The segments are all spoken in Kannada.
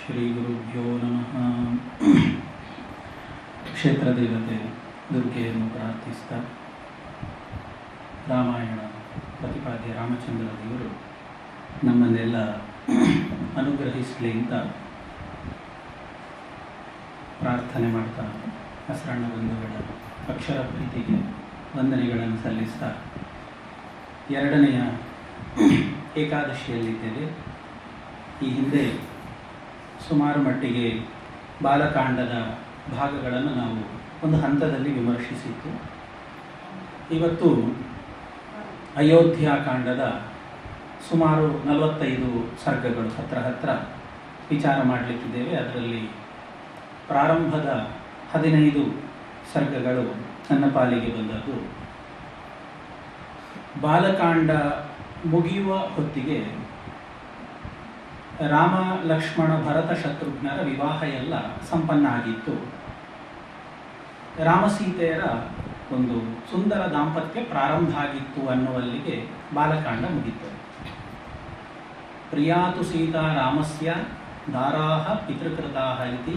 ಶ್ರೀ ಗುರುಭ್ಯೋ ನಮಃ. ಕ್ಷೇತ್ರ ದೇವತೆ ದುರ್ಗೆಯನ್ನು ಪ್ರಾರ್ಥಿಸ್ತಾ ರಾಮಾಯಣ ಪ್ರತಿಪಾದ್ಯ ರಾಮಚಂದ್ರ ದೇವರು ನಮ್ಮನ್ನೆಲ್ಲ ಅನುಗ್ರಹಿಸಲಿ ಅಂತ ಪ್ರಾರ್ಥನೆ ಮಾಡ್ತಾ ಹಸರಣ್ಣ ಬಂಧುಗಳ ಅಕ್ಷರ ಪ್ರೀತಿಗೆ ವಂದನೆಗಳನ್ನು ಸಲ್ಲಿಸ್ತಾ ಎರಡನೆಯ ಏಕಾದಶಿಯಲ್ಲಿದ್ದೇವೆ. ಈ ಹಿಂದೆ ಸುಮಾರು ಮಟ್ಟಿಗೆ ಬಾಲಕಾಂಡದ ಭಾಗಗಳನ್ನು ನಾವು ಒಂದು ಹಂತದಲ್ಲಿ ವಿಮರ್ಶಿಸಿತ್ತು. ಇವತ್ತು ಅಯೋಧ್ಯಾಕಾಂಡದ ಸುಮಾರು 45 ಸರ್ಗಗಳು ಹತ್ರ ವಿಚಾರ ಮಾಡಲಿಕ್ಕಿದ್ದೇವೆ. ಅದರಲ್ಲಿ ಪ್ರಾರಂಭದ 15 ಸರ್ಗಗಳು ನನ್ನ ಪಾಲಿಗೆ ಬಂದದ್ದು. ಬಾಲಕಾಂಡ ಮುಗಿಯುವ ಹೊತ್ತಿಗೆ ರಾಮ ಲಕ್ಷ್ಮಣ ಭರತ ಶತ್ರುಘ್ನರ ವಿವಾಹ ಎಲ್ಲ ಸಂಪನ್ನ ಆಗಿತ್ತು. ರಾಮಸೀತೆಯರ ಒಂದು ಸುಂದರ ದಾಂಪತ್ಯ ಪ್ರಾರಂಭ ಆಗಿತ್ತು ಅನ್ನುವಲ್ಲಿಗೆ ಬಾಲಕಾಂಡ ಮುಗಿತು. ಪ್ರಿಯಾತು ಸೀತಾ ರಾಮಸ್ಯ ದಾರಾಹ ಪಿತೃಕೃತಾಹ ಇತಿ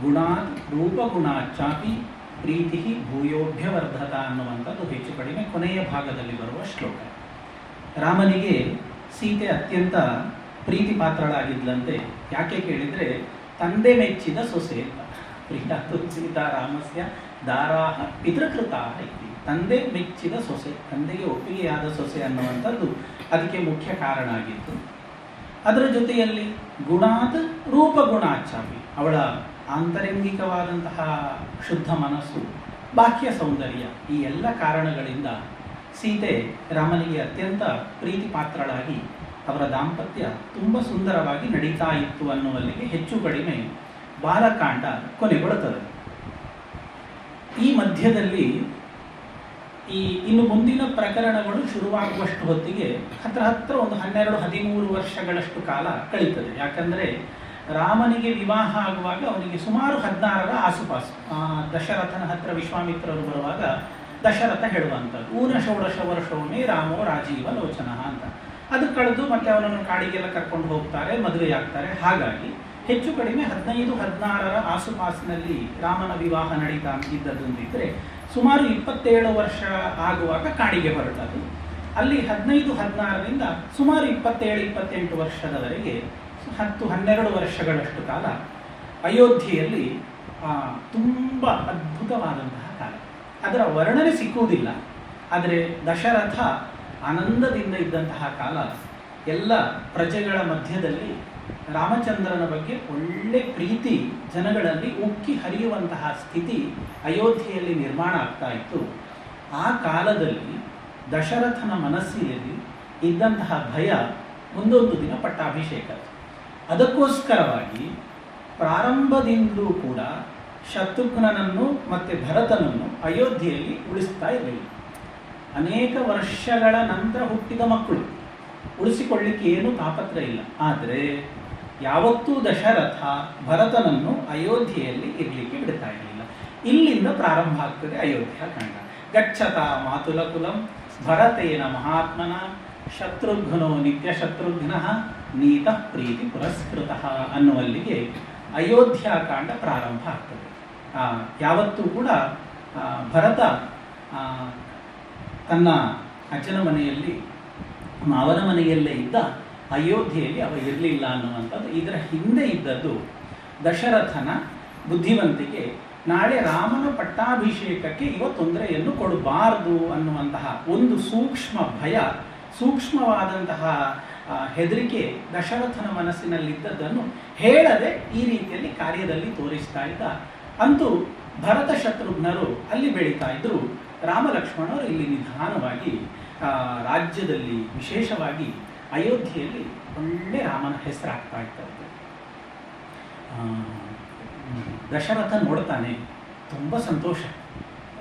ಗುಣಾತ್ ರೂಪಗುಣಾಚಾಪಿ ಪ್ರೀತಿ ಭೂಯೋಭ್ಯವರ್ಧತ ಅನ್ನುವಂಥದ್ದು ಹೆಚ್ಚು ಕಡಿಮೆ ಕೊನೆಯ ಭಾಗದಲ್ಲಿ ಬರುವ ಶ್ಲೋಕ. ರಾಮನಿಗೆ ಸೀತೆ ಅತ್ಯಂತ ಪ್ರೀತಿ ಪಾತ್ರಳಾಗಿದ್ಲಂತೆ. ಯಾಕೆ ಕೇಳಿದರೆ ತಂದೆ ಮೆಚ್ಚಿದ ಸೊಸೆ ಅಂತ. ಪ್ರಿಯಾತು ಸೀತಾ ರಾಮಸ್ಯ ದಾರಾಹ ಪಿತೃಕೃತಾಹ ಇತಿ, ತಂದೆ ಮೆಚ್ಚಿದ ಸೊಸೆ, ತಂದೆಗೆ ಒಪ್ಪಿಗೆಯಾದ ಸೊಸೆ ಅನ್ನುವಂಥದ್ದು ಅದಕ್ಕೆ ಮುಖ್ಯ ಕಾರಣ ಆಗಿತ್ತು. ಅದರ ಜೊತೆಯಲ್ಲಿ ಗುಣಾತ್ ರೂಪಗುಣಾಚಾಪಿ, ಅವಳ ಆಂತರಂಗಿಕವಾದಂತಹ ಶುದ್ಧ ಮನಸ್ಸು, ಬಾಹ್ಯ ಸೌಂದರ್ಯ, ಈ ಎಲ್ಲ ಕಾರಣಗಳಿಂದ ಸೀತೆ ರಾಮನಿಗೆ ಅತ್ಯಂತ ಪ್ರೀತಿ ಪಾತ್ರಳಾಗಿ ಅವರ ದಾಂಪತ್ಯ ತುಂಬ ಸುಂದರವಾಗಿ ನಡೀತಾ ಇತ್ತು ಅನ್ನುವಲ್ಲಿಗೆ ಹೆಚ್ಚು ಕಡಿಮೆ ಬಾಲಕಾಂಡ ಕೊನೆಗೊಳ್ಳುತ್ತದೆ. ಈ ಮಧ್ಯದಲ್ಲಿ ಇನ್ನು ಮುಂದಿನ ಪ್ರಕರಣಗಳು ಶುರುವಾಗುವಷ್ಟು ಹೊತ್ತಿಗೆ ಹತ್ರ ಒಂದು 12-13 ವರ್ಷಗಳಷ್ಟು ಕಾಲ ಕಳೀತದೆ. ಯಾಕಂದರೆ ರಾಮನಿಗೆ ವಿವಾಹ ಆಗುವಾಗ ಅವನಿಗೆ ಸುಮಾರು 16ರ ಆಸುಪಾಸು. ದಶರಥನ ಹತ್ರ ವಿಶ್ವಾಮಿತ್ರರು ಬರುವಾಗ ದಶರಥ ಹೇಳುವಂಥದ್ದು ಊನ ಷೋಡಶ ವರ್ಷವೇ ರಾಮೋ ರಾಜೀವ ಲೋಚನ ಅಂತ. ಅದು ಕಳೆದು ಮತ್ತೆ ಅವನನ್ನು ಕಾಡಿಗೆಲ್ಲ ಕರ್ಕೊಂಡು ಹೋಗ್ತಾರೆ, ಮದುವೆಯಾಗ್ತಾರೆ. ಹಾಗಾಗಿ ಹೆಚ್ಚು ಕಡಿಮೆ 15-16ರ ಆಸುಪಾಸಿನಲ್ಲಿ ರಾಮನ ವಿವಾಹ ನಡೀತಾ ಇದ್ದದ್ದಂತಿದ್ರೆ ಸುಮಾರು 27 ವರ್ಷ ಆಗುವಾಗ ಕಾಡಿಗೆ ಹೊರಟದು. ಅಲ್ಲಿ 15-16ರಿಂದ ಸುಮಾರು 27-28 ವರ್ಷದವರೆಗೆ 10-12 ವರ್ಷಗಳಷ್ಟು ಕಾಲ ಅಯೋಧ್ಯೆಯಲ್ಲಿ ತುಂಬ ಅದ್ಭುತವಾದಂತಹ ಕಾಲ. ಅದರ ವರ್ಣನೆ ಸಿಕ್ಕುವುದಿಲ್ಲ. ಆದರೆ ದಶರಥ ಆನಂದದಿಂದ ಇದ್ದಂತಹ ಕಾಲ. ಎಲ್ಲ ಪ್ರಜೆಗಳ ಮಧ್ಯದಲ್ಲಿ ರಾಮಚಂದ್ರನ ಬಗ್ಗೆ ಒಳ್ಳೆ ಪ್ರೀತಿ ಜನಗಳಲ್ಲಿ ಉಕ್ಕಿ ಹರಿಯುವಂತಹ ಸ್ಥಿತಿ ಅಯೋಧ್ಯೆಯಲ್ಲಿ ನಿರ್ಮಾಣ ಆಗ್ತಾ ಇತ್ತು. ಆ ಕಾಲದಲ್ಲಿ ದಶರಥನ ಮನಸ್ಸಿನಲ್ಲಿ ಇದ್ದಂತಹ ಭಯ ಒಂದೊಂದು ದಿನ ಪಟ್ಟಾಭಿಷೇಕ. ಅದಕ್ಕೋಸ್ಕರವಾಗಿ ಪ್ರಾರಂಭದಿಂದಲೂ ಕೂಡ ಶತ್ರುಘ್ನನನ್ನು ಮತ್ತು ಭರತನನ್ನು ಅಯೋಧ್ಯೆಯಲ್ಲಿ ಉಳಿಸ್ತಾ ಇರಲಿಲ್ಲ. ಅನೇಕ ವರ್ಷಗಳ ನಂತರ ಹುಟ್ಟಿದ ಮಕ್ಕಳು, ಉಳಿಸಿಕೊಳ್ಳಿಕ್ಕೆ ಏನೂ ತಾಪತ್ರ ಇಲ್ಲ. ಆದರೆ ಯಾವತ್ತೂ ದಶರಥ ಭರತನನ್ನು ಅಯೋಧ್ಯೆಯಲ್ಲಿ ಇರಲಿಕ್ಕೆ ಬಿಡ್ತಾ ಇರಲಿಲ್ಲ. ಇಲ್ಲಿಂದ ಪ್ರಾರಂಭ ಆಗ್ತದೆ ಅಯೋಧ್ಯಾಕಾಂಡ. ಗಚ್ಚತ ಮಾತುಲಕುಲಂ ಭರತೇನ ಮಹಾತ್ಮನ ಶತ್ರುಘ್ನೋ ನಿತ್ಯ ಶತ್ರುಘ್ನ ನೀತ ಪ್ರೀತಿ ಪುರಸ್ಕೃತಃ ಅನ್ನುವಲ್ಲಿಗೆ ಅಯೋಧ್ಯಾಕಾಂಡ ಪ್ರಾರಂಭ ಆಗ್ತದೆ. ಯಾವತ್ತೂ ಕೂಡ ಭರತ ತನ್ನ ಅಜ್ಜನ ಮನೆಯಲ್ಲಿ ಮಾವನ ಮನೆಯಲ್ಲೇ ಇದ್ದ, ಅಯೋಧ್ಯೆಯಲ್ಲಿ ಅವ ಇರಲಿಲ್ಲ ಅನ್ನುವಂಥದ್ದು. ಇದರ ಹಿಂದೆ ಇದ್ದದ್ದು ದಶರಥನ ಬುದ್ಧಿವಂತಿಕೆ. ನಾಳೆ ರಾಮನ ಪಟ್ಟಾಭಿಷೇಕಕ್ಕೆ ಇವ ತೊಂದರೆಯನ್ನು ಕೊಡಬಾರದು ಅನ್ನುವಂತಹ ಒಂದು ಸೂಕ್ಷ್ಮ ಭಯ, ಸೂಕ್ಷ್ಮವಾದಂತಹ ಹೆದರಿಕೆ ದಶರಥನ ಮನಸ್ಸಿನಲ್ಲಿದ್ದದ್ದನ್ನು ಹೇಳದೆ ಈ ರೀತಿಯಲ್ಲಿ ಕಾರ್ಯದಲ್ಲಿ ತೋರಿಸ್ತಾ ಇದ್ದ. ಅಂತೂ ಭರತ ಶತ್ರುಘ್ನರು ಅಲ್ಲಿ ಬೆಳೀತಾ ಇದ್ರು. ರಾಮ ಲಕ್ಷ್ಮಣರು ಇಲ್ಲಿ ನಿಧಾನವಾಗಿ ರಾಜ್ಯದಲ್ಲಿ, ವಿಶೇಷವಾಗಿ ಅಯೋಧ್ಯೆಯಲ್ಲಿ ಒಳ್ಳೆ ರಾಮನ ಹೆಸರಾಗ್ತಾ ಇರ್ತದೆ. ದಶರಥ ನೋಡ್ತಾನೆ, ತುಂಬ ಸಂತೋಷ.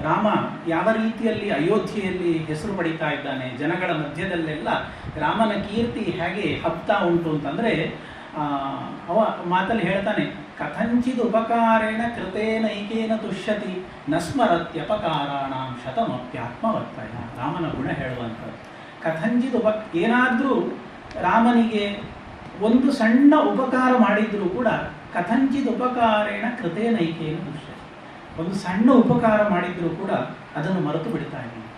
ರಾಮ ಯಾವ ರೀತಿಯಲ್ಲಿ ಅಯೋಧ್ಯೆಯಲ್ಲಿ ಹೆಸರು ಪಡಿತಾ ಇದ್ದಾನೆ, ಜನಗಳ ಮಧ್ಯದಲ್ಲೆಲ್ಲ ರಾಮನ ಕೀರ್ತಿ ಹೇಗೆ ಹಬ್ತಾ ಉಂಟು ಅಂತಂದರೆ ಅವ ಮಾತಲ್ಲಿ ಹೇಳ್ತಾನೆ, ಕಥಂಚಿದ್ ಉಪಕಾರೇಣ ಕೃತೇನೈಕೇನ ತುಷ್ಯತಿ ನಸ್ಮರತ್ಯಪಕಾರಾಣಾಂ ಒಂದು ಸಣ್ಣ ಉಪಕಾರ ಮಾಡಿದರೂ ಕೂಡ ಕಥಂಚಿತ್ ಉಪಕಾರೇಣ ಕೃತೇನೈಕೇನ ದೃಶ್ಯ. ಒಂದು ಸಣ್ಣ ಉಪಕಾರ ಮಾಡಿದರೂ ಕೂಡ ಅದನ್ನು ಮರೆತು ಬಿಡ್ತಾ ಇದ್ದೀನಿ.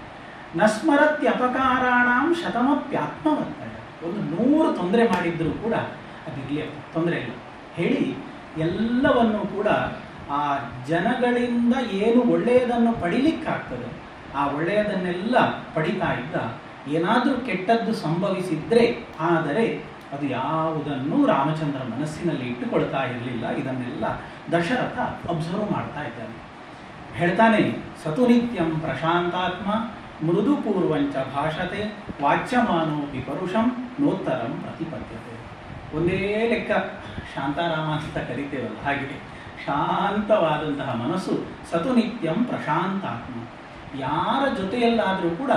ನಸ್ಮರತ್ಯಪಕಾರಾಣಾಂ ಶತಮಪ್ಯಾತ್ಮವರ್ತಯ. ಒಂದು 100 ತೊಂದರೆ ಮಾಡಿದ್ರೂ ಕೂಡ ಅದಿರಲಿ, ತೊಂದರೆ ಇಲ್ಲ ಹೇಳಿ ಎಲ್ಲವನ್ನು ಕೂಡ ಆ ಜನಗಳಿಂದ ಏನು ಒಳ್ಳೆಯದನ್ನು ಪಡಿಲಿಕ್ಕಾಗ್ತದೆ ಆ ಒಳ್ಳೆಯದನ್ನೆಲ್ಲ ಪಡಿತಾ ಇದ್ದ. ಏನಾದರೂ ಕೆಟ್ಟದ್ದು ಸಂಭವಿಸಿದ್ರೆ ಆದರೆ ಅದು ಯಾವುದನ್ನು ರಾಮಚಂದ್ರ ಮನಸ್ಸಿನಲ್ಲಿ ಇಟ್ಟುಕೊಳ್ತಾ ಇರಲಿಲ್ಲ. ಇದನ್ನೆಲ್ಲ ದಶರಥ ಅಬ್ಸರ್ವ್ ಮಾಡ್ತಾ ಇದ್ದಾನೆ. ಹೇಳ್ತಾನೆ, ಸತುನಿತ್ಯಂ ಪ್ರಶಾಂತಾತ್ಮ ಮೃದುಪೂರ್ವಂಚ ಭಾಷತೆ ವಾಚ್ಯಮಾನೋಪಿ ಪರುಷಂ ನೋತ್ತರಂ ಪ್ರತಿಪದ್ಯತೆ. ಒಂದೇ ಲೆಕ್ಕ ಶಾಂತಾರಾಮ ಅಂತ ಕರಿತೇವಲ್ಲ, ಹಾಗೆ ಶಾಂತವಾದಂತಹ ಮನಸ್ಸು, ಸತುನಿತ್ಯಂ ಪ್ರಶಾಂತಾತ್ಮ. ಯಾರ ಜೊತೆಯಲ್ಲಾದರೂ ಕೂಡ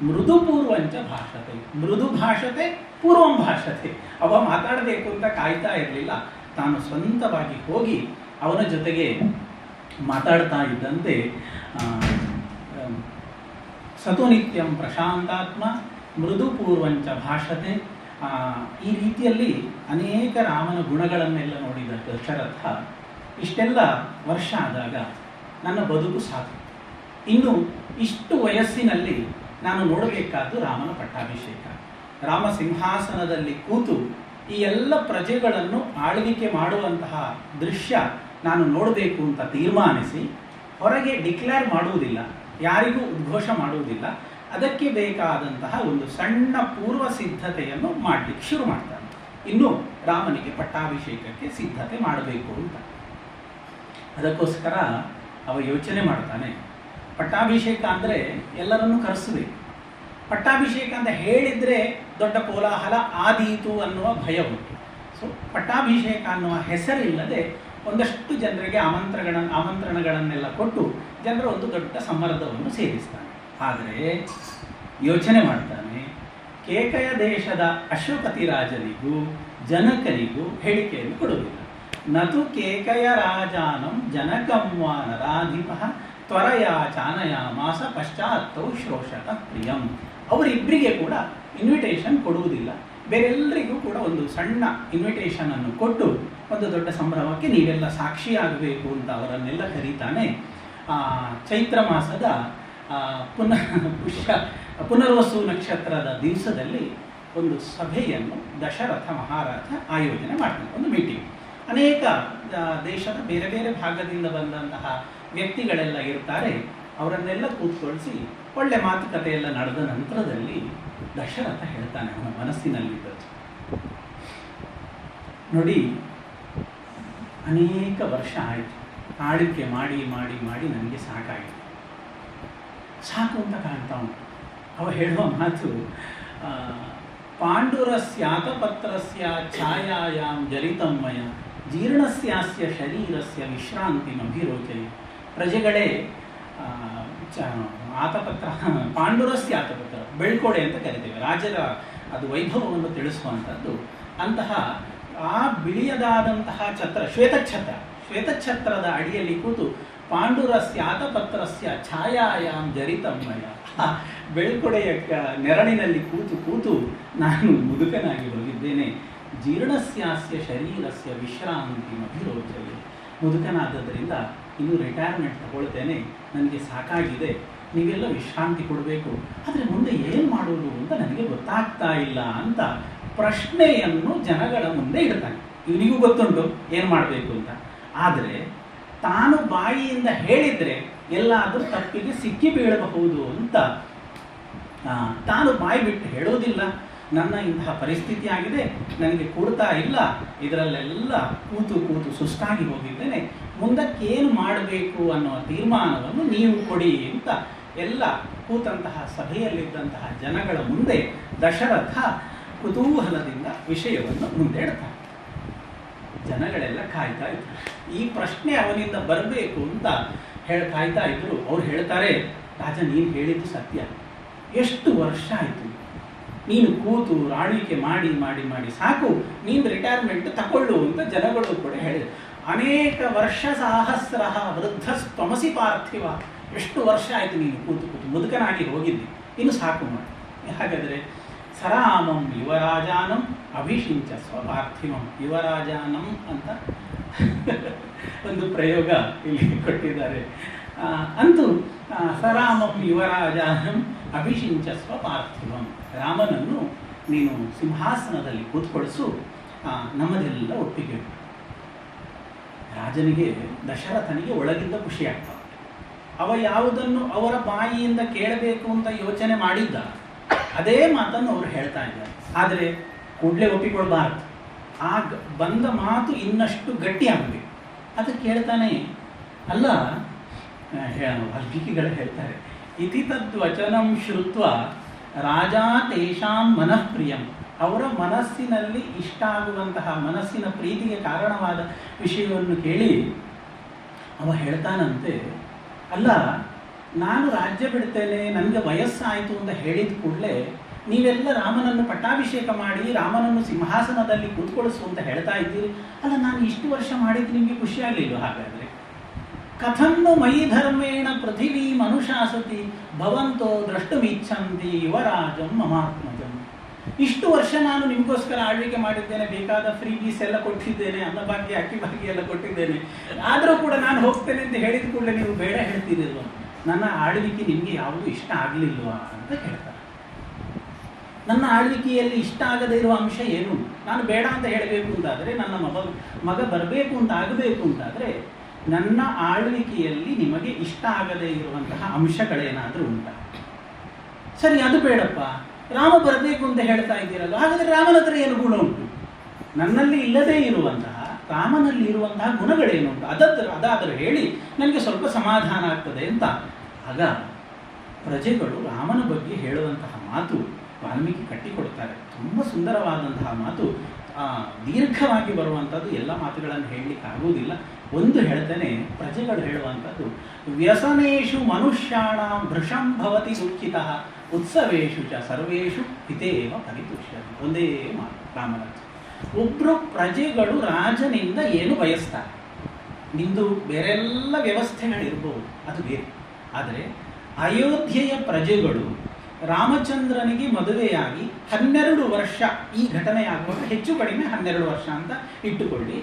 ಮೃದುಪೂರ್ವಂಚ ಭಾಷತೆ, ಮೃದು ಭಾಷತೆ ಪೂರ್ವಂ ಭಾಷತೆ. ಅವ ಮಾತಾಡಬೇಕು ಅಂತ ಕಾಯ್ತಾ ಇರಲಿಲ್ಲ, ತಾನು ಸ್ವಂತವಾಗಿ ಹೋಗಿ ಅವನ ಜೊತೆಗೆ ಮಾತಾಡ್ತಾ ಇದ್ದಂತೆ ಸತುನಿತ್ಯಂ ಪ್ರಶಾಂತಾತ್ಮ ಮೃದುಪೂರ್ವಂಚ ಭಾಷತೆ. ಈ ರೀತಿಯಲ್ಲಿ ಅನೇಕ ರಾಮನ ಗುಣಗಳನ್ನೆಲ್ಲ ನೋಡಿದ ದಶರಥ ಇಷ್ಟೆಲ್ಲ ವರ್ಷ ಆದಾಗ ನನ್ನ ಬದುಕು ಸಾಕು, ಇನ್ನು ಇಷ್ಟು ವಯಸ್ಸಿನಲ್ಲಿ ನಾನು ನೋಡಬೇಕಾದ್ದು ರಾಮನ ಪಟ್ಟಾಭಿಷೇಕ. ರಾಮ ಸಿಂಹಾಸನದಲ್ಲಿ ಕೂತು ಈ ಎಲ್ಲ ಪ್ರಜೆಗಳನ್ನು ಆಳ್ವಿಕೆ ಮಾಡುವಂತಹ ದೃಶ್ಯ ನಾನು ನೋಡಬೇಕು ಅಂತ ತೀರ್ಮಾನಿಸಿ ಹೊರಗೆ ಡಿಕ್ಲೇರ್ ಮಾಡುವುದಿಲ್ಲ, ಯಾರಿಗೂ ಉದ್ಘೋಷ ಮಾಡುವುದಿಲ್ಲ. ಅದಕ್ಕೆ ಬೇಕಾದಂತಹ ಒಂದು ಸಣ್ಣ ಪೂರ್ವ ಸಿದ್ಧತೆಯನ್ನು ಮಾಡಲಿಕ್ಕೆ ಶುರು ಮಾಡ್ತಾನೆ. ಇನ್ನು ರಾಮನಿಗೆ ಪಟ್ಟಾಭಿಷೇಕಕ್ಕೆ ಸಿದ್ಧತೆ ಮಾಡಬೇಕು ಅಂತ. ಅದಕ್ಕೋಸ್ಕರ ಅವ ಯೋಚನೆ ಮಾಡ್ತಾನೆ, ಪಟ್ಟಾಭಿಷೇಕ ಅಂದರೆ ಎಲ್ಲರನ್ನೂ ಕರೆಸಬೇಕು. ಪಟ್ಟಾಭಿಷೇಕ ಅಂತ ಹೇಳಿದರೆ ದೊಡ್ಡ ಕೋಲಾಹಲ ಆದೀತು ಅನ್ನುವ ಭಯ ಉಂಟು. ಸೊ ಪಟ್ಟಾಭಿಷೇಕ ಅನ್ನುವ ಹೆಸರಿಲ್ಲದೆ ಒಂದಷ್ಟು ಜನರಿಗೆ ಆಮಂತ್ರಣಗಳನ್ನೆಲ್ಲ ಕೊಟ್ಟು ಜನರ ಒಂದು ದೊಡ್ಡ ಸಮ್ಮರ್ದವನ್ನು ಸೇರಿಸ್ತಾನೆ. ಆದರೆ ಯೋಚನೆ ಮಾಡ್ತಾನೆ, ಕೇಕಯ ದೇಶದ ಅಶ್ವಪತಿ ರಾಜನಿಗೂ ಜನಕನಿಗೂ ಹೇಳಿಕೆಯನ್ನು ಕೊಡುವುದಿಲ್ಲ. ನತು ಕೇಕಯ ರಾಜಾನಂ ಜನಕಂವಾ ನರಾಧಿಪ ತ್ವರಯಾ ಚಾನಯಾಮಾಸ ಪಶ್ಚಾತ್ತೌ ಶ್ರೋಷತ ಪ್ರಿಯಂ. ಅವರಿಬ್ಬರಿಗೆ ಕೂಡ ಇನ್ವಿಟೇಷನ್ ಕೊಡುವುದಿಲ್ಲ, ಬೇರೆಲ್ಲರಿಗೂ ಕೂಡ ಒಂದು ಸಣ್ಣ ಇನ್ವಿಟೇಷನ್ ಅನ್ನು ಕೊಟ್ಟು ಒಂದು ದೊಡ್ಡ ಸಂಭ್ರಮಕ್ಕೆ ನೀವೆಲ್ಲ ಸಾಕ್ಷಿಯಾಗಬೇಕು ಅಂತ ಅವರನ್ನೆಲ್ಲ ಕರೀತಾನೆ. ಚೈತ್ರ ಮಾಸದ ಪುನರ್ವಸು ನಕ್ಷತ್ರದ ದಿವಸದಲ್ಲಿ ಒಂದು ಸಭೆಯನ್ನು ದಶರಥ ಮಹಾರಾಜ ಆಯೋಜನೆ ಮಾಡ್ತಾನೆ, ಒಂದು ಮೀಟಿಂಗ್. ಅನೇಕ ದೇಶದ ಬೇರೆ ಬೇರೆ ಭಾಗದಿಂದ ಬಂದಂತಹ ವ್ಯಕ್ತಿಗಳೆಲ್ಲ ಇರ್ತಾರೆ. ಅವರನ್ನೆಲ್ಲ ಕೂತ್ಕೊಳಿಸಿ ಒಳ್ಳೆ ಮಾತುಕತೆ ಎಲ್ಲ ನಡೆದ ನಂತರದಲ್ಲಿ ದಶರಥ ಹೇಳ್ತಾನೆ ಅವನ ಮನಸ್ಸಿನಲ್ಲಿದ್ದದ್ದು, ನೋಡಿ ಅನೇಕ ವರ್ಷ ಆಯಿತು, ಆಳ್ವಿಕೆ ಮಾಡಿ ಮಾಡಿ ಮಾಡಿ ನನಗೆ ಸಾಕಾಯಿತು, ಸಾಕು ಅಂತ ಕಾಣ್ತಾ ಉಂಟು. ಅವ ಹೇಳುವ ಮಾತು, ಪಾಂಡುರಸ್ಯಾತಪತ್ರಸ್ಯ ಛಾಯಾಯಾಂ ಜಲಿತಮ್ಮಯ ಜೀರ್ಣಸ್ಯಾಸ್ಯ ಶರೀರಸ್ಯ ವಿಶ್ರಾಂತಿಮಭಿರೋಚಯ. ಪ್ರಜೆಗಳೇ, ಆತಪತ್ರ, ಪಾಂಡುರಸ್ಯ ಆತಪತ್ರ, ಬೆಳ್ಕೊಡೆ ಅಂತ ಕರಿತೇವೆ, ರಾಜರ ಅದು ವೈಭವವನ್ನು ತಿಳಿಸುವಂಥದ್ದು. ಅಂತಹ ಆ ಬಿಳಿಯದಾದಂತಹ ಛತ್ರ, ಶ್ವೇತಛತ್ರದ ಅಡಿಯಲ್ಲಿ ಕೂತು ಪಾಂಡುರಸ್ಯ ಆತಪತ್ರಸ್ಯ ಛಾಯಾಯಾಂ ಜರಿತಮ್ಮಯ, ಬೆಳ್ಕೊಡೆಯ ನೆರಳಿನಲ್ಲಿ ಕೂತು ಕೂತು ನಾನು ಮುದುಕನಾಗಿ ಹೋಗಿದ್ದೇನೆ. ಜೀರ್ಣಸ್ಯಾಸ್ಯ ಶರೀರಸ್ಯ ವಿಶ್ರಾಂತಿಮಭಿರೋಚಯ. ಮುದುಕನಾದದ್ದರಿಂದ ಇನ್ನು ರಿಟೈರ್ಮೆಂಟ್ ತಗೊಳ್ತೇನೆ, ನನಗೆ ಸಾಕಾಗಿದೆ, ನೀವೆಲ್ಲ ವಿಶ್ರಾಂತಿ ಕೊಡಬೇಕು, ಆದರೆ ಮುಂದೆ ಏನು ಮಾಡೋದು ಅಂತ ನನಗೆ ಗೊತ್ತಾಗ್ತಾ ಇಲ್ಲ ಅಂತ ಪ್ರಶ್ನೆಯನ್ನು ಜನಗಳ ಮುಂದೆ ಇಡ್ತಾನೆ. ಇವನಿಗೂ ಗೊತ್ತುಂಟು ಏನು ಮಾಡಬೇಕು ಅಂತ, ಆದರೆ ತಾನು ಬಾಯಿಯಿಂದ ಹೇಳಿದರೆ ಎಲ್ಲಾದರೂ ತಪ್ಪಿಗೆ ಸಿಕ್ಕಿ ಬೀಳಬಹುದು ಅಂತ ತಾನು ಬಾಯಿ ಬಿಟ್ಟು ಹೇಳೋದಿಲ್ಲ. ನನ್ನ ಇಂತಹ ಪರಿಸ್ಥಿತಿ ಆಗಿದೆ, ನನಗೆ ಕೊಡ್ತಾ ಇಲ್ಲ, ಇದರಲ್ಲೆಲ್ಲ ಕೂತು ಕೂತು ಸುಸ್ತಾಗಿ ಹೋಗಿದ್ದೇನೆ, ಮುಂದಕ್ಕೇನು ಮಾಡಬೇಕು ಅನ್ನುವ ತೀರ್ಮಾನವನ್ನು ನೀವು ಕೊಡಿ ಅಂತ ಎಲ್ಲ ಕೂತಂತಹ ಸಭೆಯಲ್ಲಿದ್ದಂತಹ ಜನಗಳ ಮುಂದೆ ದಶರಥ ಕುತೂಹಲದಿಂದ ವಿಷಯವನ್ನು ಮುಂದೆ ಇಡ್ತಾನೆ. ಜನಗಳೆಲ್ಲ ಕಾಯ್ತಾ ಇದ್ರು, ಈ ಪ್ರಶ್ನೆ ಅವನಿಂದ ಬರಬೇಕು ಅಂತ ಕಾಯ್ತಾ ಇದ್ರು. ಅವ್ರು ಹೇಳ್ತಾರೆ, ರಾಜ ನೀನು ಹೇಳಿದ್ದು ಸತ್ಯ, ಎಷ್ಟು ವರ್ಷ ಆಯಿತು ನೀನು ಕೂತು ಆಳ್ವಿಕೆ ಮಾಡಿ ಮಾಡಿ ಮಾಡಿ ಸಾಕು, ನೀನು ರಿಟೈರ್ಮೆಂಟ್ ತಗೊಳ್ಳು ಅಂತ ಜನಗಳು ಕೂಡ ಹೇಳಿದರು. ಅನೇಕ ವರ್ಷ ಸಹಸ್ರ ವೃದ್ಧಸ್ತ್ವಮಸಿ ಪಾರ್ಥಿವ, ಎಷ್ಟು ವರ್ಷ ಆಯಿತು ನೀನು ಕೂತು ಕೂತು ಮುದುಕನಾಗಿ ಹೋಗಿದ್ದಿ, ಇನ್ನು ಸಾಕು ಮಾಡಿ. ಹಾಗಾದರೆ ಸರಾಮಂ ಯುವರಾಜಾನಂ ಅಭಿಷಿಂಚ ಸ್ವಪಾರ್ಥಿಮಂ. ಯುವರಾಜಾನಂ ಅಂತ ಒಂದು ಪ್ರಯೋಗ ಇಲ್ಲಿ ಕೊಟ್ಟಿದ್ದಾರೆ. ಅಂತೂ ಸರಾಮಂ ಯುವರಾಜಾನಂ ಅಭಿಷಿಂಚ ಸ್ವಪಾರ್ಥಿಮಂ. ರಾಮನನ್ನು ನೀನು ಸಿಂಹಾಸನದಲ್ಲಿ ಕೂತ್ಕೊಳಿಸು, ನಮ್ಮದೆಲ್ಲ ಒಟ್ಟಿಗೆ. ರಾಜನಿಗೆ, ದಶರಥನಿಗೆ ಒಳಗಿಂದ ಖುಷಿ ಆಗ್ತದೆ. ಅವ ಯಾವುದನ್ನು ಅವರ ಬಾಯಿಯಿಂದ ಕೇಳಬೇಕು ಅಂತ ಯೋಚನೆ ಮಾಡಿದ್ದ, ಅದೇ ಮಾತನ್ನು ಅವರು ಹೇಳ್ತಾ ಇದ್ದಾರೆ. ಆದರೆ ಕೂಡಲೇ ಒಪ್ಪಿಕೊಳ್ಬಾರ್ದು. ಆಗ ಬಂದ ಮಾತು ಇನ್ನಷ್ಟು ಗಟ್ಟಿ ಆಗಬೇಕು. ಅದಕ್ಕೆ ಕೇಳ್ತಾನೆ, ಅಲ್ಲ ವಾಲ್ಮೀಕಿಗಳು ಹೇಳ್ತಾರೆ, ಇತಿ ತದ್ವಚನಂ ಶ್ರುತ್ವ ರಾಜ ತೇಷಾಂ ಮನಃಪ್ರಿಯಂ. ಅವರ ಮನಸ್ಸಿನಲ್ಲಿ ಇಷ್ಟ ಆಗುವಂತಹ, ಮನಸ್ಸಿನ ಪ್ರೀತಿಗೆ ಕಾರಣವಾದ ವಿಷಯವನ್ನು ಕೇಳಿ ಅವ ಹೇಳ್ತಾನಂತೆ, ಅಲ್ಲ ನಾನು ರಾಜ್ಯ ಬಿಡ್ತೇನೆ, ನನಗೆ ವಯಸ್ಸಾಯಿತು ಅಂತ ಹೇಳಿದ ಕೂಡಲೇ ನೀವೆಲ್ಲ ರಾಮನನ್ನು ಪಟ್ಟಾಭಿಷೇಕ ಮಾಡಿ ರಾಮನನ್ನು ಸಿಂಹಾಸನದಲ್ಲಿ ಕೂತ್ಕೊಳಿಸು ಅಂತ ಹೇಳ್ತಾ ಇದ್ದೀರಿ. ಅಲ್ಲ, ನಾನು ಇಷ್ಟು ವರ್ಷ ಮಾಡಿದ್ದು ನಿಮಗೆ ಖುಷಿಯಾಗಲಿಲ್ಲ? ಹಾಗಾದರೆ ಕಥನ್ನು ಮಯಿ ಧರ್ಮೇಣ ಪೃಥಿವೀ ಮನುಷಾಸತಿ ಭವಂತೋ ದ್ರಷ್ಟುಮಿಚ್ಛಂತಿ ಯುವರಾಜಂ ಮಮಾತ್ಮಜಂ. ಇಷ್ಟು ವರ್ಷ ನಾನು ನಿಮಗೋಸ್ಕರ ಆಳ್ವಿಕೆ ಮಾಡಿದ್ದೇನೆ, ಬೇಕಾದ ಫ್ರೀ ಬೀಸ್ ಎಲ್ಲ ಕೊಟ್ಟಿದ್ದೇನೆ, ಅನ್ನಭಾಗ್ಯ ಅಕ್ಕಿ ಭಾಗ್ಯ ಎಲ್ಲ ಕೊಟ್ಟಿದ್ದೇನೆ. ಆದರೂ ಕೂಡ ನಾನು ಹೋಗ್ತೇನೆ ಅಂತ ಹೇಳಿದ ಕೂಡಲೇ ನೀವು ಬೇಡ ಹೇಳ್ತಿದ್ದಿಲ್ವ? ನನ್ನ ಆಳ್ವಿಕೆ ನಿಮಗೆ ಯಾವುದು ಇಷ್ಟ ಆಗಲಿಲ್ವಾ ಅಂತ ಕೇಳ್ತಾರೆ. ನನ್ನ ಆಳ್ವಿಕೆಯಲ್ಲಿ ಇಷ್ಟ ಆಗದೇ ಇರುವ ಅಂಶ ಏನು? ನಾನು ಬೇಡ ಅಂತ ಹೇಳಬೇಕು ಅಂತಾದರೆ, ನನ್ನ ಮಗ ಬರಬೇಕು ಅಂತ ಆಗಬೇಕು ಅಂತಾದರೆ, ನನ್ನ ಆಳ್ವಿಕೆಯಲ್ಲಿ ನಿಮಗೆ ಇಷ್ಟ ಆಗದೇ ಇರುವಂತಹ ಅಂಶಗಳೇನಾದರೂ ಉಂಟಾ? ಸರಿ, ಅದು ಬೇಡಪ್ಪ, ರಾಮ ಬರಬೇಕು ಅಂತ ಹೇಳ್ತಾ ಇದ್ದೀರಲ್ಲ, ಹಾಗಾದರೆ ರಾಮನ ಹತ್ರ ಏನು ಗುಣ ಉಂಟು? ನನ್ನಲ್ಲಿ ಇಲ್ಲದೇ ಇರುವಂತಹ, ರಾಮನಲ್ಲಿ ಇರುವಂತಹ ಗುಣಗಳೇನುಂಟು? ಅದಾದರೂ ಹೇಳಿ ನನಗೆ ಸ್ವಲ್ಪ ಸಮಾಧಾನ ಆಗ್ತದೆ ಅಂತ. ಆಗ ಪ್ರಜೆಗಳು ರಾಮನ ಬಗ್ಗೆ ಹೇಳುವಂತಹ ಮಾತು ವಾಲ್ಮೀಕಿ ಕಟ್ಟಿಕೊಡ್ತಾರೆ. ತುಂಬ ಸುಂದರವಾದಂತಹ ಮಾತು, ದೀರ್ಘವಾಗಿ ಬರುವಂಥದ್ದು, ಎಲ್ಲ ಮಾತುಗಳನ್ನು ಹೇಳಲಿಕ್ಕೆ ಆಗುವುದಿಲ್ಲ. ಒಂದು ಹೇಳ್ತೇನೆ, ಪ್ರಜೆಗಳು ಹೇಳುವಂಥದ್ದು, ವ್ಯಸನೇಶು ಮನುಷ್ಯಾಣ ಭೃಶಂ ಭವತಿ ದುಃಖಿತಃ ಉತ್ಸವೇಶು ಚ ಸರ್ವೇಶು ಹಿತೇವ ಪರಿತುಷ್ಯತಿ. ಒಂದೇ ಮಾತು ರಾಮರಾಜ. ಒಬ್ಬರು ಪ್ರಜೆಗಳು ರಾಜನಿಂದ ಏನು ಬಯಸ್ತಾರೆ? ನಿಂದು ಬೇರೆಲ್ಲ ವ್ಯವಸ್ಥೆಗಳಿರ್ಬೋದು, ಅದು ಬೇರೆ. ಆದರೆ ಅಯೋಧ್ಯೆಯ ಪ್ರಜೆಗಳು ರಾಮಚಂದ್ರನಿಗೆ ಮದುವೆಯಾಗಿ 12 ವರ್ಷ, ಈ ಘಟನೆ ಆಗುವಾಗ ಹೆಚ್ಚು ಕಡಿಮೆ 12 ವರ್ಷ ಅಂತ ಇಟ್ಟುಕೊಳ್ಳಿ.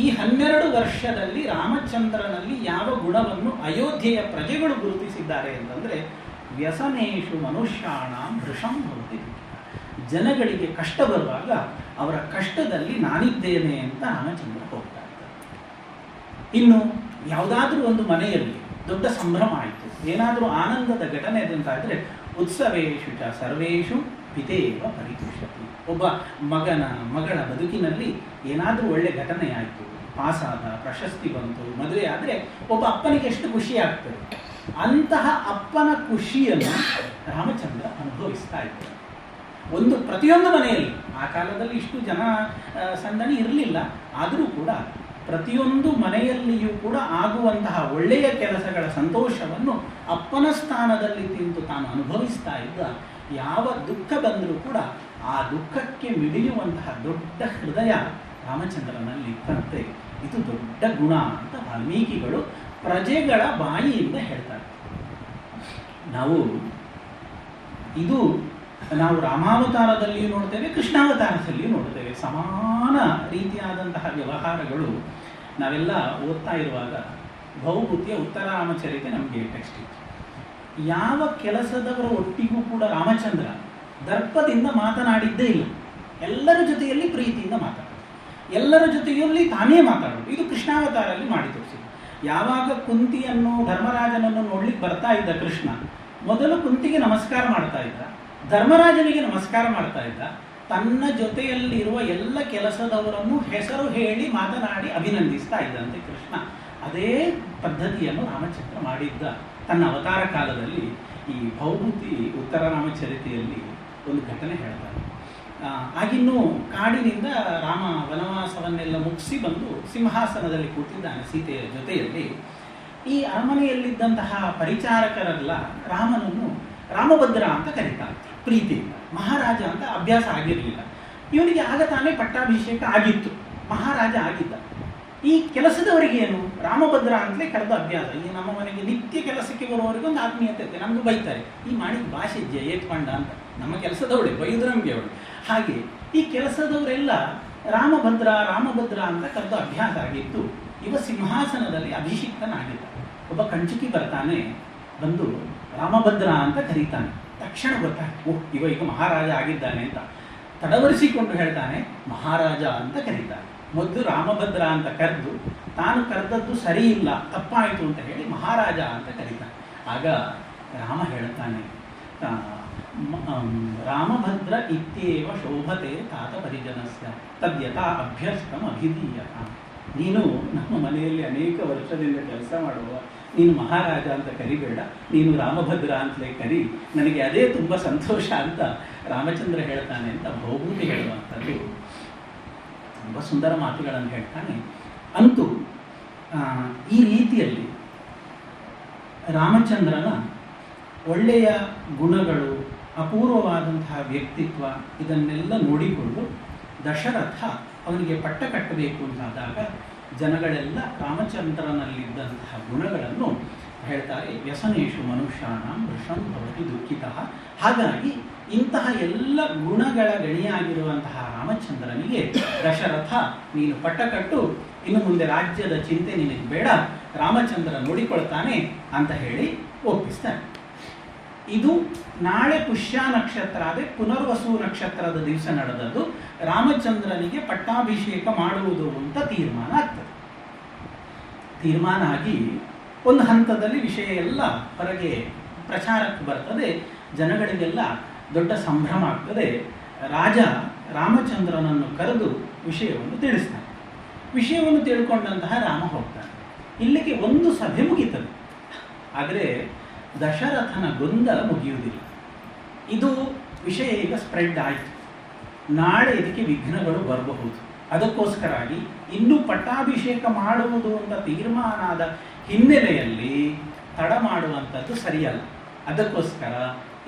ಈ 12 ವರ್ಷದಲ್ಲಿ ರಾಮಚಂದ್ರನಲ್ಲಿ ಯಾವ ಗುಣವನ್ನು ಅಯೋಧ್ಯೆಯ ಪ್ರಜೆಗಳು ಗುರುತಿಸಿದ್ದಾರೆ ಅಂತಂದರೆ, ವ್ಯಸನೇಶು ಮನುಷ್ಯಾಣ ಭೃಶಂ ಭವತಿ. ಜನಗಳಿಗೆ ಕಷ್ಟ ಬರುವಾಗ ಅವರ ಕಷ್ಟದಲ್ಲಿ ನಾನಿದ್ದೇನೆ ಅಂತ ರಾಮಚಂದ್ರ ಹೋಗ್ತಾ ಇದ್ದಾರೆ. ಇನ್ನು ಯಾವುದಾದ್ರೂ ಒಂದು ಮನೆಯಲ್ಲಿ ದೊಡ್ಡ ಸಂಭ್ರಮ ಆಯಿತು, ಏನಾದರೂ ಆನಂದದ ಘಟನೆ ಅಂತಾದರೆ, ಉತ್ಸವೇಶು ಚ ಸರ್ವೇಶು ಪಿತೇವ ಪರಿತುಷ್ಯತಿ. ಒಬ್ಬ ಮಗಳ ಬದುಕಿನಲ್ಲಿ ಏನಾದರೂ ಒಳ್ಳೆ ಘಟನೆ ಆಯಿತು, ಪಾಸಾದ, ಪ್ರಶಸ್ತಿ ಬಂತು, ಮದುವೆ ಆದರೆ ಒಬ್ಬ ಅಪ್ಪನಿಗೆ ಎಷ್ಟು ಖುಷಿ ಆಗ್ತದೆ. ಅಂತಹ ಅಪ್ಪನ ಖುಷಿಯನ್ನು ರಾಮಚಂದ್ರ ಅನುಭವಿಸ್ತಾ ಇದ್ದಾರೆ. ಪ್ರತಿಯೊಂದು ಮನೆಯಲ್ಲಿ, ಆ ಕಾಲದಲ್ಲಿ ಇಷ್ಟು ಜನ ಸಂದಣಿ ಇರಲಿಲ್ಲ, ಆದರೂ ಕೂಡ ಪ್ರತಿಯೊಂದು ಮನೆಯಲ್ಲಿಯೂ ಕೂಡ ಆಗುವಂತಹ ಒಳ್ಳೆಯ ಕೆಲಸಗಳ ಸಂತೋಷವನ್ನು ಅಪ್ಪನ ಸ್ಥಾನದಲ್ಲಿ ನಿಂತು ತಾನು ಅನುಭವಿಸ್ತಾ ಇದ್ದ. ಯಾವ ದುಃಖ ಬಂದರೂ ಕೂಡ ಆ ದುಃಖಕ್ಕೆ ಮಿಡಿಯುವಂತಹ ದೊಡ್ಡ ಹೃದಯ ರಾಮಚಂದ್ರನಲ್ಲಿ ಇತ್ತಂತೆ. ಇದು ದೊಡ್ಡ ಗುಣ ಅಂತ ವಾಲ್ಮೀಕಿಗಳು ಪ್ರಜೆಗಳ ಬಾಯಿಯಿಂದ ಹೇಳ್ತಾರೆ. ನಾವು ರಾಮಾವತಾರದಲ್ಲಿಯೂ ನೋಡ್ತೇವೆ, ಕೃಷ್ಣಾವತಾರದಲ್ಲಿಯೂ ನೋಡ್ತೇವೆ. ಸಮಾನ ರೀತಿಯಾದಂತಹ ವ್ಯವಹಾರಗಳು ನಾವೆಲ್ಲ ಓದ್ತಾ ಇರುವಾಗ ಭೌಭೂತಿಯ ಉತ್ತರಾಮಚರಿತೆ ನಮಗೆ ಟೆಕ್ಸ್ಟ್ ಇತ್ತು. ಯಾವ ಕೆಲಸದವರ ಒಟ್ಟಿಗೂ ಕೂಡ ರಾಮಚಂದ್ರ ದರ್ಪದಿಂದ ಮಾತನಾಡಿದ್ದೇ ಇಲ್ಲ. ಎಲ್ಲರ ಜೊತೆಯಲ್ಲಿ ಪ್ರೀತಿಯಿಂದ ಮಾತಾಡೋದು, ಎಲ್ಲರ ಜೊತೆಯಲ್ಲಿ ತಾನೇ ಮಾತಾಡೋದು. ಇದು ಕೃಷ್ಣಾವತಾರಲ್ಲಿ ಮಾಡಿ ತೋರಿಸಿದ್ರು. ಯಾವಾಗ ಕುಂತಿಯನ್ನು, ಧರ್ಮರಾಜನನ್ನು ನೋಡ್ಲಿಕ್ಕೆ ಬರ್ತಾ ಇದ್ದ ಕೃಷ್ಣ, ಮೊದಲು ಕುಂತಿಗೆ ನಮಸ್ಕಾರ ಮಾಡ್ತಾ ಇದ್ದ, ಧರ್ಮರಾಜನಿಗೆ ನಮಸ್ಕಾರ ಮಾಡ್ತಾ ಇದ್ದ. ತನ್ನ ಜೊತೆಯಲ್ಲಿರುವ ಎಲ್ಲ ಕೆಲಸದವರನ್ನು ಹೆಸರು ಹೇಳಿ ಮಾತನಾಡಿ ಅಭಿನಂದಿಸ್ತಾ ಇದ್ದಂತೆ ಕೃಷ್ಣ. ಅದೇ ಪದ್ಧತಿಯನ್ನು ರಾಮಚಂದ್ರ ಮಾಡಿದ್ದ ತನ್ನ ಅವತಾರ ಕಾಲದಲ್ಲಿ. ಈ ಭೌಭೂತಿ ಉತ್ತರ ರಾಮಚರಿತೆಯಲ್ಲಿ ಒಂದು ಘಟನೆ ಹೇಳ್ತಾರೆ. ಆಗಿನ್ನೂ ಕಾಡಿನಿಂದ ರಾಮ ವನವಾಸವನ್ನೆಲ್ಲ ಮುಗಿಸಿ ಬಂದು ಸಿಂಹಾಸನದಲ್ಲಿ ಕೂತಿದ್ದಾನೆ ಸೀತೆಯ ಜೊತೆಯಲ್ಲಿ. ಈ ಅರಮನೆಯಲ್ಲಿದ್ದಂತಹ ಪರಿಚಾರಕರೆಲ್ಲ ರಾಮನನ್ನು ರಾಮಭದ್ರ ಅಂತ ಕರೀತಾರೆ ಪ್ರೀತಿಯಿಂದ. ಮಹಾರಾಜ ಅಂತ ಅಭ್ಯಾಸ ಆಗಿರಲಿಲ್ಲ ಇವನಿಗೆ. ಆಗ ತಾನೇ ಪಟ್ಟಾಭಿಷೇಕ ಆಗಿತ್ತು, ಮಹಾರಾಜ ಆಗಿದ್ದ. ಈ ಕೆಲಸದವರಿಗೆ ಏನು, ರಾಮಭದ್ರ ಅಂತಲೇ ಕರೆದ ಅಭ್ಯಾಸ. ಈ ನಮ್ಮ ಮನೆಗೆ ನಿತ್ಯ ಕೆಲಸಕ್ಕೆ ಬರುವವರಿಗೆ ಒಂದು ಆತ್ಮೀಯತೆ ಇರುತ್ತೆ. ನಮಗೂ ಬೈತಾರೆ, ಈ ಮಾಡಿದ ಭಾಷೆ ಏತ್ಕೊಂಡ ಅಂತ. ನಮ್ಮ ಕೆಲಸದವಳೆ, ಬೈದು ನಮಗೆ ಅವಳು. ಹಾಗೆ ಈ ಕೆಲಸದವರೆಲ್ಲ ರಾಮಭದ್ರ ರಾಮಭದ್ರ ಅಂತ ಕರೆದು ಅಭ್ಯಾಸ ಆಗಿತ್ತು. ಇವ ಸಿಂಹಾಸನದಲ್ಲಿ ಅಭಿಷಿಕ್ತನಾಗಿದ್ದ. ಒಬ್ಬ ಕಂಚುಕಿ ಬರ್ತಾನೆ, ಬಂದು ರಾಮಭದ್ರ ಅಂತ ಕರೀತಾನೆ. ತಕ್ಷಣ ಗೊತ್ತಾಗ, ಓಹ್ ಇವ ಈಗ ಮಹಾರಾಜ ಆಗಿದ್ದಾನೆ ಅಂತ ತಡವರಿಸಿಕೊಂಡು ಹೇಳ್ತಾನೆ, ಮಹಾರಾಜ ಅಂತ ಕರೀತಾನೆ. ಮೊದಲು ರಾಮಭದ್ರ ಅಂತ ಕರೆದು ತಾನು ಕರೆದದ್ದು ಸರಿ ಇಲ್ಲ, ತಪ್ಪಾಯಿತು ಅಂತ ಹೇಳಿ ಮಹಾರಾಜ ಅಂತ ಕರೀತಾನೆ. ಆಗ ರಾಮ ಹೇಳ್ತಾನೆ, ರಾಮಭದ್ರ ಇತ್ಯೇವ ಶೋಭತೆ ತಾತ ಪರಿಜನಸ್ಯ ತದ್ಯಥಾ ಅಭ್ಯಸ್ತಂ ಅಭಿಧೀಯತ. ನೀನು ನಮ್ಮ ಮನೆಯಲ್ಲಿ ಅನೇಕ ವರ್ಷದಿಂದ ಕೆಲಸ ಮಾಡುವ, ನೀನು ಮಹಾರಾಜ ಅಂತ ಕರಿಬೇಡ, ನೀನು ರಾಮಭದ್ರ ಅಂತಲೇ ಕರಿ, ನನಗೆ ಅದೇ ತುಂಬ ಸಂತೋಷ ಅಂತ ರಾಮಚಂದ್ರ ಹೇಳ್ತಾನೆ ಅಂತ ಭೌಭೂತಿ ಹೇಳುವಂಥದ್ದು. ತುಂಬ ಸುಂದರ ಮಾತುಗಳನ್ನು ಹೇಳ್ತಾನೆ. ಅಂತೂ ಈ ರೀತಿಯಲ್ಲಿ ರಾಮಚಂದ್ರನ ಒಳ್ಳೆಯ ಗುಣಗಳು, ಅಪೂರ್ವವಾದಂತಹ ವ್ಯಕ್ತಿತ್ವ ಇದನ್ನೆಲ್ಲ ನೋಡಿಕೊಂಡು ದಶರಥ ಅವನಿಗೆ ಪಟ್ಟ ಕಟ್ಟಬೇಕು ಅಂತಾದಾಗ ಜನಗಳೆಲ್ಲ ರಾಮಚಂದ್ರನಲ್ಲಿದ್ದಂತಹ ಗುಣಗಳನ್ನು ಹೇಳ್ತಾರೆ. ವ್ಯಸನೇಶು ಮನುಷ್ಯಾಣಂ ವೃಷಂ ಭವತಿ ದುಃಖಿತಃ. ಹಾಗಾಗಿ ಇಂತಹ ಎಲ್ಲ ಗುಣಗಳ ಗಣಿಯಾಗಿರುವಂತಹ ರಾಮಚಂದ್ರನಿಗೆ ದಶರಥ ನೀನು ಪಟ್ಟ ಕಟ್ಟು, ಇನ್ನು ಮುಂದೆ ರಾಜ್ಯದ ಚಿಂತೆ ನಿನಗೆ ಬೇಡ, ರಾಮಚಂದ್ರ ನೋಡಿಕೊಳ್ತಾನೆ ಅಂತ ಹೇಳಿ ಒಪ್ಪಿಸ್ತಾನೆ. ಇದು ನಾಳೆ ಪುಷ್ಯ ನಕ್ಷತ್ರ ಆದರೆ ಪುನರ್ವಸು ನಕ್ಷತ್ರದ ದಿವಸ ನಡೆದದ್ದು. ರಾಮಚಂದ್ರನಿಗೆ ಪಟ್ಟಾಭಿಷೇಕ ಮಾಡುವುದು ಅಂತ ತೀರ್ಮಾನ ಆಗ್ತದೆ. ತೀರ್ಮಾನ ಆಗಿ ಒಂದು ಹಂತದಲ್ಲಿ ವಿಷಯ ಎಲ್ಲ ಹೊರಗೆ ಪ್ರಚಾರಕ್ಕೆ ಬರ್ತದೆ, ಜನಗಳಿಗೆಲ್ಲ ದೊಡ್ಡ ಸಂಭ್ರಮ ಆಗ್ತದೆ. ರಾಜ ರಾಮಚಂದ್ರನನ್ನು ಕರೆದು ವಿಷಯವನ್ನು ತಿಳಿಸ್ತಾನೆ. ವಿಷಯವನ್ನು ತಿಳ್ಕೊಂಡಂತಹ ರಾಮ ಹೋಗ್ತಾನೆ. ಇಲ್ಲಿಗೆ ಒಂದು ಸಭೆ ಮುಗೀತದೆ. ಆದರೆ ದಶರಥನ ಗೊಂದಲ ಮುಗಿಯುವುದಿಲ್ಲ. ಇದು ವಿಷಯ ಈಗ ಸ್ಪ್ರೆಡ್ ಆಯಿತು, ನಾಳೆ ಇದಕ್ಕೆ ವಿಘ್ನಗಳು ಬರಬಹುದು. ಅದಕ್ಕೋಸ್ಕರಾಗಿ ಇನ್ನೂ ಪಟ್ಟಾಭಿಷೇಕ ಮಾಡುವುದು ಅಂತ ತೀರ್ಮಾನ ಆದ ಹಿನ್ನೆಲೆಯಲ್ಲಿ ತಡ ಮಾಡುವಂಥದ್ದು ಸರಿಯಲ್ಲ. ಅದಕ್ಕೋಸ್ಕರ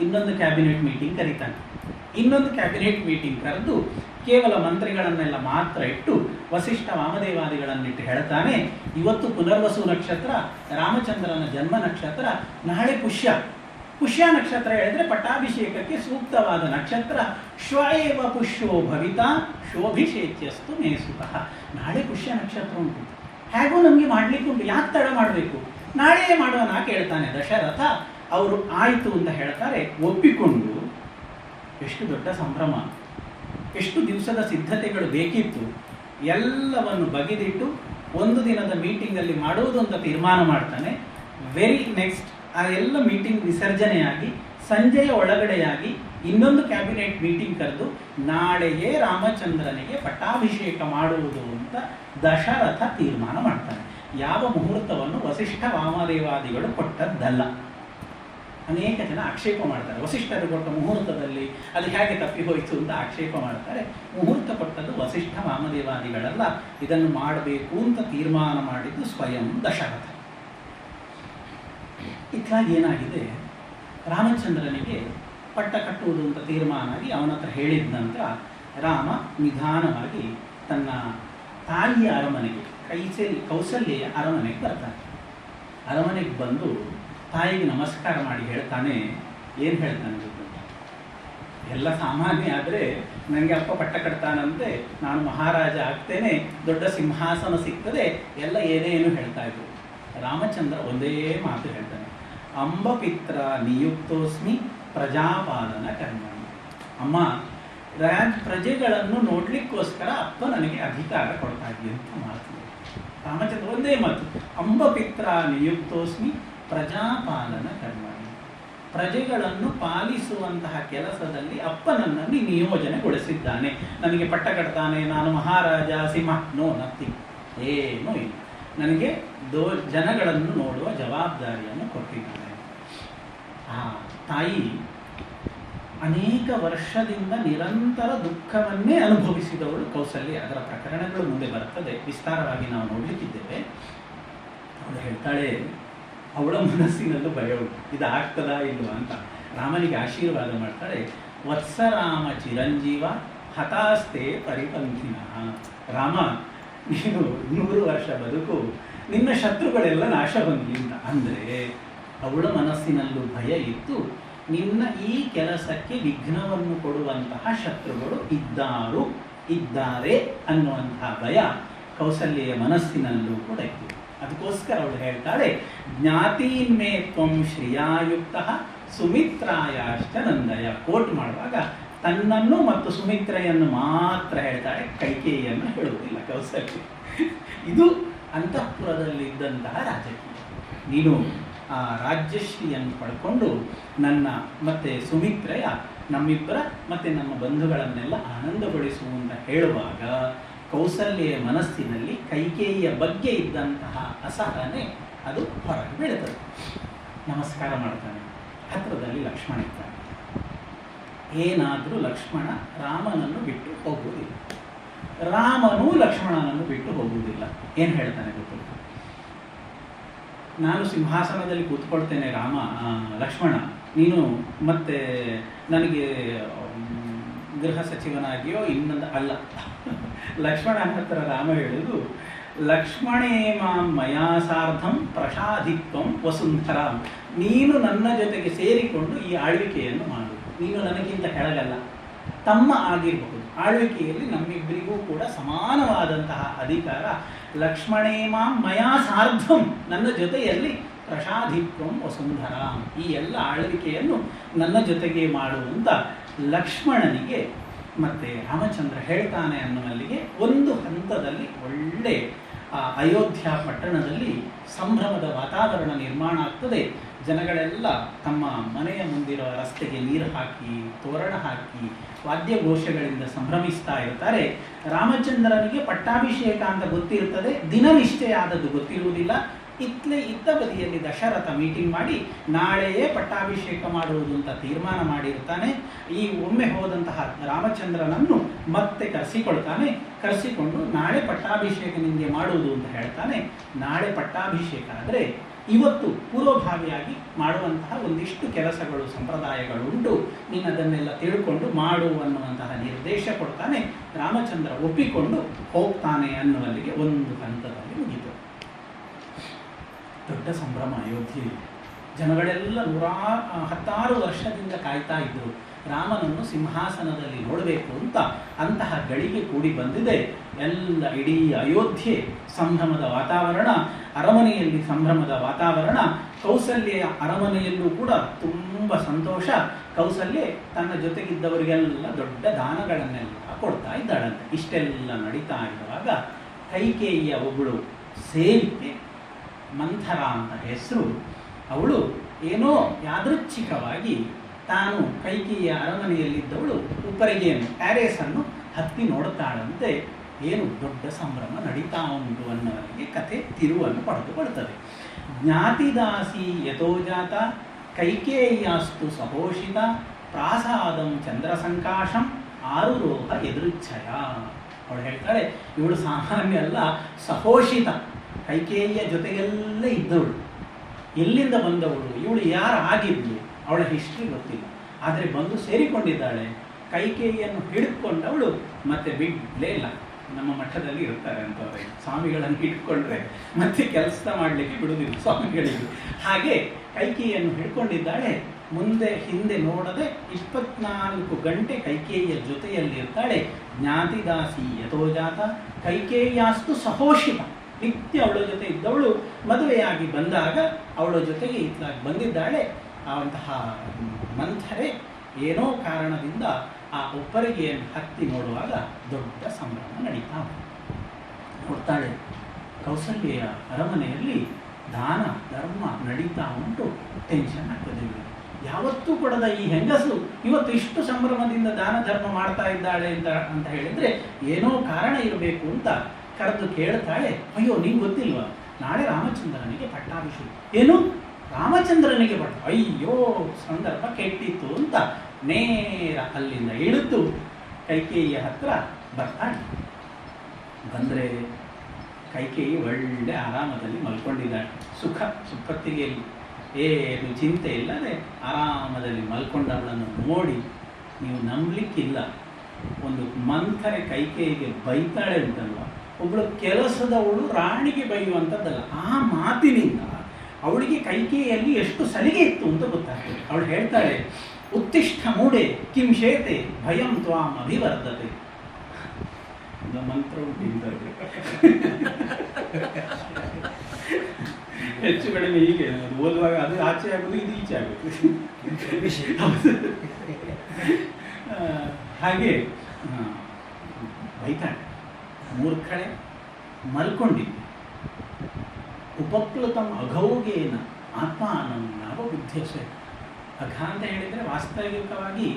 ಇನ್ನೊಂದು ಕ್ಯಾಬಿನೆಟ್ ಮೀಟಿಂಗ್ ಕರೀತಾನೆ. ಇನ್ನೊಂದು ಕ್ಯಾಬಿನೆಟ್ ಮೀಟಿಂಗ್ ಕರೆದು ಕೇವಲ ಮಂತ್ರಿಗಳನ್ನೆಲ್ಲ ಮಾತ್ರ ಇಟ್ಟು ವಸಿಷ್ಠ ವಾಮದೇವಾದಿಗಳನ್ನಿಟ್ಟು ಹೇಳ್ತಾನೆ, ಇವತ್ತು ಪುನರ್ವಸು ನಕ್ಷತ್ರ, ರಾಮಚಂದ್ರನ ಜನ್ಮ ನಕ್ಷತ್ರ, ನಾಳೆ ಪುಷ್ಯ ನಕ್ಷತ್ರ ಹೇಳಿದ್ರೆ ಪಟ್ಟಾಭಿಷೇಕಕ್ಕೆ ಸೂಕ್ತವಾದ ನಕ್ಷತ್ರ. ಶ್ವೇವ ಪುಷ್ಯೋ ಭವಿತಾ ಶೋಭಿಷೇಚ್ಯಸ್ತು ಮೇಸುತಃ. ನಾಳೆ ಪುಷ್ಯ ನಕ್ಷತ್ರ ಉಂಟು, ಹೇಗೂ ನಮಗೆ ಮಾಡಲಿಕ್ಕೆ ಉಂಟು, ಯಾಕೆ ತಡ ಮಾಡಬೇಕು, ನಾಳೆಯೇ ಮಾಡೋಣ ಕೇಳ್ತಾನೆ ದಶರಥ. ಅವರು ಆಯಿತು ಅಂತ ಹೇಳ್ತಾರೆ. ಒಪ್ಪಿಕೊಂಡು ಎಷ್ಟು ದೊಡ್ಡ ಸಂಭ್ರಮ, ಎಷ್ಟು ದಿವಸದ ಸಿದ್ಧತೆಗಳು ಬೇಕಿತ್ತು, ಎಲ್ಲವನ್ನು ಬಗೆದಿಟ್ಟು ಒಂದು ದಿನದ ಮೀಟಿಂಗಲ್ಲಿ ಮಾಡುವುದು ಅಂತ ತೀರ್ಮಾನ ಮಾಡ್ತಾನೆ. ವೆರಿ ನೆಕ್ಸ್ಟ್ ಆ ಎಲ್ಲ ಮೀಟಿಂಗ್ ವಿಸರ್ಜನೆಯಾಗಿ ಸಂಜೆಯ ಒಳಗಡೆಯಾಗಿ ಇನ್ನೊಂದು ಕ್ಯಾಬಿನೆಟ್ ಮೀಟಿಂಗ್ ಕರೆದು ನಾಳೆಯೇ ರಾಮಚಂದ್ರನಿಗೆ ಪಟ್ಟಾಭಿಷೇಕ ಮಾಡುವುದು ಅಂತ ದಶರಥ ತೀರ್ಮಾನ ಮಾಡ್ತಾನೆ. ಯಾವ ಮುಹೂರ್ತವನ್ನು ವಸಿಷ್ಠ ವಾಮದೇವಾದಿಗಳು ಕೊಟ್ಟದ್ದಲ್ಲ. ಅನೇಕ ಜನ ಆಕ್ಷೇಪ ಮಾಡ್ತಾರೆ, ವಸಿಷ್ಠರು ಕೊಟ್ಟ ಮುಹೂರ್ತದಲ್ಲಿ ಅದು ಹೇಗೆ ತಪ್ಪಿ ಹೋಯಿತು ಅಂತ ಆಕ್ಷೇಪ ಮಾಡ್ತಾರೆ. ಮುಹೂರ್ತ ಕೊಟ್ಟದ್ದು ವಸಿಷ್ಠ ವಾಮದೇವಾದಿಗಳಲ್ಲ, ಇದನ್ನು ಮಾಡಬೇಕು ಅಂತ ತೀರ್ಮಾನ ಮಾಡಿದ್ದು ಸ್ವಯಂ ದಶರಥ. ಇತ್ಲಾಗಿ ಏನಾಗಿದೆ, ರಾಮಚಂದ್ರನಿಗೆ ಪಟ್ಟ ಕಟ್ಟುವುದು ಅಂತ ತೀರ್ಮಾನ ಆಗಿ ಅವನ ಹತ್ರ ಹೇಳಿದ ನಂತರ ರಾಮ ನಿಧಾನವಾಗಿ ತನ್ನ ತಾಯಿಯ ಅರಮನೆಗೆ, ಕೌಸಲ್ಯೆಯ ಅರಮನೆಗೆ ಬರ್ತಾನೆ. ಅರಮನೆಗೆ ಬಂದು ತಾಯಿಗೆ ನಮಸ್ಕಾರ ಮಾಡಿ ಹೇಳ್ತಾನೆ. ಏನು ಹೇಳ್ತಾನೆ ಗೊತ್ತಿಲ್ಲ, ಎಲ್ಲ ಸಾಮಾನ್ಯ ಆದರೆ ನನಗೆ ಅಪ್ಪ ಪಟ್ಟ ಕಟ್ತಾನಂತೆ, ನಾನು ಮಹಾರಾಜ ಆಗ್ತೇನೆ, ದೊಡ್ಡ ಸಿಂಹಾಸನ ಸಿಗ್ತದೆ, ಎಲ್ಲ ಏನೇನು ಹೇಳ್ತಾ ಇದ್ರು. ರಾಮಚಂದ್ರ ಒಂದೇ ಮಾತು ಹೇಳ್ತಾನೆ, ಅಂಬಪಿತ್ರ ನಿಯುಕ್ತೋಸ್ಮಿ ಪ್ರಜಾಪಾಲನ ಕರ್ಮಣಿ. ಅಮ್ಮ, ಪ್ರಜೆಗಳನ್ನು ನೋಡ್ಲಿಕ್ಕೋಸ್ಕರ ಅಪ್ಪ ನನಗೆ ಅಧಿಕಾರ ಕೊಡ್ತಾ ಇದ್ದೀನಿ ಅಂತ ಮಾತು. ರಾಮಚಂದ್ರ ಒಂದೇ ಮಾತು, ಅಂಬಪಿತ್ರ ನಿಯುಕ್ತೋಸ್ಮಿ ಪ್ರಜಾಪಾಲನ ಕರ್ಮಣಿ. ಪ್ರಜೆಗಳನ್ನು ಪಾಲಿಸುವಂತಹ ಕೆಲಸದಲ್ಲಿ ಅಪ್ಪ ನನ್ನನ್ನು ನಿಯೋಜನೆಗೊಳಿಸಿದ್ದಾನೆ. ನನಗೆ ಪಟ್ಟ ಕಟ್ತಾನೆ, ನಾನು ಮಹಾರಾಜ ಸಿಂಹ, ನೋ ನಥಿಂಗ್, ಏನೂ ಇಲ್ಲ. ನನಗೆ ಜನಗಳನ್ನು ನೋಡುವ ಜವಾಬ್ದಾರಿಯನ್ನು ಕೊಟ್ಟಿದ್ದಾನೆ. ಆ ತಾಯಿ ಅನೇಕ ವರ್ಷದಿಂದ ನಿರಂತರ ದುಃಖವನ್ನೇ ಅನುಭವಿಸಿದವಳು ಕೌಸಲ್ಯ. ಅದರ ಪ್ರಕರಣಗಳು ಮುಂದೆ ಬರ್ತದೆ, ವಿಸ್ತಾರವಾಗಿ ನಾವು ನೋಡಲಿಕ್ಕಿದ್ದೇವೆ. ಅವಳು ಹೇಳ್ತಾಳೆ, ಅವಳ ಮನಸ್ಸಿನಲ್ಲೂ ಭಯ ಉಂಟು, ಇದಾಗ್ತದಾ ಇಲ್ವಾ ಅಂತ. ರಾಮನಿಗೆ ಆಶೀರ್ವಾದ ಮಾಡ್ತಾಳೆ, ವತ್ಸರಾಮ ಚಿರಂಜೀವ ಹತಾಸ್ತೆ ಪರಿಪಂಥಿನ. ರಾಮ, ನೀನು 100 ವರ್ಷ ಬದುಕು, ನಿನ್ನ ಶತ್ರುಗಳೆಲ್ಲ ನಾಶ ಹೊಂದಲಿ ಅಂತ. ಅಂದರೆ ಅವಳ ಮನಸ್ಸಿನಲ್ಲೂ ಭಯ ಇತ್ತು. ನಿನ್ನ ಈ ಕೆಲಸಕ್ಕೆ ವಿಘ್ನವನ್ನು ಕೊಡುವಂತಹ ಶತ್ರುಗಳು ಇದ್ದಾರೆ ಅನ್ನುವಂತಹ ಭಯ ಕೌಸಲ್ಯೆಯ ಮನಸ್ಸಿನಲ್ಲೂ ಕೂಡ ಇತ್ತು. ಅದಕ್ಕೋಸ್ಕರ ಅವಳು ಹೇಳ್ತಾಳೆ, ಜ್ಞಾತೀನ್ಮೇ ತ್ವಂ ಶ್ರಿಯಾಯುಕ್ತ ಸುಮಿತ್ರಾಯಾಶ್ಚ ನಂದಯ. ಕೋಟ್ ಮಾಡುವಾಗ ತನ್ನನ್ನು ಮತ್ತು ಸುಮಿತ್ರೆಯನ್ನು ಮಾತ್ರ ಹೇಳ್ತಾಳೆ, ಕೈಕೇಯಿಯನ್ನು ಹೇಳುವುದಿಲ್ಲ ಕೌಸಲ್ಯ. ಇದು ಅಂತಃಪುರದಲ್ಲಿದ್ದಂತಹ ರಾಜಕೀಯ. ನೀನು ಆ ರಾಜ್ಯಶ್ರೀಯನ್ನು ಪಡ್ಕೊಂಡು ನನ್ನ ಮತ್ತೆ ಸುಮಿತ್ರೆಯ ನಮ್ಮಿಬ್ಬರ ಮತ್ತೆ ನಮ್ಮ ಬಂಧುಗಳನ್ನೆಲ್ಲ ಆನಂದಗೊಳಿಸು ಅಂತ ಹೇಳುವಾಗ ಕೌಸಲ್ಯೆಯ ಮನಸ್ಸಿನಲ್ಲಿ ಕೈಕೇಯಿಯ ಬಗ್ಗೆ ಇದ್ದಂತಹ ಅಸಹನೆ ಅದು ಹೊರಗೆ ಬೀಳುತ್ತದೆ. ನಮಸ್ಕಾರ ಮಾಡ್ತಾನೆ. ಹತ್ತಿರದಲ್ಲಿ ಲಕ್ಷ್ಮಣ ಇರ್ತಾನೆ. ಏನಾದರೂ ಲಕ್ಷ್ಮಣ ರಾಮನನ್ನು ಬಿಟ್ಟು ಹೋಗುವುದಿಲ್ಲ, ರಾಮನೂ ಲಕ್ಷ್ಮಣನನ್ನು ಬಿಟ್ಟು ಹೋಗುವುದಿಲ್ಲ. ಏನು ಹೇಳ್ತಾನೆ ಗೊತ್ತು? ನಾನು ಸಿಂಹಾಸನದಲ್ಲಿ ಕೂತ್ಕೊಳ್ತೇನೆ ಲಕ್ಷ್ಮಣ, ನೀನು ಮತ್ತೆ ನನಗೆ ಗೃಹ ಸಚಿವನಾಗಿಯೋ ಇನ್ನೊಂದು ಅಲ್ಲ. ಲಕ್ಷ್ಮಣನ ಹತ್ರ ರಾಮ ಹೇಳುವುದು, ಲಕ್ಷ್ಮಣೇ ಮಾಂ ಮಯಾ ಸಾರ್ಧಂ ಪ್ರಸಾದಿತ್ವಂ ವಸುಂಧರಾಂ. ನೀನು ನನ್ನ ಜೊತೆಗೆ ಸೇರಿಕೊಂಡು ಈ ಆಳ್ವಿಕೆಯನ್ನು ಮಾಡು. ನೀನು ನನಗಿಂತ ಕೆಳಗಲ್ಲ, ತಮ್ಮ ಆಗಿರಬಹುದು. ಆಳ್ವಿಕೆಯಲ್ಲಿ ನಮ್ಮಿಬ್ಬರಿಗೂ ಕೂಡ ಸಮಾನವಾದಂತಹ ಅಧಿಕಾರ. ಲಕ್ಷ್ಮಣೇ ಮಾಂ ಮಯಾ ಸಾರ್ಧಂ, ನನ್ನ ಜೊತೆಯಲ್ಲಿ ಪ್ರಸಾದಿತ್ವಂ ವಸುಂಧರಾಂ, ಈ ಎಲ್ಲ ಆಳ್ವಿಕೆಯನ್ನು ನನ್ನ ಜೊತೆಗೆ ಮಾಡುವಂತ ಲಕ್ಷ್ಮಣನಿಗೆ ಮತ್ತೆ ರಾಮಚಂದ್ರ ಹೇಳ್ತಾನೆ ಅನ್ನುವಲ್ಲಿಗೆ ಒಂದು ಹಂತದಲ್ಲಿ ಒಳ್ಳೆ ಅಯೋಧ್ಯ ಪಟ್ಟಣದಲ್ಲಿ ಸಂಭ್ರಮದ ವಾತಾವರಣ ನಿರ್ಮಾಣ ಆಗ್ತದೆ. ಜನಗಳೆಲ್ಲ ತಮ್ಮ ಮನೆಯ ಮುಂದಿರುವ ರಸ್ತೆಗೆ ನೀರು ಹಾಕಿ, ತೋರಣ ಹಾಕಿ, ವಾದ್ಯಘೋಷಗಳಿಂದ ಸಂಭ್ರಮಿಸ್ತಾ ಇರ್ತಾರೆ. ರಾಮಚಂದ್ರನಿಗೆ ಪಟ್ಟಾಭಿಷೇಕ ಅಂತ ಗೊತ್ತಿರ್ತದೆ, ದಿನ ನಿಶ್ಚಯ ಆದದ್ದು ಗೊತ್ತಿರುವುದಿಲ್ಲ. ಇತ್ತ ಬದಿಯಲ್ಲಿ ದಶರಥ ಮೀಟಿಂಗ್ ಮಾಡಿ ನಾಳೆಯೇ ಪಟ್ಟಾಭಿಷೇಕ ಮಾಡುವುದು ಅಂತ ತೀರ್ಮಾನ ಮಾಡಿರ್ತಾನೆ. ಈ ಒಮ್ಮೆ ಹೋದಂತಹ ರಾಮಚಂದ್ರನನ್ನು ಮತ್ತೆ ಕರೆಸಿಕೊಂಡು ನಾಳೆ ಪಟ್ಟಾಭಿಷೇಕ ನಿಮಗೆ ಮಾಡುವುದು ಅಂತ ಹೇಳ್ತಾನೆ. ನಾಳೆ ಪಟ್ಟಾಭಿಷೇಕ ಆದರೆ ಇವತ್ತು ಪೂರ್ವಭಾವಿಯಾಗಿ ಮಾಡುವಂತಹ ಒಂದಿಷ್ಟು ಕೆಲಸಗಳು, ಸಂಪ್ರದಾಯಗಳು ಉಂಟು, ನೀನು ಅದನ್ನೆಲ್ಲ ತಿಳ್ಕೊಂಡು ಮಾಡು ಅನ್ನುವಂತಹ ನಿರ್ದೇಶ ಕೊಡ್ತಾನೆ. ರಾಮಚಂದ್ರ ಒಪ್ಪಿಕೊಂಡು ಹೋಗ್ತಾನೆ ಅನ್ನುವಲ್ಲಿಗೆ ಒಂದು ಹಂತದಲ್ಲಿ ಮುಗಿತು. ದೊಡ್ಡ ಸಂಭ್ರಮ ಅಯೋಧ್ಯೆಯಲ್ಲಿ. ಜನಗಳೆಲ್ಲ 10 ವರ್ಷದಿಂದ ಕಾಯ್ತಾ ಇದ್ದರು ರಾಮನನ್ನು ಸಿಂಹಾಸನದಲ್ಲಿ ನೋಡಬೇಕು ಅಂತ. ಅಂತಹ ಗಳಿಗೆ ಕೂಡಿ ಬಂದಿದೆ. ಎಲ್ಲ ಇಡೀ ಅಯೋಧ್ಯೆ ಸಂಭ್ರಮದ ವಾತಾವರಣ, ಅರಮನೆಯಲ್ಲಿ ಸಂಭ್ರಮದ ವಾತಾವರಣ. ಕೌಸಲ್ಯೆಯ ಅರಮನೆಯಲ್ಲೂ ಕೂಡ ತುಂಬ ಸಂತೋಷ. ಕೌಸಲ್ಯೆ ತನ್ನ ಜೊತೆಗಿದ್ದವರಿಗೆಲ್ಲ ದೊಡ್ಡ ದಾನಗಳನ್ನೆಲ್ಲ ಕೊಡ್ತಾ ಇದ್ದಾಳಂತೆ. ಇಷ್ಟೆಲ್ಲ ನಡೀತಾ ಇರುವಾಗ ಕೈಕೇಯಿಯ ಒಬ್ಬಳು ಸೇವಿಕೆ, ಮಂಥರ ಅಂತ ಹೆಸರು, ಅವಳು ಏನೋ ಯಾದೃಚ್ಛಿಕವಾಗಿ ತಾನು ಕೈಕೇಯಿಯ ಅರಮನೆಯಲ್ಲಿದ್ದವಳು ಉಪ್ಪರಿಗೆಯನ್ನು, ಟ್ಯಾರೇಸನ್ನು ಹತ್ತಿ ನೋಡುತ್ತಾಳಂತೆ. ಏನು ದೊಡ್ಡ ಸಂಭ್ರಮ ನಡೀತಾ ಉಂಟು ಅನ್ನೋರಿಗೆ ಕಥೆ ತಿರುವನ್ನು ಪಡೆದುಕೊಳ್ತದೆ. ಜ್ಞಾತಿದಾಸಿ ಯಥೋಜಾತ ಕೈಕೇಯಿಯಾಸ್ತು ಸಹೋಷಿತ ಪ್ರಾಸಾದಂ ಚಂದ್ರಸಂಕಾಶಂ ಆರುರೋಹ ಎದುರುಚ್ಛಯ. ಅವಳು ಹೇಳ್ತಾಳೆ, ಇವಳು ಸಾಮಾನ್ಯ ಅಲ್ಲ, ಸಹೋಷಿತ, ಕೈಕೇಯಿಯ ಜೊತೆಗೆಲ್ಲ ಇದ್ದವಳು. ಎಲ್ಲಿಂದ ಬಂದವಳು, ಇವಳು ಯಾರು ಆಗಿದ್ಲು, ಅವಳ ಹಿಸ್ಟ್ರಿ ಗೊತ್ತಿಲ್ಲ. ಆದರೆ ಬಂದು ಸೇರಿಕೊಂಡಿದ್ದಾಳೆ. ಕೈಕೇಯಿಯನ್ನು ಹಿಡ್ಕೊಂಡವಳು ಮತ್ತೆ ಬಿಡಲೇ ಇಲ್ಲ. ನಮ್ಮ ಮಠದಲ್ಲಿ ಇರ್ತಾರೆ ಅಂತವ್ರೆ, ಸ್ವಾಮಿಗಳನ್ನು ಹಿಡ್ಕೊಂಡ್ರೆ ಮತ್ತೆ ಕೆಲಸ ಮಾಡಲಿಕ್ಕೆ ಬಿಡುವುದಿಲ್ಲ ಸ್ವಾಮಿಗಳಿಗೆ. ಹಾಗೆ ಕೈಕೇಯಿಯನ್ನು ಹಿಡ್ಕೊಂಡಿದ್ದಾಳೆ. ಮುಂದೆ ಹಿಂದೆ ನೋಡದೆ 24 ಗಂಟೆ ಕೈಕೇಯಿಯ ಜೊತೆಯಲ್ಲಿ ಇರ್ತಾಳೆ. ಜ್ಞಾತಿದಾಸಿ ಯಥೋಜಾತ ಕೈಕೇಯಿಯಾಸ್ತು ಸಹೋಷಿತ, ನಿತ್ಯ ಅವಳ ಜೊತೆ ಇದ್ದವಳು. ಮದುವೆಯಾಗಿ ಬಂದಾಗ ಅವಳ ಜೊತೆಗೆ ಇತ್ಲಾಗಿ ಬಂದಿದ್ದಾಳೆ. ಅಂತಹ ಮಂಥರೆ ಏನೋ ಕಾರಣದಿಂದ ಆ ಉಪ್ಪರಿಗೆಯನ್ನು ಹತ್ತಿ ನೋಡುವಾಗ ದೊಡ್ಡ ಸಂಭ್ರಮ ನಡೀತಾ ನೋಡ್ತಾಳೆ. ಕೌಸಲ್ಯೆಯ ಅರಮನೆಯಲ್ಲಿ ದಾನ ಧರ್ಮ ನಡೀತಾ ಉಂಟು. ಟೆನ್ಷನ್ ಆಗ್ತದೆ. ಯಾವತ್ತೂ ಕೊಡದ ಈ ಹೆಂಗಸು ಇವತ್ತು ಇಷ್ಟು ಸಂಭ್ರಮದಿಂದ ದಾನ ಧರ್ಮ ಮಾಡ್ತಾ ಇದ್ದಾಳೆ ಅಂತ ಹೇಳಿದ್ರೆ ಏನೋ ಕಾರಣ ಇರಬೇಕು ಅಂತ ಕರೆದು ಕೇಳ್ತಾಳೆ. ಅಯ್ಯೋ, ನಿಂಗೆ ಗೊತ್ತಿಲ್ವಾ, ನಾಳೆ ರಾಮಚಂದ್ರನಿಗೆ ಪಟ್ಟಾಭಿಷೇಕ. ಏನು, ರಾಮಚಂದ್ರನಿಗೆ ಪಟ್ಟ? ಅಯ್ಯೋ, ಸಂದರ್ಭ ಕೆಟ್ಟಿತ್ತು ಅಂತ ನೇರ ಅಲ್ಲಿಂದ ಇಳಿದು ಕೈಕೇಯಿಯ ಹತ್ರ ಬರ್ತಾಳೆ. ಬಂದರೆ ಕೈಕೇಯಿ ಒಳ್ಳೆ ಆರಾಮದಲ್ಲಿ ಮಲ್ಕೊಂಡಿದ್ದಾಳೆ. ಸುಖತ್ತಿಗೆಯಲ್ಲಿ ಏನು ಚಿಂತೆ ಇಲ್ಲದೆ ಆರಾಮದಲ್ಲಿ ಮಲ್ಕೊಂಡವಳನ್ನು ನೋಡಿ ನೀವು ನಂಬಲಿಕ್ಕಿಲ್ಲ. ಒಂದು ಮಂಥರೆ ಕೈಕೇಯಿಗೆ ಬೈತಾಳೆ ಉಂಟಲ್ವ, ಒಬ್ಬಳು ಕೆಲಸದವಳು ರಾಣಿಗೆ ಬೈಯುವಂಥದ್ದಲ್ಲ. ಆ ಮಾತಿನಿಂದ ಅವಳಿಗೆ ಕೈಕೇಯಿಯಲ್ಲಿ ಎಷ್ಟು ಸಲಿಗೆ ಇತ್ತು ಅಂತ ಗೊತ್ತಾಗ್ತದೆ. ಅವಳು ಹೇಳ್ತಾಳೆ, ಉತ್ತಿಷ್ಠ ಮೂಡೆ ಕಿಂ ಶೇತೆ ಭಯಂ ತ್ವಾಂ ಅಭಿವರ್ಧತೆ. ಮಂತ್ರ ಉಂಟು ಇಂಥದ್ದು. ಹೆಚ್ಚು ಕಡಿಮೆ ಹೀಗೆ ಓದುವಾಗ ಅದು ಆಚೆ ಆಗೋದು, ಇದು ಈಚೆ ಆಗೋದು. ಹಾಗೆ ಬೈತಾಳೆ, ಮೂರ್ಖಳೆ ಮಲ್ಕೊಂಡಿದ್ದೆ, ಉಪಪ್ಲುತಂ ಅಘೌಗೇನ ಆತ್ಮಾನಂ ನಾವ ಬುದ್ಧಿಯಸ. ಅಘ ಅಂತ ಹೇಳಿದರೆ ವಾಸ್ತವಿಕವಾಗಿ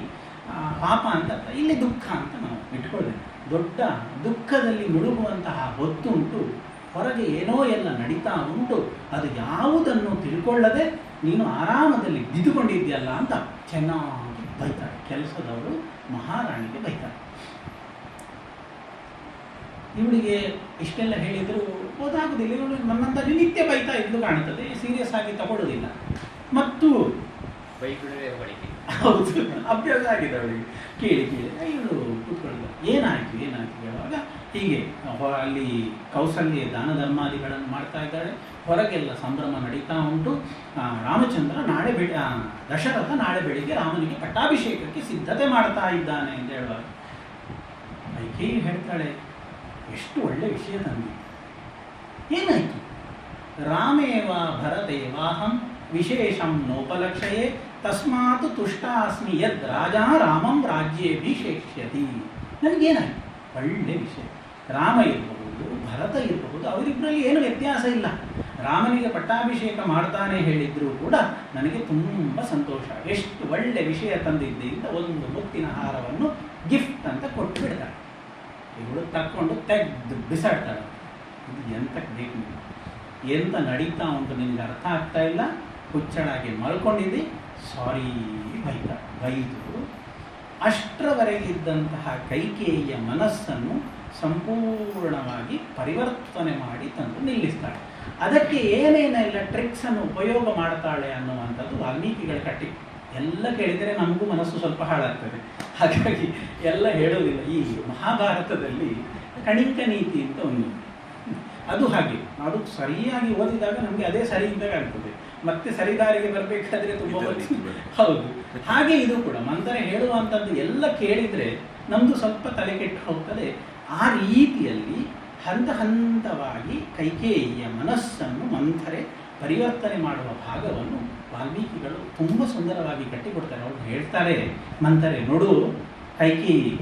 ಪಾಪ ಅಂತ ಅರ್ಥ, ಇಲ್ಲಿ ದುಃಖ ಅಂತ ನಾವು ಇಟ್ಕೊಳ್ಳೇವೆ. ದೊಡ್ಡ ದುಃಖದಲ್ಲಿ ಮುಳುಗುವಂತಹ ಹೊತ್ತುಂಟು, ಹೊರಗೆ ಏನೋ ಎಲ್ಲ ನಡೀತಾ ಉಂಟು, ಅದು ಯಾವುದನ್ನು ತಿಳ್ಕೊಳ್ಳದೆ ನೀನು ಆರಾಮದಲ್ಲಿ ಬಿದ್ದುಕೊಂಡಿದ್ಯಲ್ಲ ಅಂತ ಚೆನ್ನಾಗಿ ಬೈತಾಳೆ. ಕೆಲಸದವರು ಮಹಾರಾಣಿಗೆ ಬೈತಾಳೆ. ಇವಳಿಗೆ ಇಷ್ಟೆಲ್ಲ ಹೇಳಿದರೂ ಓದಾಗುದಿಲ್ಲ. ಇವಳು ನನ್ನಂತ ನಿತ್ಯ ಬೈತಾ ಇದ್ದು ಕಾಣುತ್ತದೆ, ಸೀರಿಯಸ್ ಆಗಿ ತಗೊಳ್ಳೋದಿಲ್ಲ. ಮತ್ತು ಹೌದು, ಅಭ್ಯಾಸ ಆಗಿದೆ ಅವಳಿಗೆ. ಕೇಳಿ ಇವಳು ಕೂತ್ಕೊಳ್ಳಿಲ್ಲ. ಏನಾಯ್ತು ಹೇಳುವಾಗ ಹೀಗೆ ಅಲ್ಲಿ ಕೌಸಲ್ಯ ದಾನ ಧರ್ಮಾದಿಗಳನ್ನು ಮಾಡ್ತಾ ಇದ್ದಾಳೆ. ಹೊರಗೆಲ್ಲ ಸಂಭ್ರಮ ನಡೀತಾ ಉಂಟು. ರಾಮಚಂದ್ರ ದಶರಥ ನಾಳೆ ಬೆಳಿಗ್ಗೆ ರಾಮನಿಗೆ ಪಟ್ಟಾಭಿಷೇಕಕ್ಕೆ ಸಿದ್ಧತೆ ಮಾಡ್ತಾ ಇದ್ದಾನೆ ಅಂತ ಹೇಳುವಾಗ ಕೈಕೇಯಿ ಹೇಳ್ತಾಳೆ, ಎಷ್ಟು ಒಳ್ಳೆ ವಿಷಯ ತಂದೆ. ಏನಾಯ್ತು? ರಾಮೇವ ಭರತೇವಾಹಂ ವಿಶೇಷಂ ನೋಪಲಕ್ಷಯೇ ತಸ್ಮಾತ್ ತುಷ್ಟಾಸ್ಮಿ ಯದ್ ರಾಜ ರಾಮಂ ರಾಜ್ಯೇಭಿಷೇಕ್ಷ್ಯತಿ. ನನಗೇನಾಯ್ತು? ಒಳ್ಳೆ ವಿಷಯ. ರಾಮ ಇರಬಹುದು, ಭರತ ಇರಬಹುದು, ಅವರಿಬ್ಬರಲ್ಲಿ ಏನು ವ್ಯತ್ಯಾಸ ಇಲ್ಲ. ರಾಮನಿಗೆ ಪಟ್ಟಾಭಿಷೇಕ ಮಾಡ್ತಾನೆ ಹೇಳಿದ್ರು ಕೂಡ ನನಗೆ ತುಂಬ ಸಂತೋಷ. ಎಷ್ಟು ಒಳ್ಳೆ ವಿಷಯ ತಂದಿದ್ದೆ ಅಂತ ಒಂದು ಮುತ್ತಿನ ಹಾರವನ್ನು ಗಿಫ್ಟ್ ಅಂತ ಕೊಟ್ಟು ಬಿಡ್ತಾಳೆ. ಇವಳು ತಕ್ಕೊಂಡು ತೆಗೆದು ಬಿಸಾಡ್ತಾಳೆ. ಇದು ಎಂತಕ್ಕೆ ಬೇಕು? ಎಂತ ನಡೀತಾ ಉಂಟು ನಿನಗೆ ಅರ್ಥ ಆಗ್ತಾ ಇಲ್ಲ, ಹುಚ್ಚಳಾಗಿ ಮಲ್ಕೊಂಡಿದ್ದಿ, ಸಾರಿ ಬೈದು ಅಷ್ಟರವರೆಗಿದ್ದಂತಹ ಕೈಕೇಯಿಯ ಮನಸ್ಸನ್ನು ಸಂಪೂರ್ಣವಾಗಿ ಪರಿವರ್ತನೆ ಮಾಡಿ ತಂದು ನಿಲ್ಲಿಸ್ತಾಳೆ. ಅದಕ್ಕೆ ಏನೇನೆಲ್ಲ ಟ್ರಿಕ್ಸನ್ನು ಉಪಯೋಗ ಮಾಡ್ತಾಳೆ ಅನ್ನುವಂಥದ್ದು ವಾಲ್ಮೀಕಿಗಳ ಕಟ್ಟಿ. ಎಲ್ಲ ಕೇಳಿದರೆ ನಮಗೂ ಮನಸ್ಸು ಸ್ವಲ್ಪ ಹಾಳಾಗ್ತದೆ, ಹಾಗಾಗಿ ಎಲ್ಲ ಹೇಳೋದಿಲ್ಲ. ಈ ಮಹಾಭಾರತದಲ್ಲಿ ಕಣಿಕ ನೀತಿ ಅಂತ ಒಂದು, ಅದು ಹಾಗೆ, ಅದು ಸರಿಯಾಗಿ ಓದಿದಾಗ ನಮಗೆ ಅದೇ ಸರಿ ಇದ್ದಾಗ ಆಗ್ತದೆ. ಮತ್ತೆ ಸರಿದಾರಿಗೆ ಬರಬೇಕಾದ್ರೆ ತುಂಬ ಹೌದು. ಹಾಗೆ ಇದು ಕೂಡ ಮಂಥರೆ ಹೇಳುವಂಥದ್ದು ಎಲ್ಲ ಕೇಳಿದರೆ ನಮ್ಮದು ಸ್ವಲ್ಪ ತಲೆ ಕೆಟ್ಟು ಹೋಗ್ತದೆ. ಆ ರೀತಿಯಲ್ಲಿ ಹಂತ ಹಂತವಾಗಿ ಕೈಕೇಯಿಯ ಮನಸ್ಸನ್ನು ಮಂಥರೆ ಪರಿವರ್ತನೆ ಮಾಡುವ ಭಾಗವನ್ನು ವಾಲ್ಮೀಕಿಗಳು ತುಂಬ ಸುಂದರವಾಗಿ ಕಟ್ಟಿಕೊಡ್ತಾರೆ. ಅವರು ಹೇಳ್ತಾರೆ, ಮಂಥರೆ ನೋಡು ಕೈಕೇಯಿ,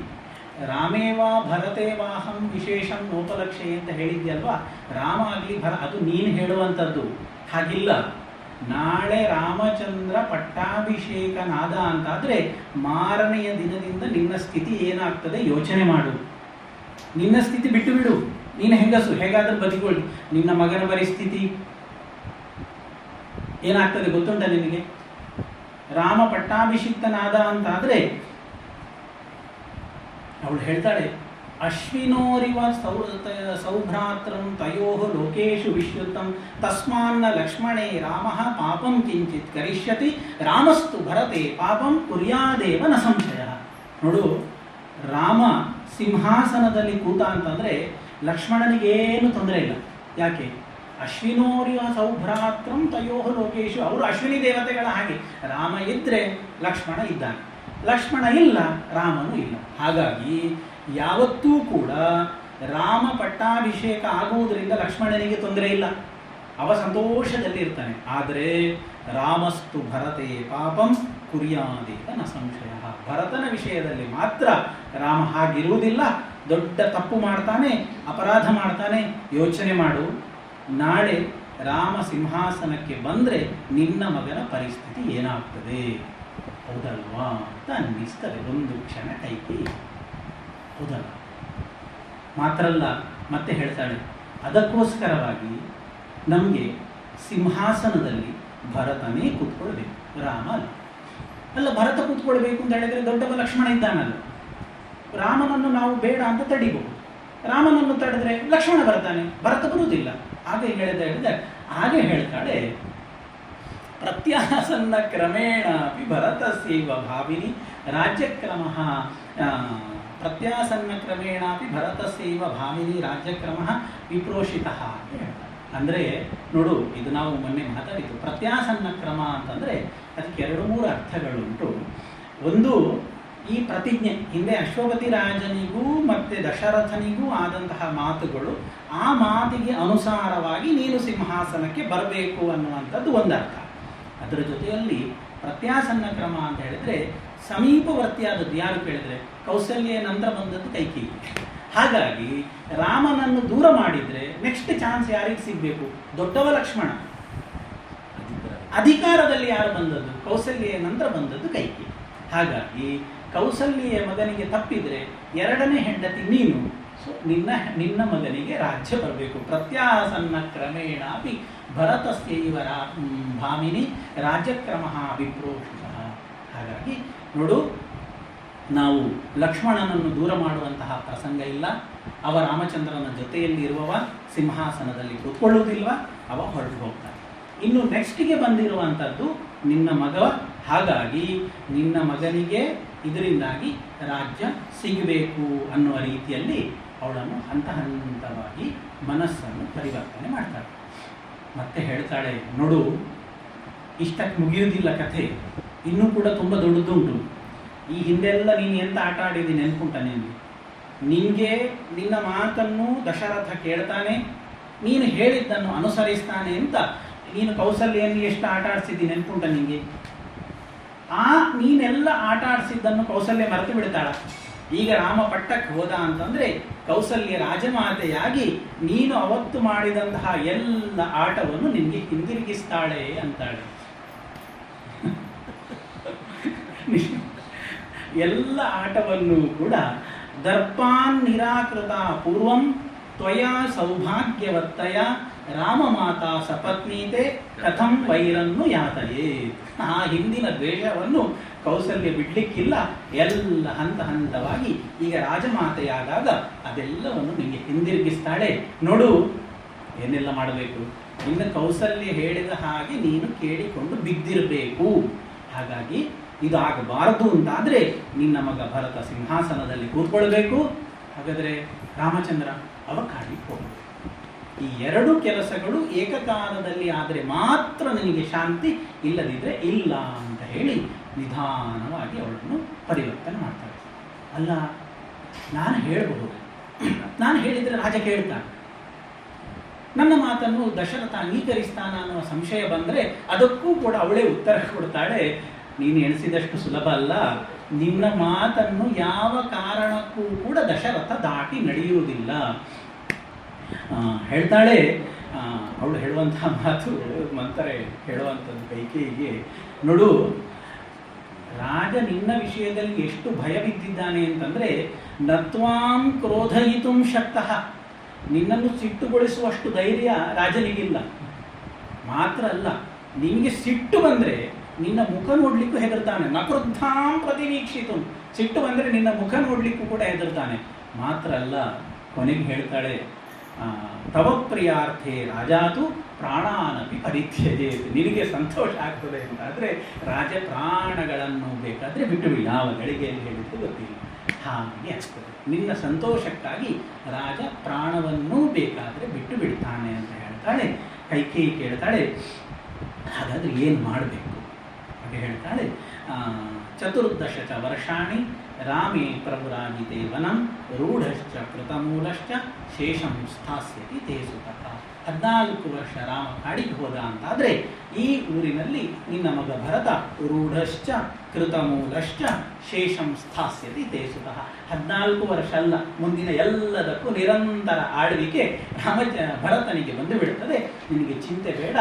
ರಾಮೇವ ಭರತೇವಾಹಂ ವಿಶೇಷಂ ನೋಪಲಕ್ಷೆ ಅಂತ ಹೇಳಿದ್ಯಲ್ವಾ, ರಾಮ ಆಗಲಿ ಅದು ನೀನು ಹೇಳುವಂಥದ್ದು ಹಾಗಿಲ್ಲ. ನಾಳೆ ರಾಮಚಂದ್ರ ಪಟ್ಟಾಭಿಷೇಕನಾದ ಅಂತಾದರೆ ಮಾರನೆಯ ದಿನದಿಂದ ನಿನ್ನ ಸ್ಥಿತಿ ಏನಾಗ್ತದೆ ಯೋಚನೆ ಮಾಡು. ನಿನ್ನ ಸ್ಥಿತಿ ಬಿಟ್ಟು ಬಿಡು, ನೀನು ಹೆಂಗಸು ಹೇಗಾದ್ರೂ ಬದುಕೊಳ್ಳಿ. ನಿನ್ನ ಮಗನ ಪರಿಸ್ಥಿತಿ ಏನಾಗ್ತದೆ ಗೊತ್ತುಂಟ ನಿನಗೆ? ರಾಮ ಪಟ್ಟಾಭಿಷಿಕ್ತನಾದ ಅಂತಾದರೆ ಅವಳು ಹೇಳ್ತಾಳೆ, ಅಶ್ವಿನೋರಿವ ಸೌಭ್ರಾತ್ರಂ ತಯೋ ಲೋಕೇಶು ವಿಶ್ಯುತಂ ತಸ್ಮಾನ್ನ ಲಕ್ಷ್ಮಣೇ ರಾಮ ಪಾಪಂ ಕಿಂಚಿತ್ ಕರಿಷ್ಯತಿ ರಾಮಸ್ತು ಭರತೆ ಪಾಪಂ ಕುರ್ಯಾದೇವ ನ ಸಂಶಯ. ನೋಡು, ರಾಮ ಸಿಂಹಾಸನದಲ್ಲಿ ಕೂತ ಅಂತಂದರೆ ಲಕ್ಷ್ಮಣನಿಗೇನು ತೊಂದರೆ ಇಲ್ಲ. ಯಾಕೆ? ಅಶ್ವಿನೋರಿವ ಸೌಭ್ರಾತ್ರಂ ತಯೋ ಲೋಕೇಶು, ಅವರು ಅಶ್ವಿನಿ ದೇವತೆಗಳ ಹಾಗೆ. ರಾಮ ಇದ್ದರೆ ಲಕ್ಷ್ಮಣ ಇದ್ದಾನೆ, ಲಕ್ಷ್ಮಣ ಇಲ್ಲ ರಾಮನು ಇಲ್ಲ. ಹಾಗಾಗಿ ಯಾವತ್ತೂ ಕೂಡ ರಾಮ ಪಟ್ಟಾಭಿಷೇಕ ಆಗುವುದರಿಂದ ಲಕ್ಷ್ಮಣನಿಗೆ ತೊಂದರೆ ಇಲ್ಲ, ಅವ ಸಂತೋಷದಲ್ಲಿ ಇರ್ತಾನೆ. ಆದರೆ ರಾಮಸ್ತು ಭರತೆ ಪಾಪಂ ಕುರ್ಯಾದೇವ ನ ಸಂಶಯ. ಭರತನ ವಿಷಯದಲ್ಲಿ ಮಾತ್ರ ರಾಮ ಹಾಗಿರುವುದಿಲ್ಲ, ದೊಡ್ಡ ತಪ್ಪು ಮಾಡ್ತಾನೆ, ಅಪರಾಧ ಮಾಡ್ತಾನೆ. ಯೋಚನೆ ಮಾಡು, ನಾಳೆ ರಾಮ ಸಿಂಹಾಸನಕ್ಕೆ ಬಂದರೆ ನಿನ್ನ ಮಗನ ಪರಿಸ್ಥಿತಿ ಏನಾಗ್ತದೆ, ಹೌದಲ್ವಾ ಅಂತ ಅನ್ನಿಸ್ತದೆ ಒಂದು ಕ್ಷಣ ಕೈಕೇಯಿ. ಹೌದಲ್ಲ? ಮಾತ್ರ ಅಲ್ಲ, ಮತ್ತೆ ಹೇಳ್ತಾಳೆ, ಅದಕ್ಕೋಸ್ಕರವಾಗಿ ನಮಗೆ ಸಿಂಹಾಸನದಲ್ಲಿ ಭರತನೇ ಕೂತ್ಕೊಳ್ಬೇಕು, ರಾಮ ಅಲ್ಲ. ಅಲ್ಲ, ಭರತ ಕೂತ್ಕೊಳ್ಬೇಕು ಅಂತ ಹೇಳಿದರೆ ದೊಡ್ಡವ ಲಕ್ಷ್ಮಣ ಇದ್ದಾನಲ್ಲ, ರಾಮನನ್ನು ನಾವು ಬೇಡ ಅಂತ ತಡಿಬಹುದು. ರಾಮನನ್ನು ತಡೆದ್ರೆ ಲಕ್ಷ್ಮಣ ಬರ್ತಾನೆ, ಭರತ ಬರುವುದಿಲ್ಲ. ಹಾಗೆ ಹಾಗೆ ಹೇಳ್ತಾಳೆ, ಪ್ರತ್ಯಾಸನ್ನ ಕ್ರಮೇಣ ಭರತಸ್ಯೈವ ಭಾವಿನಿ ರಾಜ್ಯಕ್ರಮ ಪ್ರತ್ಯಾಸನ್ನ ಕ್ರಮೇಣ ಭರತಸ್ಯೈವ ಭಾವಿನಿ ರಾಜ್ಯಕ್ರಮ ವಿಪ್ರೋಷಿತ. ಅಂದರೆ ನೋಡು, ಇದು ನಾವು ಮೊನ್ನೆ ಮಾತಾಡಿದ್ದು ಪ್ರತ್ಯಾಸನ್ನ ಕ್ರಮ ಅಂತಂದರೆ ಅದಕ್ಕೆ 2-3 ಅರ್ಥಗಳುಂಟು. ಒಂದು, ಈ ಪ್ರತಿಜ್ಞೆ ಹಿಂದೆ ಅಶ್ವಪತಿ ರಾಜನಿಗೂ ಮತ್ತು ದಶರಥನಿಗೂ ಆದಂತಹ ಮಾತುಗಳು, ಆ ಮಾತಿಗೆ ಅನುಸಾರವಾಗಿ ನೀನು ಸಿಂಹಾಸನಕ್ಕೆ ಬರಬೇಕು ಅನ್ನುವಂಥದ್ದು ಒಂದು ಅರ್ಥ. ಅದರ ಜೊತೆಯಲ್ಲಿ ಪ್ರತ್ಯಾಸನ್ನ ಕ್ರಮ ಅಂತ ಹೇಳಿದ್ರೆ ಸಮೀಪವರ್ತಿಯಾದದ್ದು. ಯಾರು ಕೇಳಿದ್ರೆ ಕೌಸಲ್ಯ ನಂತರ ಬಂದದ್ದು ಕೈಕೇಯಿ. ಹಾಗಾಗಿ ರಾಮನನ್ನು ದೂರ ಮಾಡಿದರೆ ನೆಕ್ಸ್ಟ್ ಚಾನ್ಸ್ ಯಾರಿಗೆ ಸಿಗಬೇಕು? ದೊಡ್ಡವ ಲಕ್ಷ್ಮಣ. ಅಧಿಕಾರದಲ್ಲಿ ಯಾರು ಬಂದದ್ದು? ಕೌಸಲ್ಯ ನಂತರ ಬಂದದ್ದು ಕೈಕೇಯಿ. ಹಾಗಾಗಿ ಕೌಸಲ್ಯ ಮಗನಿಗೆ ತಪ್ಪಿದರೆ 2ನೇ ಹೆಂಡತಿ ನೀನು. ಸೊ ನಿನ್ನ ಮಗನಿಗೆ ರಾಜ್ಯ ಬರಬೇಕು. ಪ್ರತ್ಯಾಸನ್ನ ಕ್ರಮೇಣ ಅಪಿ ಭರತಸ್ಯೈವ ಭಾಮಿನಿ ರಾಜ್ಯಕ್ರಮ ವಿಪ್ರೋಷಿತಃ. ಹಾಗಾಗಿ ನೋಡು, ನಾವು ಲಕ್ಷ್ಮಣನನ್ನು ದೂರ ಮಾಡುವಂತಹ ಪ್ರಸಂಗ ಇಲ್ಲ. ಅವ ರಾಮಚಂದ್ರನ ಜೊತೆಯಲ್ಲಿ ಇರುವವ, ಸಿಂಹಾಸನದಲ್ಲಿ ಕೂತ್ಕೊಳ್ಳುವುದಿಲ್ವ, ಅವ ಹೊರಟು ಹೋಗ್ತಾನೆ. ಇನ್ನು ನೆಕ್ಸ್ಟಿಗೆ ಬಂದಿರುವಂಥದ್ದು ನಿನ್ನ ಮಗ. ಹಾಗಾಗಿ ನಿನ್ನ ಮಗನಿಗೆ ಇದರಿಂದಾಗಿ ರಾಜ್ಯ ಸಿಗಬೇಕು ಅನ್ನುವ ರೀತಿಯಲ್ಲಿ ಅವಳನ್ನು ಹಂತ ಹಂತವಾಗಿ ಮನಸ್ಸನ್ನು ಪರಿವರ್ತನೆ ಮಾಡ್ತಾಳೆ. ಮತ್ತೆ ಹೇಳ್ತಾಳೆ, ನೋಡು, ಇಷ್ಟಕ್ಕೆ ಮುಗಿಯುವುದಿಲ್ಲ ಕಥೆ, ಇನ್ನೂ ಕೂಡ ತುಂಬ ದೊಡ್ಡದುಂಟು. ಈ ಹಿಂದೆಲ್ಲ ನೀನು ಎಂತ ಆಟ ಆಡಿದ್ದೀನಿ ನೆನ್ಪುಂಟ ನಿನಗೆ ನಿನ್ನ ಮಾತನ್ನು ದಶರಥ ಕೇಳ್ತಾನೆ, ನೀನು ಹೇಳಿದ್ದನ್ನು ಅನುಸರಿಸ್ತಾನೆ ಅಂತ ನೀನು ಕೌಸಲ್ಯನ್ನು ಎಷ್ಟು ಆಟ ಆಡಿಸಿದ್ದೀನಿ ನೆನ್ಪುಂಟ ನಿನಗೆ? ನೀನೆಲ್ಲ ಆಟ ಆಡಿಸಿದ್ದನ್ನು ಕೌಸಲ್ಯ ಮರೆತು ಬಿಡ್ತಾಳ. ಈಗ ರಾಮ ಪಟ್ಟಕ್ಕೆ ಹೋದ ಅಂತಂದರೆ ಕೌಸಲ್ಯ ರಾಜಮಾತೆಯಾಗಿ ನೀನು ಅವತ್ತು ಮಾಡಿದಂತಹ ಎಲ್ಲ ಆಟವನ್ನು ನಿನಗೆ ಹಿಂದಿರುಗಿಸ್ತಾಳೆ ಅಂತಾಳೆ. ಎಲ್ಲ ಆಟವನ್ನು ಕೂಡ ದರ್ಪಾನ್ ನಿರಾಕೃತ ಪೂರ್ವಂ ತ್ವಯಾ ಸೌಭಾಗ್ಯವತ್ತಯ ರಾಮ ಮಾತಾ ಸಪತ್ನೀತೆ ಕಥಂ ವೈರನ್ನು ಯಾತಯೇ. ಆ ಹಿಂದಿನ ದ್ವೇಷವನ್ನು ಕೌಸಲ್ಯ ಬಿಡ್ಲಿಕ್ಕಿಲ್ಲ. ಎಲ್ಲ ಹಂತ ಹಂತವಾಗಿ ಈಗ ರಾಜಮಾತೆಯಾದಾಗ ಅದೆಲ್ಲವನ್ನು ನಿಮಗೆ ಹಿಂದಿರುಗಿಸ್ತಾಳೆ. ನೋಡು, ಏನೆಲ್ಲ ಮಾಡಬೇಕು? ಇನ್ನು ಕೌಸಲ್ಯ ಹೇಳಿದ ಹಾಗೆ ನೀನು ಕೇಳಿಕೊಂಡು ಬಿದ್ದಿರಬೇಕು. ಹಾಗಾಗಿ ಇದು ಆಗಬಾರದು ಅಂತಾದರೆ ನಿನ್ನ ಮಗ ಭರತ ಸಿಂಹಾಸನದಲ್ಲಿ ಕೂತ್ಕೊಳ್ಬೇಕು. ಹಾಗಾದರೆ ರಾಮಚಂದ್ರ ಅವ ಕಾಡಿಗೆ ಹೋಗಬೇಕು. ಈ 2 ಕೆಲಸಗಳು ಏಕಕಾಲದಲ್ಲಿ ಆದರೆ ಮಾತ್ರ ನಿನಗೆ ಶಾಂತಿ, ಇಲ್ಲದಿದ್ದರೆ ಇಲ್ಲ ಅಂತ ಹೇಳಿ ನಿಧಾನವಾಗಿ ಅವಳನ್ನು ಪರಿವರ್ತನೆ ಮಾಡ್ತಾಳೆ. ಅಲ್ಲ, ನಾನು ಹೇಳಬಹುದು, ನಾನು ಹೇಳಿದರೆ ರಾಜ ಕೇಳ್ತಾನೆ, ನನ್ನ ಮಾತನ್ನು ದಶರಥ ಅಂಗೀಕರಿಸ್ತಾನ ಅನ್ನುವ ಸಂಶಯ ಬಂದರೆ ಅದಕ್ಕೂ ಕೂಡ ಅವಳೇ ಉತ್ತರ ಕೊಡ್ತಾಳೆ, ನೀನು ಎಣಿಸಿದಷ್ಟು ಸುಲಭ ಅಲ್ಲ. ನಿನ್ನ ಮಾತನ್ನು ಯಾವ ಕಾರಣಕ್ಕೂ ಕೂಡ ದಶರಥ ದಾಟಿ ನಡೆಯುವುದಿಲ್ಲ ಹೇಳ್ತಾಳೆ. ಅವಳು ಹೇಳುವಂತಹ ಮಾತು ಮಂತಾರೆ ಹೇಳುವಂಥದ್ದು ಕೈಕೇಯಿಗೆ, ನೋಡು, ರಾಜ ನಿನ್ನ ವಿಷಯದಲ್ಲಿ ಎಷ್ಟು ಭಯ ಬಿದ್ದಿದ್ದಾನೆ ಅಂತಂದರೆ ನತ್ವಾಂ ಕ್ರೋಧಯಿತುಂ ಶಕ್ತಃ, ನಿನ್ನನ್ನು ಸಿಟ್ಟುಗೊಳಿಸುವಷ್ಟು ಧೈರ್ಯ ರಾಜನಿಗಿಲ್ಲ. ಮಾತ್ರ ಅಲ್ಲ, ನಿನಗೆ ಸಿಟ್ಟು ಬಂದರೆ ನಿನ್ನ ಮುಖ ನೋಡ್ಲಿಕ್ಕೂ ಹೆದರ್ತಾನೆ. ನಕೃದ್ಧಾಂ ಪ್ರತಿವೀಕ್ಷಿತು, ಸಿಟ್ಟು ಬಂದರೆ ನಿನ್ನ ಮುಖ ನೋಡ್ಲಿಕ್ಕೂ ಕೂಡ ಹೆದರ್ತಾನೆ. ಮಾತ್ರ ಅಲ್ಲ, ಕೊನೆಗೆ ಹೇಳ್ತಾಳೆ, ತವ ಪ್ರಿಯಾರ್ಥೆ ರಾಜಾತು ಪ್ರಾಣಾನಪಿ ಪರಿತ್ಯಜೇತ್. ನಿನಗೆ ಸಂತೋಷ ಆಗ್ತದೆ ಅಂತಾದರೆ ರಾಜ ಪ್ರಾಣಗಳನ್ನು ಬೇಕಾದರೆ ಬಿಟ್ಟು ಬಿಡಿ. ಯಾವ ಗಳಿಗೆಯಲ್ಲಿ ಹೇಳಿದ್ದು ಗೊತ್ತಿಲ್ಲ, ಹಾಗೆ ಆಗ್ತದೆ. ನಿನ್ನ ಸಂತೋಷಕ್ಕಾಗಿ ರಾಜ ಪ್ರಾಣವನ್ನೂ ಬೇಕಾದರೆ ಬಿಟ್ಟು ಬಿಡ್ತಾನೆ ಅಂತ ಹೇಳ್ತಾಳೆ. ಕೈಕೇಯಿ ಕೇಳ್ತಾಳೆ, ಹಾಗಾದರೆ ಏನು ಮಾಡಬೇಕು? ಹಾಗೆ ಹೇಳ್ತಾಳೆ, ಚತುರ್ದಶ ಚ ವರ್ಷಾಣಿ ರಾಮೇ ಪ್ರಭುರಾಜಿತೆ ವನಂ ರೂಢಶ್ಚ ಕೃತಮೂಲಶ್ಚ ಶೇಷಂ ಸ್ಥಾಸ್ಯತಿ ತೇ ಸುತಃ. 14 ವರ್ಷ ರಾಮ ಕಾಡಿಗೆ ಹೋದ ಅಂತಾದರೆ ಈ ಊರಿನಲ್ಲಿ ನಿನ್ನ ಮಗ ಭರತ ರೂಢಶ್ಚ ಕೃತಮೂಲಶ್ಚ ಶೇಷಂ ಸ್ಥಾಸ್ಯತಿ ತೇ ಸುತಃ. 14 ವರ್ಷ ಅಲ್ಲ, ಮುಂದಿನ ಎಲ್ಲದಕ್ಕೂ ನಿರಂತರ ಆಳ್ವಿಕೆ ಭರತನಿಗೆ ಬಂದು ಬಿಡುತ್ತದೆ. ನಿನಗೆ ಚಿಂತೆ ಬೇಡ.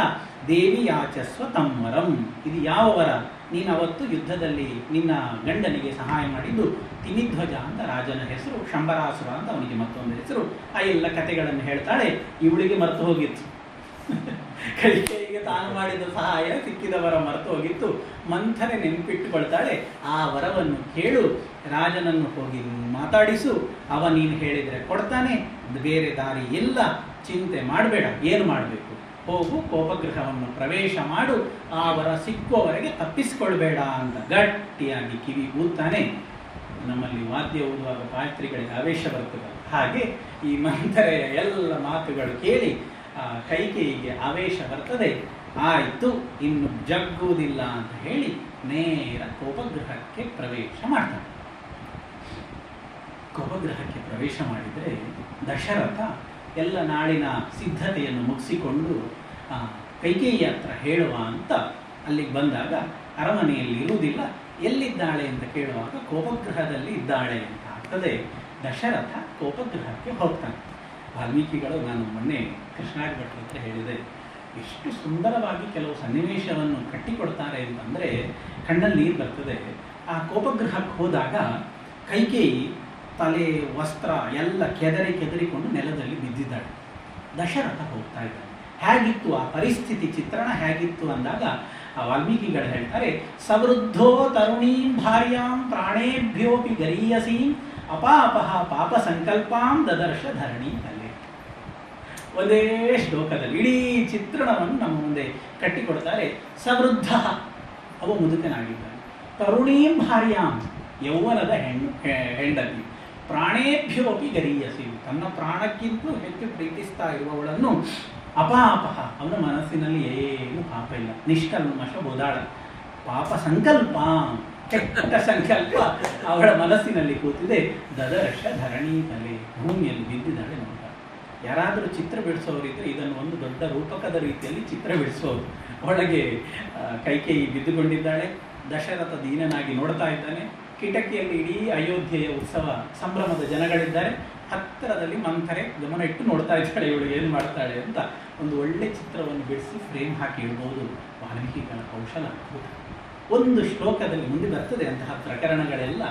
ದೇವಿ ಯಾಚಸ್ವ ತಮ್ಮರಂ. ಇದು ಯಾವ ವರ? ನೀನು ಅವತ್ತು ಯುದ್ಧದಲ್ಲಿ ನಿನ್ನ ಗಂಡನಿಗೆ ಸಹಾಯ ಮಾಡಿದ್ದು ತಿಮಿಧ್ವಜ ಅಂತ ರಾಜನ ಹೆಸರು, ಶಂಬರಾಸುರ ಅಂತ ಅವನಿಗೆ ಮತ್ತೊಂದು ಹೆಸರು. ಆ ಎಲ್ಲ ಕಥೆಗಳನ್ನು ಹೇಳ್ತಾಳೆ. ಇವಳಿಗೆ ಮರೆತು ಹೋಗಿತ್ತು, ಕೈಕೇಯಿಗೆ ತಾನು ಮಾಡಿದ ಸಹಾಯ ಸಿಕ್ಕಿದ ವರ ಮರೆತು ಹೋಗಿತ್ತು. ಮಂಥರೆ ನೆನಪಿಟ್ಟುಕೊಳ್ತಾಳೆ. ಆ ವರವನ್ನು ಕೇಳು, ರಾಜನನ್ನು ಹೋಗಿ ಮಾತಾಡಿಸು, ಅವ ನೀನು ಹೇಳಿದರೆ ಕೊಡ್ತಾನೆ, ಬೇರೆ ದಾರಿ ಇಲ್ಲ, ಚಿಂತೆ ಮಾಡಬೇಡ. ಏನು ಮಾಡಬೇಕು? ಹೋಗು, ಕೋಪಗೃಹವನ್ನು ಪ್ರವೇಶ ಮಾಡು, ಆ ವರ ಸಿಕ್ಕುವವರೆಗೆ ತಪ್ಪಿಸಿಕೊಳ್ಬೇಡ ಅಂತ ಗಟ್ಟಿಯಾಗಿ ಕಿವಿ ಊದ್ತಾನೆ. ನಮ್ಮಲ್ಲಿ ವಾದ್ಯ ಓದುವಾಗ ಪಾತ್ರಿಗಳಿಗೆ ಆವೇಶ ಬರ್ತದೆ. ಹಾಗೆ ಈ ಮಂಥರೆಯ ಎಲ್ಲ ಮಾತುಗಳು ಕೇಳಿ ಕೈಕೇಯಿಗೆ ಆವೇಶ ಬರ್ತದೆ. ಆಯಿತು, ಇನ್ನು ಜಗ್ಗುವುದಿಲ್ಲ ಅಂತ ಹೇಳಿ ನೇರ ಕೋಪಗೃಹಕ್ಕೆ ಪ್ರವೇಶ ಮಾಡ್ತಾನೆ. ಕೋಪಗೃಹಕ್ಕೆ ಪ್ರವೇಶ ಮಾಡಿದರೆ ದಶರಥ ಎಲ್ಲ ನಾಳಿನ ಸಿದ್ಧತೆಯನ್ನು ಮುಗಿಸಿಕೊಂಡು ಕೈಕೇಯಿ ಹತ್ರ ಹೇಳುವ ಅಂತ ಅಲ್ಲಿಗೆ ಬಂದಾಗ ಅರಮನೆಯಲ್ಲಿ ಇರುವುದಿಲ್ಲ. ಎಲ್ಲಿದ್ದಾಳೆ ಅಂತ ಕೇಳುವಾಗ ಕೋಪಗೃಹದಲ್ಲಿ ಇದ್ದಾಳೆ ಅಂತ ಆಗ್ತದೆ. ದಶರಥ ಕೋಪಗೃಹಕ್ಕೆ ಹೋಗ್ತಾನೆ. ವಾಲ್ಮೀಕಿಗಳು, ನಾನು ಮೊನ್ನೆ ಕೃಷ್ಣಾಡಿ ಭಟ್ರ ಹತ್ರ ಹೇಳಿದೆ, ಎಷ್ಟು ಸುಂದರವಾಗಿ ಕೆಲವು ಸನ್ನಿವೇಶವನ್ನು ಕಟ್ಟಿಕೊಡ್ತಾರೆ ಅಂತಂದರೆ ಕಣ್ಣಲ್ಲಿ ನೀರು ಬರ್ತದೆ. ಆ ಕೋಪಗೃಹಕ್ಕೆ ಹೋದಾಗ ಕೈಕೇಯಿ ತಲೆ ವಸ್ತ್ರ ಎಲ್ಲ ಕೆದರಿಕೊಂಡು ನೆಲದಲ್ಲಿ ಬಿದ್ದಿದ್ದಾಳೆ. ದಶರಥ ಹೋಗ್ತಾ ಇದ್ದಾನೆ. ಹೇಗಿತ್ತು ಆ ಪರಿಸ್ಥಿತಿ, ಚಿತ್ರಣ ಹೇಗಿತ್ತು ಅಂದಾಗ ಆ ವಾಲ್ಮೀಕಿಗಳು ಹೇಳ್ತಾರೆ, ಸವೃದ್ಧೋ ತರುಣೀಂ ಭಾರ್ಯಾಂ ಪ್ರಾಣೇಭ್ಯೋಪಿ ಗರೀಯಸೀಂ ಅಪಾಪಹ ಪಾಪ ಸಂಕಲ್ಪಾಂ ದದರ್ಶ ಧರಣಿ ತಲೆ. ಒಂದೇ ಶ್ಲೋಕದಲ್ಲಿ ಇಡೀ ಚಿತ್ರಣವನ್ನು ನಮ್ಮ ಮುಂದೆ ಕಟ್ಟಿಕೊಡ್ತಾರೆ. ಸವೃದ್ಧ, ಅವ ಮುದುಕನಾಗಿದ್ದಾನೆ. ತರುಣೀಂ ಭಾರ್ಯಾಂ, ಯೌವನದ ಹೆಂಡತಿ. ಪ್ರಾಣೇಭ್ಯೋಪಿ ಗರೀಯಸಿ, ತನ್ನ ಪ್ರಾಣಕ್ಕಿಂತಲೂ ಹೆಚ್ಚು ಪ್ರೀತಿಸ್ತಾ ಇರುವವಳನ್ನು. ಅಪಾಪಹ, ಅವನ ಮನಸ್ಸಿನಲ್ಲಿ ಏನು ಪಾಪ ಇಲ್ಲ, ನಿಷ್ಕಲ್ಮಶ ಬೋದಾಳ. ಪಾಪ ಸಂಕಲ್ಪ, ಕೆಟ್ಟ ಸಂಕಲ್ಪ ಅವಳ ಮನಸ್ಸಿನಲ್ಲಿ ಕೂತಿದೆ. ದದರ್ಶ ಧರಣಿ ತಲೆ, ಭೂಮಿಯಲ್ಲಿ ಬಿದ್ದಿದ್ದಾಳೆ ನೋಡ್ತಾರೆ. ಯಾರಾದರೂ ಚಿತ್ರ ಬಿಡಿಸೋರಿದ್ರೆ ಇದನ್ನು ಒಂದು ದೊಡ್ಡ ರೂಪಕದ ರೀತಿಯಲ್ಲಿ ಚಿತ್ರ ಬಿಡಿಸೋರು. ಒಳಗೆ ಕೈಕೇಯಿ ಬಿದ್ದುಕೊಂಡಿದ್ದಾಳೆ. ದಶರಥ ದೀನನಾಗಿ ನೋಡ್ತಾ ಇದ್ದಾನೆ. ಕಿಟಕಿಯಲ್ಲಿ ಇಡೀ ಅಯೋಧ್ಯೆಯ ಉತ್ಸವ ಸಂಭ್ರಮದ ಜನಗಳಿದ್ದಾರೆ. ಹತ್ತಿರದಲ್ಲಿ ಮಂಥರೆ ಗಮನ ಇಟ್ಟು ನೋಡ್ತಾ ಇದ್ದಾಳೆ, ಇವಳಿಗೆ ಏನು ಮಾಡ್ತಾಳೆ ಅಂತ. ಒಂದು ಒಳ್ಳೆ ಚಿತ್ರವನ್ನು ಬಿಡಿಸಿ ಫ್ರೇಮ್ ಹಾಕಿ ಇಡ್ಬೋದು. ವಾಲ್ಮೀಕಿಗಳ ಕೌಶಲ ಅದ್ಭುತ. ಒಂದು ಶ್ಲೋಕದಲ್ಲಿ ಮುಂದೆ ಬರ್ತದೆ ಅಂತಹ ಪ್ರಕರಣಗಳೆಲ್ಲ.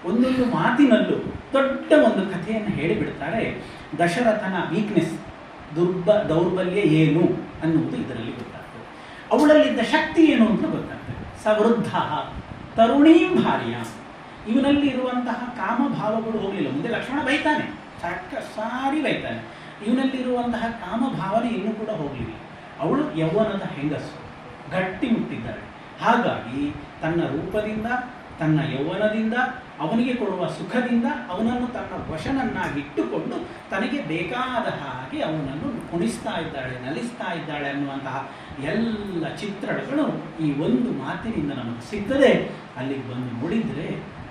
ಒಂದೊಂದು ಮಾತಿನಲ್ಲೂ ದೊಡ್ಡ ಒಂದು ಕಥೆಯನ್ನು ಹೇಳಿಬಿಡ್ತಾರೆ. ದಶರಥನ ವೀಕ್ನೆಸ್, ದೌರ್ಬಲ್ಯ ಏನು ಅನ್ನುವುದು ಇದರಲ್ಲಿ ಗೊತ್ತಾಗ್ತದೆ. ಅವಳಲ್ಲಿದ್ದ ಶಕ್ತಿ ಏನು ಅಂತ ಗೊತ್ತಾಗ್ತದೆ. ಸವೃದ್ಧ ತರುಣೀಂ ಭಾರ್ಯ, ಇವನಲ್ಲಿ ಇರುವಂತಹ ಕಾಮಭಾವಗಳು ಹೋಗಲಿಲ್ಲ. ಮುಂದೆ ಲಕ್ಷ್ಮಣ ಬೈತಾನೆ, ಸಾರಿ ಬೈತಾನೆ. ಇವನಲ್ಲಿರುವಂತಹ ಕಾಮಭಾವನೆ ಇನ್ನೂ ಕೂಡ ಹೋಗಲಿಲ್ಲ. ಅವಳು ಯೌವನದ ಹೆಂಗಸು, ಗಟ್ಟಿ ಮುಟ್ಟಿದ್ದಾಳೆ. ಹಾಗಾಗಿ ತನ್ನ ರೂಪದಿಂದ, ತನ್ನ ಯೌವನದಿಂದ, ಅವನಿಗೆ ಕೊಡುವ ಸುಖದಿಂದ ಅವನನ್ನು ತನ್ನ ವಶನನ್ನಾಗಿಟ್ಟುಕೊಂಡು ತನಗೆ ಬೇಕಾದ ಹಾಗೆ ಅವನನ್ನು ಕುಣಿಸ್ತಾ ಇದ್ದಾಳೆ, ನಲಿಸ್ತಾ ಇದ್ದಾಳೆ ಅನ್ನುವಂತಹ ಎಲ್ಲ ಚಿತ್ರಣಗಳು ಈ ಒಂದು ಮಾತಿನಿಂದ ನಮಗೆ ಸಿಗ್ತದೆ. ಅಲ್ಲಿಗೆ ಬಂದು ನೋಡಿದರೆ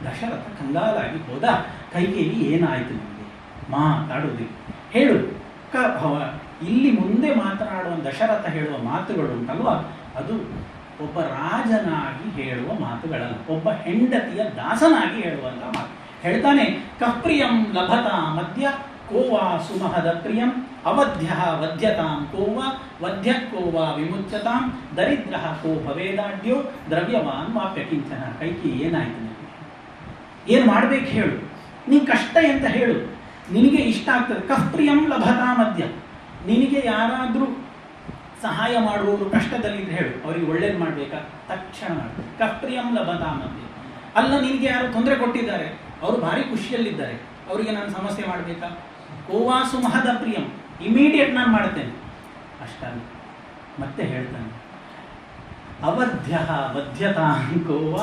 ದಶರಥ ಕಂಗಾಲಾಗಿ ಹೋದ. ಕೈಕೇಯಿ ಏನಾಯಿತು ನಿಮಗೆ, ಮಾತಾಡುವುದಿಲ್ಲ, ಹೇಳು. ಇಲ್ಲಿ ಮುಂದೆ ಮಾತನಾಡುವ ದಶರಥ ಹೇಳುವ ಮಾತುಗಳು ಉಂಟಲ್ವ, ಅದು ಒಬ್ಬ ರಾಜನಾಗಿ ಹೇಳುವ ಮಾತುಗಳಲ್ಲ, ಒಬ್ಬ ಹೆಂಡತಿಯ ದಾಸನಾಗಿ ಹೇಳುವಂಥ ಮಾತು. ಹೇಳ್ತಾನೆ, ಕಪ್ರಿಯಂ ಲಭತಾ ಮಧ್ಯ ಕೋವಾ ಸುಮಹದ ಪ್ರಿಯಂ ಅವಧ್ಯ ವಧ್ಯತಾಂ ಕೋವ ವಧ್ಯ ಕೋವಾ ವಿಮುಚ್ಯತಾಂ ದರಿದ್ರ ಕೋ ಭವೇದಾಡ್ಯೋ ದ್ರವ್ಯವಾನ್ ವಾಪ್ಯ ಕಿಂಚನ. ಕೈಕಿ ಏನಾಯ್ತು ನಿನಗೆ, ಏನು ಮಾಡ್ಬೇಕು ಹೇಳು, ನೀನು ಕಷ್ಟ ಅಂತ ಹೇಳು, ನಿನಗೆ ಇಷ್ಟ ಆಗ್ತದೆ. ಕಪ್ರಿಯಂ ಲಭತಾ ಮಧ್ಯ, ನಿನಗೆ ಯಾರಾದರೂ ಸಹಾಯ ಮಾಡುವವರು ಕಷ್ಟದಲ್ಲಿದ್ದರೆ ಹೇಳು, ಅವರಿಗೆ ಒಳ್ಳೇದು ಮಾಡಬೇಕಾ, ತಕ್ಷಣ ಮಾಡ್ತಾರೆ. ಕಪ್ರಿಯಂ ಲಭತಾ ಮಧ್ಯ. ಅಲ್ಲ, ನಿನಗೆ ಯಾರು ತೊಂದರೆ ಕೊಟ್ಟಿದ್ದಾರೆ, ಅವರು ಭಾರಿ ಖುಷಿಯಲ್ಲಿದ್ದಾರೆ, ಅವರಿಗೆ ನಾನು ಸಮಸ್ಯೆ ಮಾಡಬೇಕಾ, ಕೋವಾಸು ಮಹದ ಪ್ರಿಯಂ, ಇಮಿಡಿಯೇಟ್ ನಾನು ಮಾಡ್ತೇನೆ. ಅಷ್ಟಲ್ಲ, ಮತ್ತೆ ಹೇಳ್ತಾನೆ, ಅವಧ್ಯ ವಧ್ಯತಾಂ ಕೋವ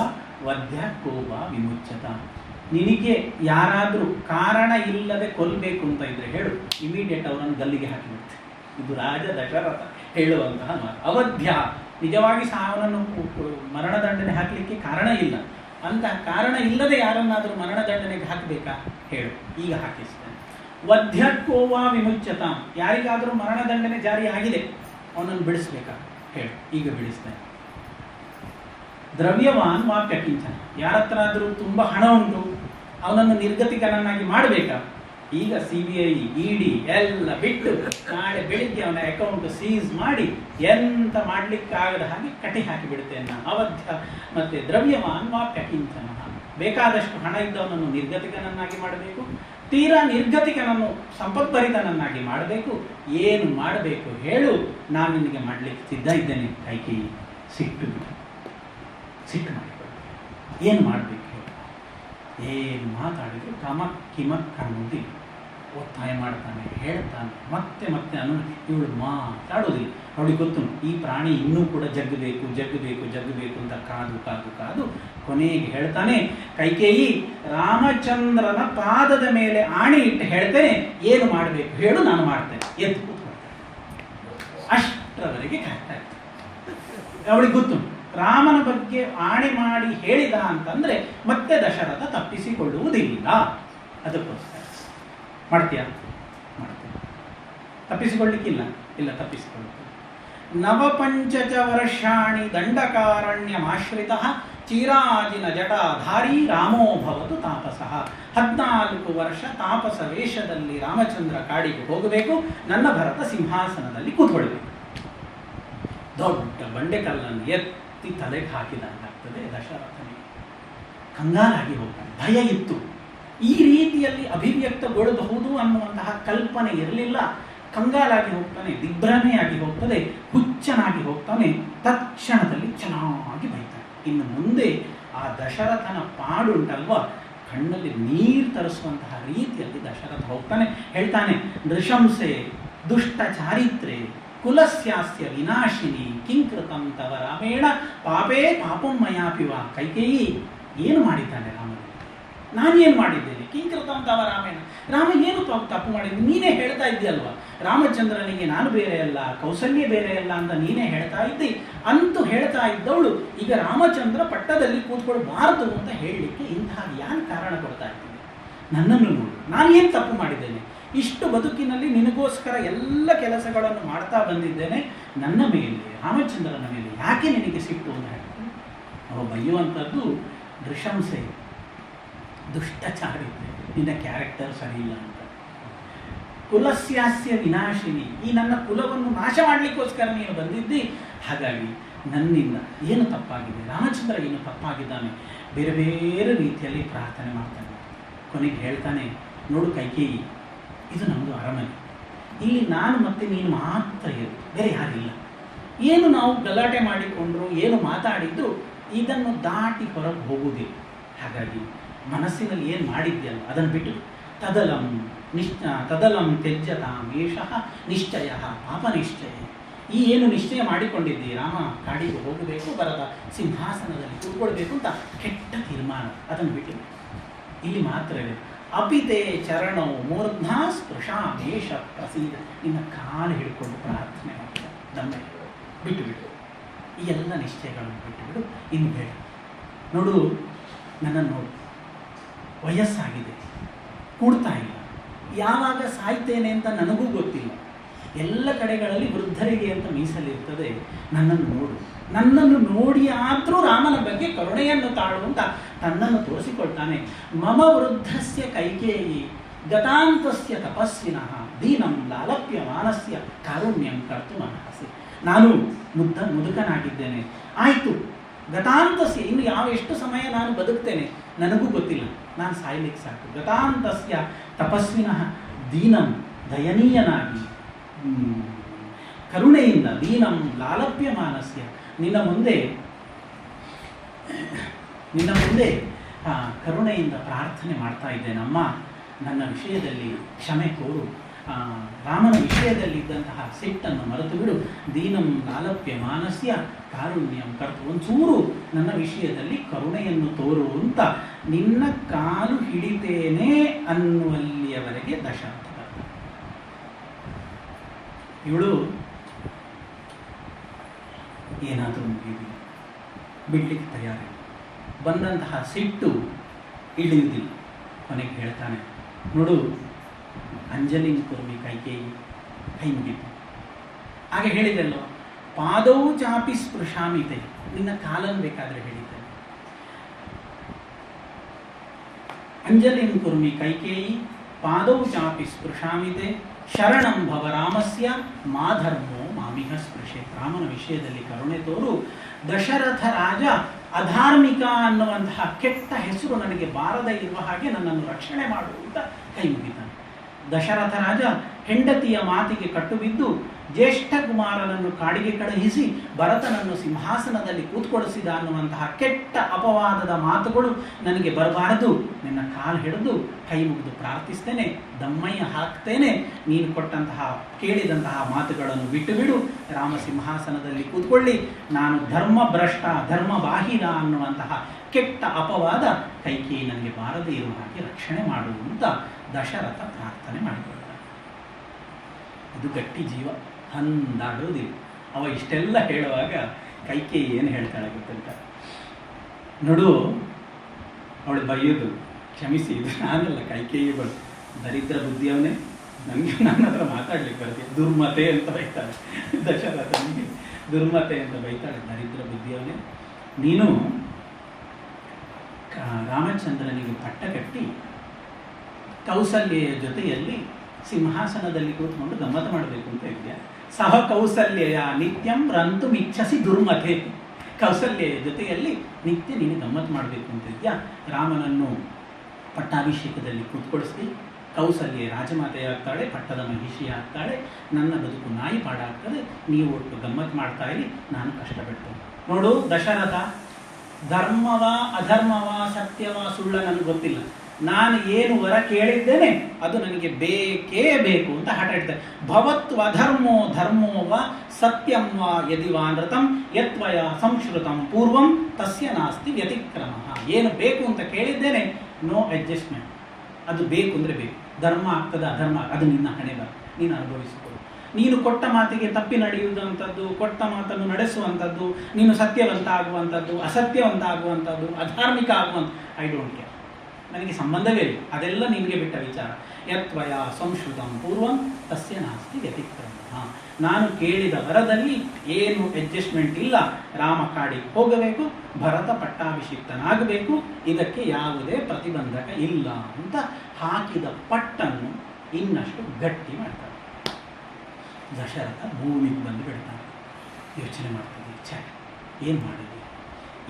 ವಧ್ಯ ಕೋವ ವಿಮುಚ್ಯತ. ನಿನಗೆ ಯಾರಾದರೂ ಕಾರಣ ಇಲ್ಲದೆ ಕೊಲ್ಲಬೇಕು ಅಂತ ಇದ್ರೆ ಹೇಳು, ಇಮಿಡಿಯೇಟ್ ಅವರನ್ನು ಗಲ್ಲಿಗೆ ಹಾಕಿಬಿಡ್ತೆ. ಇದು ರಾಜ ದಶರಥ ಹೇಳುವಂತಹ ಮಾತು. ಅವಧ್ಯ, ನಿಜವಾಗಿ ಅವನನ್ನು ಮರಣದಂಡನೆ ಹಾಕಲಿಕ್ಕೆ ಕಾರಣ ಇಲ್ಲ, ಅಂತ ಕಾರಣ ಇಲ್ಲದೆ ಯಾರನ್ನಾದರೂ ಮರಣದಂಡನೆಗೆ ಹಾಕಬೇಕಾ ಹೇಳು, ಈಗ ಹಾಕಿಸ್ತೇನೆ. ವಧ್ಯಕೋವಾ ವಿಮುಚ್ಯತಾಂ, ಯಾರಿಗಾದರೂ ಮರಣದಂಡನೆ ಜಾರಿ ಆಗಿದೆ, ಅವನನ್ನು ಬಿಡಿಸ್ಬೇಕಾ ಹೇಳು, ಈಗ ಬಿಡಿಸ್ತೇನೆ. ದ್ರವ್ಯವಾನ್ ವಾಪ್ಯ ಕಿಂಚನ, ಯಾರ ಹತ್ರ ಆದರೂ ತುಂಬ ಹಣ ಉಂಟು, ಅವನನ್ನು ನಿರ್ಗತಿಕನನ್ನಾಗಿ ಮಾಡಬೇಕಾ, ಈಗ CBI ED ಎಲ್ಲ ಬಿಟ್ಟು ನಾಳೆ ಬೆಳಿಗ್ಗೆ ಅವನ ಅಕೌಂಟ್ ಸೀಸ್ ಮಾಡಿ ಎಂತ ಮಾಡಲಿಕ್ಕಾಗದ ಹಾಗೆ ಕಟಿ ಹಾಕಿಬಿಡ್ತೇನೆ ನಾನು. ಅವಧ್ಯ ಮತ್ತು ದ್ರವ್ಯವಾನ್ ವಾಪ್ಯ ಕಿಂಚನ, ಬೇಕಾದಷ್ಟು ಹಣ ಇದ್ದವನನ್ನು ನಿರ್ಗತಿಕನನ್ನಾಗಿ ಮಾಡಬೇಕು, ತೀರಾ ನಿರ್ಗತಿಕನನ್ನು ಸಂಪದ್ಭರಿತನನ್ನಾಗಿ ಮಾಡಬೇಕು. ಏನು ಮಾಡಬೇಕು ಹೇಳು, ನಾನು ನಿನಗೆ ಮಾಡಲಿಕ್ಕೆ ಸಿದ್ಧ ಇದ್ದೇನೆ. ಕೈಕೇಯಿ ಸಿಟ್ಟು ಮಾಡಿಕೊಳ್ಳಿ, ಏನು ಮಾಡಬೇಕು ಹೇಳು. ಏನು ಮಾತಾಡಿದ್ರು ಕಮಕ್ ಕಿಮಕ್ ಅನ್ನೋದಿಲ್ಲ, ಒತ್ತಾಯ ಮಾಡ್ತಾನೆ, ಹೇಳ್ತಾನೆ, ಮತ್ತೆ ಮತ್ತೆ ಇವಳು ಮಾತಾಡೋದಿಲ್ಲ. ಅವಳಿಗೆ ಗೊತ್ತು, ಈ ಪ್ರಾಣಿ ಇನ್ನೂ ಕೂಡ ಜಗ್ಗಬೇಕು ಅಂತ ಕಾದು ಕೊನೆಗೆ ಹೇಳ್ತಾನೆ, ಕೈಕೇಯಿ ರಾಮಚಂದ್ರನ ಪಾದದ ಮೇಲೆ ಆಣೆ ಇಟ್ಟು ಹೇಳ್ತೇನೆ, ಏನು ಮಾಡಬೇಕು ಹೇಳು, ನಾನು ಮಾಡ್ತೇನೆ. ಎದ್ದು ಕೂತ್ಕೊಳ್ತಾನೆ. ಅಷ್ಟರವರೆಗೆ ಕಾಯ್ತಾ ಇತ್ತು. ಅವಳಿಗೆ ಗೊತ್ತು ರಾಮನ ಬಗ್ಗೆ ಆಣೆ ಮಾಡಿ ಹೇಳಿದ ಅಂತಂದ್ರೆ ಮತ್ತೆ ದಶರಥ ತಪ್ಪಿಸಿಕೊಳ್ಳುವುದಿಲ್ಲ. ಅದಕ್ಕೋಸ್ಕರ ಮಾಡ್ತೀಯಾ? ಮಾಡ್ತೀಯ. ತಪ್ಪಿಸಿಕೊಳ್ಳಿಕ್ಕಿಲ್ಲ, ಇಲ್ಲ ತಪ್ಪಿಸಿಕೊಳ್ಳುತ್ತೆ. ನವಪಂಚಚ ವರ್ಷಾಣಿ ದಂಡಕಾರಣ್ಯಮಾಶ್ರಿತ ಚಿರಾಜಿನ ಜಟಾಧಾರಿ ರಾಮೋ ಭವತು ತಾಪಸಃ. 14 ವರ್ಷ ತಾಪಸ ವೇಷದಲ್ಲಿ ರಾಮಚಂದ್ರ ಕಾಡಿಗೆ ಹೋಗಬೇಕು, ನನ್ನ ಭರತ ಸಿಂಹಾಸನದಲ್ಲಿ ಕೂತ್ಕೊಳ್ಬೇಕು. ದೊಡ್ಡ ಬಂಡೆಕಲ್ಲನ್ನು ಎತ್ತಿ ತಲೆಗೆ ಹಾಕಿದಂತಾಗ್ತದೆ ದಶರಥನಿಗೆ. ಕಂಗಾಲಾಗಿ ಹೋಗ್ತಾನೆ, ಭಯ ಇತ್ತು. ಈ ರೀತಿಯಲ್ಲಿ ಅಭಿವ್ಯಕ್ತಗೊಳ್ಳಬಹುದು ಅನ್ನುವಂತಹ ಕಲ್ಪನೆ ಇರಲಿಲ್ಲ. ಕಂಗಾಲಾಗಿ ಹೋಗ್ತಾನೆ, ದಿಗ್ಭ್ರಮೆಯಾಗಿ ಹೋಗ್ತದೆ, ಹುಚ್ಚನಾಗಿ ಹೋಗ್ತಾನೆ. ತಕ್ಷಣದಲ್ಲಿ ಚೆನ್ನಾಗಿ ಬೈತಾನೆ. ಇನ್ನು ಮುಂದೆ ಆ ದಶರಥನ ಪಾಡುಂಟಲ್ವ, ಕಣ್ಣಲ್ಲಿ ನೀರು ತರಿಸುವಂತಹ ರೀತಿಯಲ್ಲಿ ದಶರಥ ಹೋಗ್ತಾನೆ. ಹೇಳ್ತಾನೆ, ನೃಶಂಸೆ ದುಷ್ಟ ಚಾರಿತ್ರೆ ಕುಲಸ್ಯಾಸ್ಯ ವಿನಾಶಿನಿ ಕಿಂಕೃತಂ ತವ ರಾಮೇಣ ಪಾಪೇ ಪಾಪಂ ಮಯಾಪಿವ. ಕೈಕೇಯಿ ಏನು ಮಾಡಿದ್ದಾನೆ ರಾಮನಿಗೆ? ನಾನೇನು ಮಾಡಿದ್ದೇನೆ? ಕಿಂಕೃತಂ ತವ ರಾಮೇಣ, ರಾಮ ಏನು ತಪ್ಪು ಮಾಡಿದ್ದೀನಿ? ನೀನೇ ಹೇಳ್ತಾ ಇದ್ದೀಯಲ್ವ, ರಾಮಚಂದ್ರನಿಗೆ ನಾನು ಬೇರೆ ಅಲ್ಲ, ಕೌಸಲ್ಯ ಬೇರೆ ಅಲ್ಲ ಅಂತ ನೀನೇ ಹೇಳ್ತಾ ಇದ್ದಿ. ಅಂತೂ ಹೇಳ್ತಾ ಇದ್ದವಳು ಈಗ ರಾಮಚಂದ್ರ ಪಟ್ಟದಲ್ಲಿ ಕೂತ್ಕೊಳ್ಬಾರ್ದು ಅಂತ ಹೇಳಲಿಕ್ಕೆ ಇಂತಹ ಯಾನ್ ಕಾರಣ ಕೊಡ್ತಾ ಇದ್ದೀನಿ? ನನ್ನನ್ನು ನೋಡು, ನಾನೇನು ತಪ್ಪು ಮಾಡಿದ್ದೇನೆ? ಇಷ್ಟು ಬದುಕಿನಲ್ಲಿ ನಿನಗೋಸ್ಕರ ಎಲ್ಲ ಕೆಲಸಗಳನ್ನು ಮಾಡ್ತಾ ಬಂದಿದ್ದೇನೆ. ನನ್ನ ಮೇಲೆ, ರಾಮಚಂದ್ರನ ಮೇಲೆ ಯಾಕೆ ನಿನಗೆ ಸಿಟ್ಟು ಅಂತ ಹೇಳ್ತಾನೆ. ಅವ ಬೈಯುವಂಥದ್ದು ನೃಶಂಸೆ, ದುಷ್ಟಚಾರಿತ್ರೆ, ನಿನ್ನ ಕ್ಯಾರೆಕ್ಟರ್ ಸರಿ ಇಲ್ಲ ಅಂತ. ಕುಲಸ್ಯಾಸ್ಯ ವಿನಾಶಿನಿ, ಈ ನನ್ನ ಕುಲವನ್ನು ನಾಶ ಮಾಡಲಿಕ್ಕೋಸ್ಕರ ನೀನು ಬಂದಿದ್ದಿ. ಹಾಗಾಗಿ ನನ್ನಿಂದ ಏನು ತಪ್ಪಾಗಿದೆ, ರಾಮಚಂದ್ರ ಏನು ತಪ್ಪಾಗಿದ್ದಾನೆ, ಬೇರೆ ಬೇರೆ ರೀತಿಯಲ್ಲಿ ಪ್ರಾರ್ಥನೆ ಮಾಡ್ತಾನೆ. ಕೊನೆಗೆ ಹೇಳ್ತಾನೆ, ನೋಡು ಕೈಕೇಯಿ, ಇದು ನಮ್ಮದು ಅರಮನೆ, ಇಲ್ಲಿ ನಾನು ಮತ್ತೆ ನೀನು ಮಾತ್ರ ಇರು, ಬೇರೆ ಯಾರಿಲ್ಲ. ಏನು ನಾವು ಗಲಾಟೆ ಮಾಡಿಕೊಂಡ್ರು, ಏನು ಮಾತಾಡಿದ್ರು ಇದನ್ನು ದಾಟಿ ಹೊರಗೆ ಹೋಗುವುದಿಲ್ಲ. ಹಾಗಾಗಿ ಮನಸ್ಸಿನಲ್ಲಿ ಏನು ಮಾಡಿದ್ಯಲ್ಲ ಅದನ್ನು ಬಿಟ್ಟು ತದಲಂ ತ್ಯಜ್ಯತಾಂ ಏಷಃ ನಿಶ್ಚಯ ಪಾಪ ನಿಶ್ಚಯ. ಈ ಏನು ನಿಶ್ಚಯ ಮಾಡಿಕೊಂಡಿದ್ದಿ, ರಾಮ ಕಾಡಿಗೆ ಹೋಗಬೇಕು, ಭರತ ಸಿಂಹಾಸನದಲ್ಲಿ ಕೂತ್ಕೊಳ್ಬೇಕು ಅಂತ ಕೆಟ್ಟ ತೀರ್ಮಾನ, ಅದನ್ನು ಬಿಟ್ಟು ಇಲ್ಲಿ ಮಾತ್ರ ಇದೆ. ಅಪಿತೆ ಚರಣೌ ಮೂರ್ಧ್ನಾ ಸ್ಪೃಶಾಮೇಷ ಪ್ರಸೀದ. ನಿನ್ನ ಕಾಲು ಹಿಡ್ಕೊಂಡು ಪ್ರಾರ್ಥನೆ ಮಾಡ್ತಾರೆ, ದಮ್ಮೆ ಬಿಟ್ಟು ಈ ಎಲ್ಲ ನಿಶ್ಚಯಗಳನ್ನು ಬಿಟ್ಟು ಇನ್ನು ಬೇಡ. ನೋಡು, ನನ್ನನ್ನು ನೋಡು, ವಯಸ್ಸಾಗಿದೆ, ಕೂಡ್ತಾ ಇಲ್ಲ, ಯಾವಾಗ ಸಾಯ್ತೇನೆ ಅಂತ ನನಗೂ ಗೊತ್ತಿಲ್ಲ. ಎಲ್ಲ ಕಡೆಗಳಲ್ಲಿ ವೃದ್ಧರಿಗೆ ಅಂತ ಮೀಸಲಿರ್ತದೆ. ನನ್ನನ್ನು ನೋಡು, ನನ್ನನ್ನು ನೋಡಿ ಆದರೂ ರಾಮನ ಬಗ್ಗೆ ಕರುಣೆಯನ್ನು ತಾಳುವಂತ ತನ್ನನ್ನು ತೋರಿಸಿಕೊಳ್ತಾನೆ. ಮಮ ವೃದ್ಧಸ್ಯ ಕೈಕೇಯಿ ಗತಾಂತಸ್ಯ ತಪಸ್ವಿನಃ ದೀನಂ ಲಾಲಪ್ಯ ಮಾನಸ್ಯ ಕಾರುಣ್ಯಂ ಕರ್ತು ಮನಸ್ಸಿ. ನಾನು ಮುದುಕನಾಗಿದ್ದೇನೆ, ಆಯಿತು, ಗತಾಂತಸ್ಯ, ಇನ್ನು ಎಷ್ಟು ಸಮಯ ನಾನು ಬದುಕ್ತೇನೆ ನನಗೂ ಗೊತ್ತಿಲ್ಲ, ನಾನು ಸಾಯ್ಲಿಕ್ಕೆ ಸಾಕು. ಗತಾಂತಸ್ಯ ತಪಸ್ವಿನಃ ದೀನಂ, ದಯನೀಯನಾಗಿ ಕರುಣೆಯಿಂದ, ದೀನಂ ಲಾಲಪ್ಯ ಮಾನಸ್ಯ, ನಿನ್ನ ಮುಂದೆ ಕರುಣೆಯಿಂದ ಪ್ರಾರ್ಥನೆ ಮಾಡ್ತಾ ಇದ್ದೇನಮ್ಮ, ನನ್ನ ವಿಷಯದಲ್ಲಿ ಕ್ಷಮೆ ಕೋರು, ರಾಮನ ವಿಷಯದಲ್ಲಿ ಇದ್ದಂತಹ ಸಿಟ್ಟನ್ನು ಮರೆತು ಬಿಡು. ದೀನಂ ಲಾಲಪ್ಯ ಮಾನಸ್ಯ ಕಾರುಣ್ಯಂ ಕರ್ತು, ಒಂಚೂರು ನನ್ನ ವಿಷಯದಲ್ಲಿ ಕರುಣೆಯನ್ನು ತೋರು ಅಂತ ನಿನ್ನ ಕಾಲು ಹಿಡಿತೇನೆ ಅನ್ನುವಲ್ಲಿಯವರೆಗೆ ದಶರಥ. ಇವಳು ಏನಾದರೂ ಮುಗಿದಿಲ್ಲ, ಬಿಡ್ಲಿಕ್ಕೆ ತಯಾರಿ, ಬಂದಂತಹ ಸಿಟ್ಟು ಇಳಿಯುವುದಿಲ್ಲ. ಕೊನೆಗೆ ಹೇಳ್ತಾನೆ, ನೋಡು ಅಂಜಲಿನ ಕುರ್ಮಿ ಕೈಕೇಯಿ, ಕೈ ಮುಗಿತು. ಹಾಗೆ ಹೇಳಿದೆಲ್ಲೋ, ಪಾದವು ಚಾಪಿ ಸ್ಪೃಶಾಮಿತೆ, ನಿನ್ನ ಕಾಲನ್ನು ಬೇಕಾದರೆ ಹೇಳಿದ್ದೆ. ಅಂಜಲಿನ ಕುರ್ಮಿ ಕೈಕೇಯಿ ಪಾದವು ಚಾಪಿ ಸ್ಪೃಶಾಮಿತೆ ಶರಣಂ ಭವ ರಾಮಸ್ಯ ಮಾಧರ್ಮೋ ಮಾಮಿಹ ಸ್ಪೃಶೆ. ರಾಮನ ವಿಷಯದಲ್ಲಿ ಕರುಣೆ ತೋರು. ದಶರಥ ರಾಜ ಅಧಾರ್ಮಿಕ ಅನ್ನುವಂತಹ ಕೆಟ್ಟ ಹೆಸರು ನನಗೆ ಬಾರದೇ ಇರುವ ಹಾಗೆ ನನ್ನನ್ನು ರಕ್ಷಣೆ ಮಾಡು ಅಂತ ಕೈ ಮುಗಿತಾನೆ. ದಶರಥ ರಾಜ ಹೆಂಡತಿಯ ಮಾತಿಗೆ ಕಟ್ಟು ಬಿದ್ದು ಜ್ಯೇಷ್ಠ ಕುಮಾರನನ್ನು ಕಾಡಿಗೆ ಕಳುಹಿಸಿ ಭರತನನ್ನು ಸಿಂಹಾಸನದಲ್ಲಿ ಕೂತ್ಕೊಳಿಸಿದ ಅನ್ನುವಂತಹ ಕೆಟ್ಟ ಅಪವಾದದ ಮಾತುಗಳು ನನಗೆ ಬರಬಾರದು. ನಿನ್ನ ಕಾಲು ಹಿಡಿದು ಕೈ ಮುಗಿದು ಪ್ರಾರ್ಥಿಸ್ತೇನೆ, ದಮ್ಮಯ್ಯ ಹಾಕ್ತೇನೆ, ನೀನು ಕೊಟ್ಟಂತಹ ಕೇಳಿದಂತಹ ಮಾತುಗಳನ್ನು ಬಿಟ್ಟು ಬಿಡು, ರಾಮ ಸಿಂಹಾಸನದಲ್ಲಿ ಕೂತ್ಕೊಳ್ಳಿ, ನಾನು ಧರ್ಮಭ್ರಷ್ಟ ಧರ್ಮಬಾಹಿರ ಅನ್ನುವಂತಹ ಕೆಟ್ಟ ಅಪವಾದ ಕೈಕೇಯಿ ನನಗೆ ಬಾರದೇ ಇರುವ ಹಾಗೆ ರಕ್ಷಣೆ ಮಾಡು ಅಂತ ದಶರಥ ಪ್ರಾರ್ಥನೆ ಮಾಡಿಕೊಳ್ತಾನೆ. ಇದು ಗಟ್ಟಿ ಜೀವ. ಅಂದಾಡುವುದಿಲ್ಲ. ಅವ ಇಷ್ಟೆಲ್ಲ ಹೇಳುವಾಗ ಕೈಕೇಯಿ ಏನು ಹೇಳ್ತಾಳೆ ಗೊತ್ತಂತ, ನೋಡು ಅವಳು ಬೈಯೋದು, ಕ್ಷಮಿಸಿ ಇದು ನಾನಲ್ಲ, ಕೈಕೇಯಿ ಬರು ದರಿದ್ರ ಬುದ್ಧಿಯವನೇ, ನನಗೆ ನನ್ನ ಹತ್ರ ಮಾತಾಡ್ಲಿಕ್ಕೆ ಬರ್ತೀವಿ, ದುರ್ಮತೆ ಅಂತ ಬೈತಾಳೆ ದಶರಥನಿಗೆ, ದುರ್ಮತೆ ಅಂತ ಬೈತಾಳೆ, ದರಿದ್ರ ಬುದ್ಧಿಯವನೇ, ನೀನು ರಾಮಚಂದ್ರನಿಗೆ ಪಟ್ಟ ಕಟ್ಟಿ ಕೌಸಲ್ಯೆಯ ಜೊತೆಯಲ್ಲಿ ಸಿಂಹಾಸನದಲ್ಲಿ ಕೂತ್ಕೊಂಡು ಗಮ್ಮತ್ತು ಮಾಡಬೇಕು ಅಂತ ಇದೆಯಾ? ಸಹ ಕೌಸಲ್ಯ ನಿತ್ಯಂ ರಂತು ಇಚ್ಛಸಿ ದುರ್ಮತೆ, ಕೌಸಲ್ಯೆಯ ಜೊತೆಯಲ್ಲಿ ನಿತ್ಯ ನೀನು ಗಮ್ಮತ್ತು ಮಾಡಬೇಕು ಅಂತ ಇದೆಯಾ? ರಾಮನನ್ನು ಪಟ್ಟಾಭಿಷೇಕದಲ್ಲಿ ಕೂತ್ಕೊಳಿಸಿ ಕೌಸಲ್ಯ ರಾಜಮಾತೆಯಾಗ್ತಾಳೆ, ಪಟ್ಟದ ಮಹಿಷಿ ಆಗ್ತಾಳೆ, ನನ್ನ ಬದುಕು ನಾಯಿ ಪಾಡಾಗ್ತದೆ, ನೀವು ಒಟ್ಟು ಗಮ್ಮತ್ತು ಮಾಡ್ತಾ ಇರಿ, ನಾನು ಕಷ್ಟಪಡ್ತೇನೆ. ನೋಡು ದಶರಥ, ಧರ್ಮವ ಅಧರ್ಮವ ಸತ್ಯವ ಸುಳ್ಳ ನನಗೆ ಗೊತ್ತಿಲ್ಲ, ನಾನು ಏನು ವರ ಕೇಳಿದ್ದೇನೆ ಅದು ನನಗೆ ಬೇಕೇ ಬೇಕು ಅಂತ ಹಠ ಇಡ್ತೇನೆ. ಭವತ್ವ ಧರ್ಮೋ ಧರ್ಮೋವ ಸತ್ಯಂ ವಾ ಯದಿವಾ ನೃತಂ ಯತ್ವಯ ಸಂಶ್ರುತಂ ಪೂರ್ವಂ ತಸ್ಯ ನಾಸ್ತಿ ವ್ಯತಿಕ್ರಮ. ಏನು ಬೇಕು ಅಂತ ಕೇಳಿದ್ದೇನೆ, ನೋ ಅಡ್ಜಸ್ಟ್ಮೆಂಟ್, ಅದು ಬೇಕು ಅಂದರೆ ಬೇಕು. ಧರ್ಮ ಆಗ್ತದೆ ಅಧರ್ಮ ಅದು ನಿನ್ನ ಹಣೆ ಬರ, ನೀನು ಅನುಭವಿಸಿಕೊಳ್ಳು. ನೀನು ಕೊಟ್ಟ ಮಾತಿಗೆ ತಪ್ಪಿ ನಡೆಯುವುದಂಥದ್ದು, ಕೊಟ್ಟ ಮಾತನ್ನು ನಡೆಸುವಂಥದ್ದು, ನೀನು ಸತ್ಯವಂತ ಆಗುವಂಥದ್ದು, ಅಸತ್ಯವಂತ ಆಗುವಂಥದ್ದು, ಅಧಾರ್ಮಿಕ ಆಗುವಂಥ, ಐ ಡೋಂಟ್ ಕೇರ್, ನನಗೆ ಸಂಬಂಧವೇ ಇಲ್ಲ, ಅದೆಲ್ಲ ನಿನಗೆ ಬಿಟ್ಟ ವಿಚಾರ. ಯತ್ವಯ ಸಂಶ್ರುತಂ ಪೂರ್ವಂ ತಸ್ಯ ನಾಸ್ತಿ ವ್ಯತಿಕ್ರಮ. ನಾನು ಕೇಳಿದ ವರದಲ್ಲಿ ಏನು ಅಡ್ಜಸ್ಟ್ಮೆಂಟ್ ಇಲ್ಲ, ರಾಮ ಕಾಡಿಗೆ ಹೋಗಬೇಕು, ಭರತ ಪಟ್ಟಾಭಿಷಿಕ್ತನಾಗಬೇಕು, ಇದಕ್ಕೆ ಯಾವುದೇ ಪ್ರತಿಬಂಧಕ ಇಲ್ಲ ಅಂತ ಹಾಕಿದ ಪಟ್ಟನ್ನು ಇನ್ನಷ್ಟು ಗಟ್ಟಿ ಮಾಡ್ತಾರೆ. ದಶರಥ ಭೂಮಿಗೆ ಬಂದು ಬಿಡ್ತಾನೆ, ಯೋಚನೆ ಮಾಡ್ತಾನೆ, ಛೆ ಏನು ಮಾಡಿದೆ,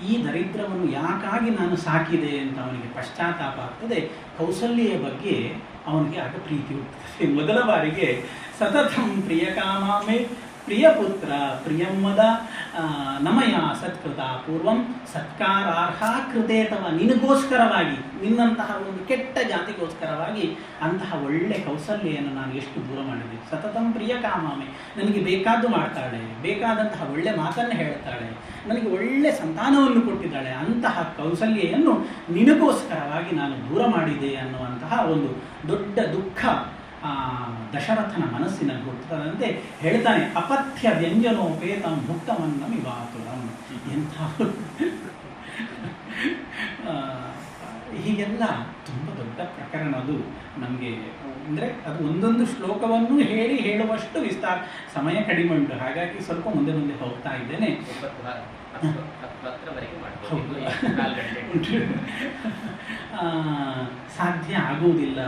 ಈ ದರಿದ್ರವನ್ನು ಯಾಕಾಗಿ ನಾನು ಸಾಕಿದೆ ಅಂತ ಅವನಿಗೆ ಪಶ್ಚಾತ್ತಾಪ ಆಗ್ತದೆ. ಕೌಸಲ್ಯೆಯ ಬಗ್ಗೆ ಅವನಿಗೆ ಆಗ ಪ್ರೀತಿ ಹುಟ್ಟುತ್ತದೆ. ಮೊದಲ ಬಾರಿಗೆ ಸತತಂ ಪ್ರಿಯಕಾಮಾಮೆ ಪ್ರಿಯಪುತ್ರ ಪ್ರಿಯಮ್ಮದ ನಮಯ ಸತ್ಕೃತ ಪೂರ್ವಂ ಸತ್ಕಾರಾರ್ಹ ಕೃತೆ ತವ, ನಿನಗೋಸ್ಕರವಾಗಿ, ನಿನ್ನಂತಹ ಒಂದು ಕೆಟ್ಟ ಜಾತಿಗೋಸ್ಕರವಾಗಿ ಅಂತಹ ಒಳ್ಳೆ ಕೌಸಲ್ಯೆಯನ್ನು ನಾನು ಎಷ್ಟು ದೂರ ಮಾಡಿದೆ. ಸತತಂ ಪ್ರಿಯಕಾಮಾಮೆ, ನನಗೆ ಬೇಕಾದ್ದು ಮಾಡ್ತಾಳೆ, ಬೇಕಾದಂತಹ ಒಳ್ಳೆ ಮಾತನ್ನು ಹೇಳ್ತಾಳೆ, ನನಗೆ ಒಳ್ಳೆ ಸಂತಾನವನ್ನು ಕೊಟ್ಟಿದ್ದಾಳೆ, ಅಂತಹ ಕೌಸಲ್ಯೆಯನ್ನು ನಿನಗೋಸ್ಕರವಾಗಿ ನಾನು ದೂರ ಮಾಡಿದೆ ಅನ್ನುವಂತಹ ಒಂದು ದೊಡ್ಡ ದುಃಖ ದಶರಥನ ಮನಸ್ಸಿನಲ್ಲಿ ಹುಟ್ಟುತ್ತದಂತೆ ಹೇಳ್ತಾನೆ. ಅಪಥ್ಯ ವ್ಯಂಜನೋಪೇತಂ ಭುಕ್ತಮನ್ನಂ ಇವಾತುರಂ. ಎಂಥ ಹೀಗೆಲ್ಲ ತುಂಬ ದೊಡ್ಡ ಪ್ರಕರಣ ಅದು. ನಮಗೆ ಅಂದರೆ ಅದು ಒಂದೊಂದು ಶ್ಲೋಕವನ್ನು ಹೇಳುವಷ್ಟು ವಿಸ್ತಾರ, ಸಮಯ ಕಡಿಮೆ ಉಂಟು, ಹಾಗಾಗಿ ಸ್ವಲ್ಪ ಮುಂದೆ ಮುಂದೆ ಹೋಗ್ತಾ ಇದ್ದೇನೆ. ಸಾಧ್ಯ ಆಗುವುದಿಲ್ಲ.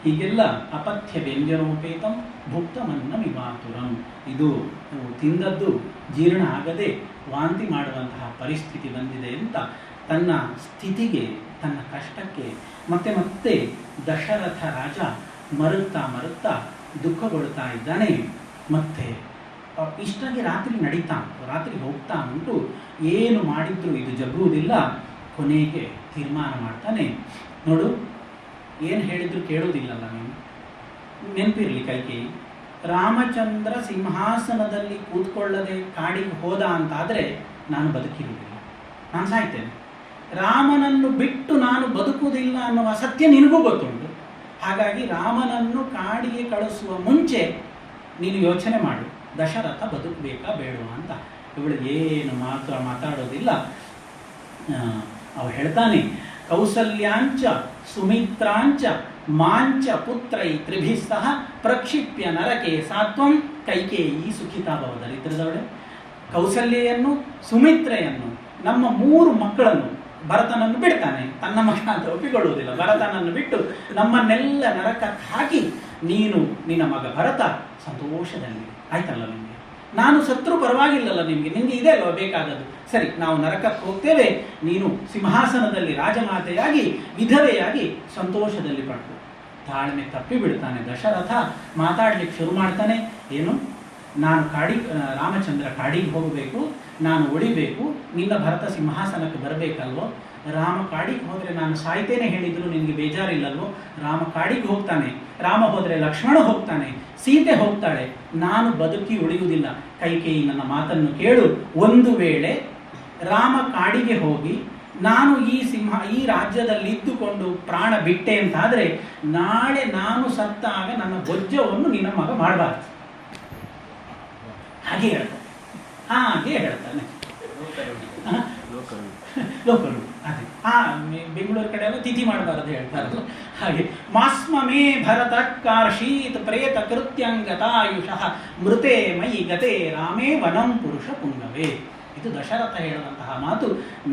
ಹೀಗೆಲ್ಲ ಅಪಥ್ಯ ವ್ಯಂಜನೋಪೇತಂ ಭುಕ್ತಮನ್ನಂ ಇವಾತುರಂ, ಇದು ತಿಂದದ್ದು ಜೀರ್ಣ ಆಗದೆ ವಾಂತಿ ಮಾಡುವಂತಹ ಪರಿಸ್ಥಿತಿ ಬಂದಿದೆ ಅಂತ ತನ್ನ ಸ್ಥಿತಿಗೆ, ತನ್ನ ಕಷ್ಟಕ್ಕೆ ಮತ್ತೆ ಮತ್ತೆ ದಶರಥ ರಾಜ ಮರುತ್ತಾ ದುಃಖಗೊಳ್ತಾ ಇದ್ದಾನೆ. ಮತ್ತೆ ಇಷ್ಟಾಗಿ ರಾತ್ರಿ ನಡೀತಾ ಉಂಟು, ರಾತ್ರಿ ಹೋಗ್ತಾ ಉಂಟು, ಏನು ಮಾಡಿದ್ರು ಇದು ಜಗ್ಗುವುದಿಲ್ಲ. ಕೊನೆಗೆ ತೀರ್ಮಾನ ಮಾಡ್ತಾನೆ, ನೋಡು ಏನು ಹೇಳಿದ್ರು ಕೇಳುವುದಿಲ್ಲಲ್ಲ ನೀನು, ನೆನಪಿರಲಿ ಕೈಕೇಯಿ, ರಾಮಚಂದ್ರ ಸಿಂಹಾಸನದಲ್ಲಿ ಕೂತ್ಕೊಳ್ಳದೆ ಕಾಡಿಗೆ ಹೋದ ಅಂತಾದರೆ ನಾನು ಬದುಕಿರುವುದಿಲ್ಲ, ನಾನು ಸಾಯ್ತೇನೆ. ರಾಮನನ್ನು ಬಿಟ್ಟು ನಾನು ಬದುಕುವುದಿಲ್ಲ ಅನ್ನುವ ಸತ್ಯ ನಿನಗೂ ಗೊತ್ತುಂಟು. ಹಾಗಾಗಿ ರಾಮನನ್ನು ಕಾಡಿಗೆ ಕಳಿಸುವ ಮುಂಚೆ ನೀನು ಯೋಚನೆ ಮಾಡು, ದಶರಥ ಬದುಕಬೇಕಾ ಬೇಡವಾ ಅಂತ. ಇವಳು ಏನು ಮಾತಾಡೋದಿಲ್ಲ. ಅವ ಹೇಳ್ತಾನೆ, ಕೌಸಲ್ಯಾಂಚ ಸುಮಿತ್ರಾಂಚ ಮಾಂಚ ಪುತ್ರೈ ತ್ರಿಭಿಃ ಸಹ ಪ್ರಕ್ಷಿಪ್ಯ ನರಕೆ ಸಾತ್ವಂ ಕೈಕೇಯಿ ಸುಖಿತಾ ಭವ. ದರಿದ್ರದವಳೆ, ಕೌಸಲ್ಯೆಯನ್ನು ಸುಮಿತ್ರೆಯನ್ನು ನಮ್ಮ 3 ಮಕ್ಕಳನ್ನು, ಭರತನನ್ನು ಬಿಡ್ತಾನೆ, ತನ್ನ ಮಗ ಅಂತ ಒಪ್ಪಿಕೊಳ್ಳುವುದಿಲ್ಲ, ಭರತನನ್ನು ಬಿಟ್ಟು ನಮ್ಮನ್ನೆಲ್ಲ ನರಕಕ್ಕೆ ಹಾಕಿ ನೀನು ನಿನ್ನ ಮಗ ಭರತ ಸಂತೋಷದಲ್ಲಿ ಆಯ್ತಲ್ಲ, ನಿಮಗೆ ನಾನು ಸತ್ರು ಪರವಾಗಿಲ್ಲಲ್ಲ, ನಿಮಗೆ ಇದೆ ಅಲ್ವ ಬೇಕಾದದ್ದು, ಸರಿ ನಾವು ನರಕಕ್ಕೆ ಹೋಗ್ತೇವೆ, ನೀನು ಸಿಂಹಾಸನದಲ್ಲಿ ರಾಜಮಾತೆಯಾಗಿ ವಿಧವೆಯಾಗಿ ಸಂತೋಷದಲ್ಲಿ ಪಡ್ತು. ತಾಳ್ಮೆ ತಪ್ಪಿ ಬಿಡ್ತಾನೆ ದಶರಥ. ಮಾತಾಡ್ಲಿಕ್ಕೆ ಶುರು ಮಾಡ್ತಾನೆ, ಏನು ನಾನು ರಾಮಚಂದ್ರ ಕಾಡಿಗೆ ಹೋಗಬೇಕು, ನಾನು ಉಳಿಬೇಕು, ನಿನ್ನ ಭರತ ಸಿಂಹಾಸನಕ್ಕೆ ಬರಬೇಕಲ್ವೋ, ರಾಮ ಕಾಡಿಗೆ ಹೋದರೆ ನಾನು ಸಾಯ್ತೇನೆ ಹೇಳಿದ್ರು ನಿನಗೆ ಬೇಜಾರಿಲ್ಲಲ್ವೋ, ರಾಮ ಕಾಡಿಗೆ ಹೋಗ್ತಾನೆ, ರಾಮ ಹೋದರೆ ಲಕ್ಷ್ಮಣ ಹೋಗ್ತಾನೆ, ಸೀತೆ ಹೋಗ್ತಾಳೆ, ನಾನು ಬದುಕಿ ಉಳಿಯುವುದಿಲ್ಲ. ಕೈಕೇಯಿ ನನ್ನ ಮಾತನ್ನು ಕೇಳು, ಒಂದು ವೇಳೆ ರಾಮ ಕಾಡಿಗೆ ಹೋಗಿ ನಾನು ಈ ರಾಜ್ಯದಲ್ಲಿ ಇದ್ದುಕೊಂಡು ಪ್ರಾಣ ಬಿಟ್ಟೆ ಅಂತಾದರೆ ನಾಳೆ ನಾನು ಸತ್ತಾಗ ನನ್ನ ಬೊಜ್ಜವನ್ನು ನಿನ್ನ ಮಗ ಮಾಡಬಾರ್ದು. ಹಾಗೆ ಹೇಳ್ತಾನೆ, ಹಾಗೆ ಹೇಳ್ತಾನೆ. ಲೋಕರು ಅದೇ ಬೆಂಗಳೂರು ಕಡೆ ಎಲ್ಲ ತಿಥಿ ಮಾಡಬಾರದು ಹೇಳ್ತಾರಲ್ಲ ಹಾಗೆ. ಮಾಸ್ಮಮೇ ಭರತ ಕಾರ್ಷೀತ್ ಪ್ರೇತ ಕೃತ್ಯಂಗತಾಯುಷಃ ಮೃತೆ ಮಯಿ ಗತೆ ರಾಮೇ ವನಂ ಪುರುಷ ಪುಂಗವೇ. ಇದು ದಶರಥ ಹೇಳುವಂತಹ ಮಾತು.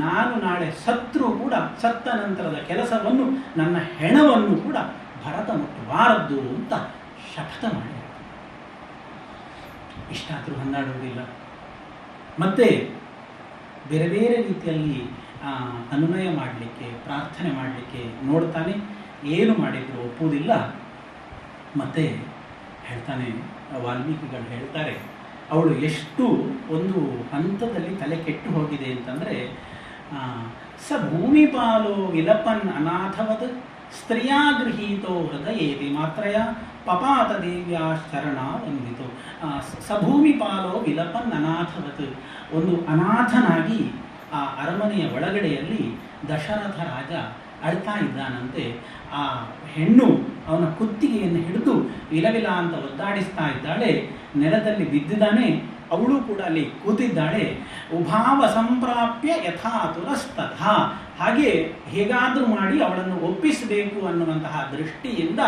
ನಾನು ನಾಳೆ ಸತ್ರು ಕೂಡ ಸತ್ತ ನಂತರದ ಕೆಲಸವನ್ನು ನನ್ನ ಹೆಣವನ್ನು ಕೂಡ ಭರತ ಮುಟ್ಟಬಾರದ್ದು ಅಂತ ಶಪಥ ಮಾಡಿ ಇಷ್ಟಾದರೂ ಹೊಂದಾಡುವುದಿಲ್ಲ. ಮತ್ತೆ ಬೇರೆ ಬೇರೆ ರೀತಿಯಲ್ಲಿ ಅನುನಯ ಮಾಡಲಿಕ್ಕೆ, ಪ್ರಾರ್ಥನೆ ಮಾಡಲಿಕ್ಕೆ ನೋಡ್ತಾನೆ. ಏನು ಮಾಡಿದ್ರು ಒಪ್ಪುವುದಿಲ್ಲ. ಮತ್ತೆ ಹೇಳ್ತಾನೆ, ವಾಲ್ಮೀಕಿಗಳು ಹೇಳ್ತಾರೆ, ಅವಳು ಎಷ್ಟು ಒಂದು ಹಂತದಲ್ಲಿ ತಲೆ ಕೆಟ್ಟು ಹೋಗಿದೆ ಅಂತಂದರೆ, ಸ ಭೂಮಿಪಾಲೋ ವಿಲಪನ್ ಅನಾಥವತ್ ಸ್ತ್ರೀಯಾ ಗೃಹೀತೋ ಹೃದಯೇತಿ ಮಾತ್ರಯ ಪಪಾತ ದೇವ್ಯಾ ಶರಣ ವಂದಿತು. ಸಭೂಮಿಪಾಲೋ ವಿಲಪನ್ ಅನಾಥವತ್, ಒಂದು ಅನಾಥನಾಗಿ ಆ ಅರಮನೆಯ ಒಳಗಡೆಯಲ್ಲಿ ದಶರಥ ರಾಜ ಅಳ್ತಾ ಇದ್ದಾನಂತೆ. ಆ ಹೆಣ್ಣು ಅವನ ಕುತ್ತಿಗೆಯನ್ನು ಹಿಡಿದು ವಿಲವಿಲ ಅಂತ ಒದ್ದಾಡಿಸ್ತಾ ಇದ್ದಾಳೆ. ನೆಲದಲ್ಲಿ ಬಿದ್ದಿದ್ದಾನೆ, ಅವಳು ಕೂಡ ಅಲ್ಲಿ ಕೂತಿದ್ದಾಳೆ. ಉಭಾವ ಸಂಪ್ರಾಪ್ಯ ಯಥಾ ತುರಸ್ತಥಾ, ಹಾಗೆ ಹೇಗಾದರೂ ಮಾಡಿ ಅವಳನ್ನು ಒಪ್ಪಿಸಬೇಕು ಅನ್ನುವಂತಹ ದೃಷ್ಟಿಯಿಂದ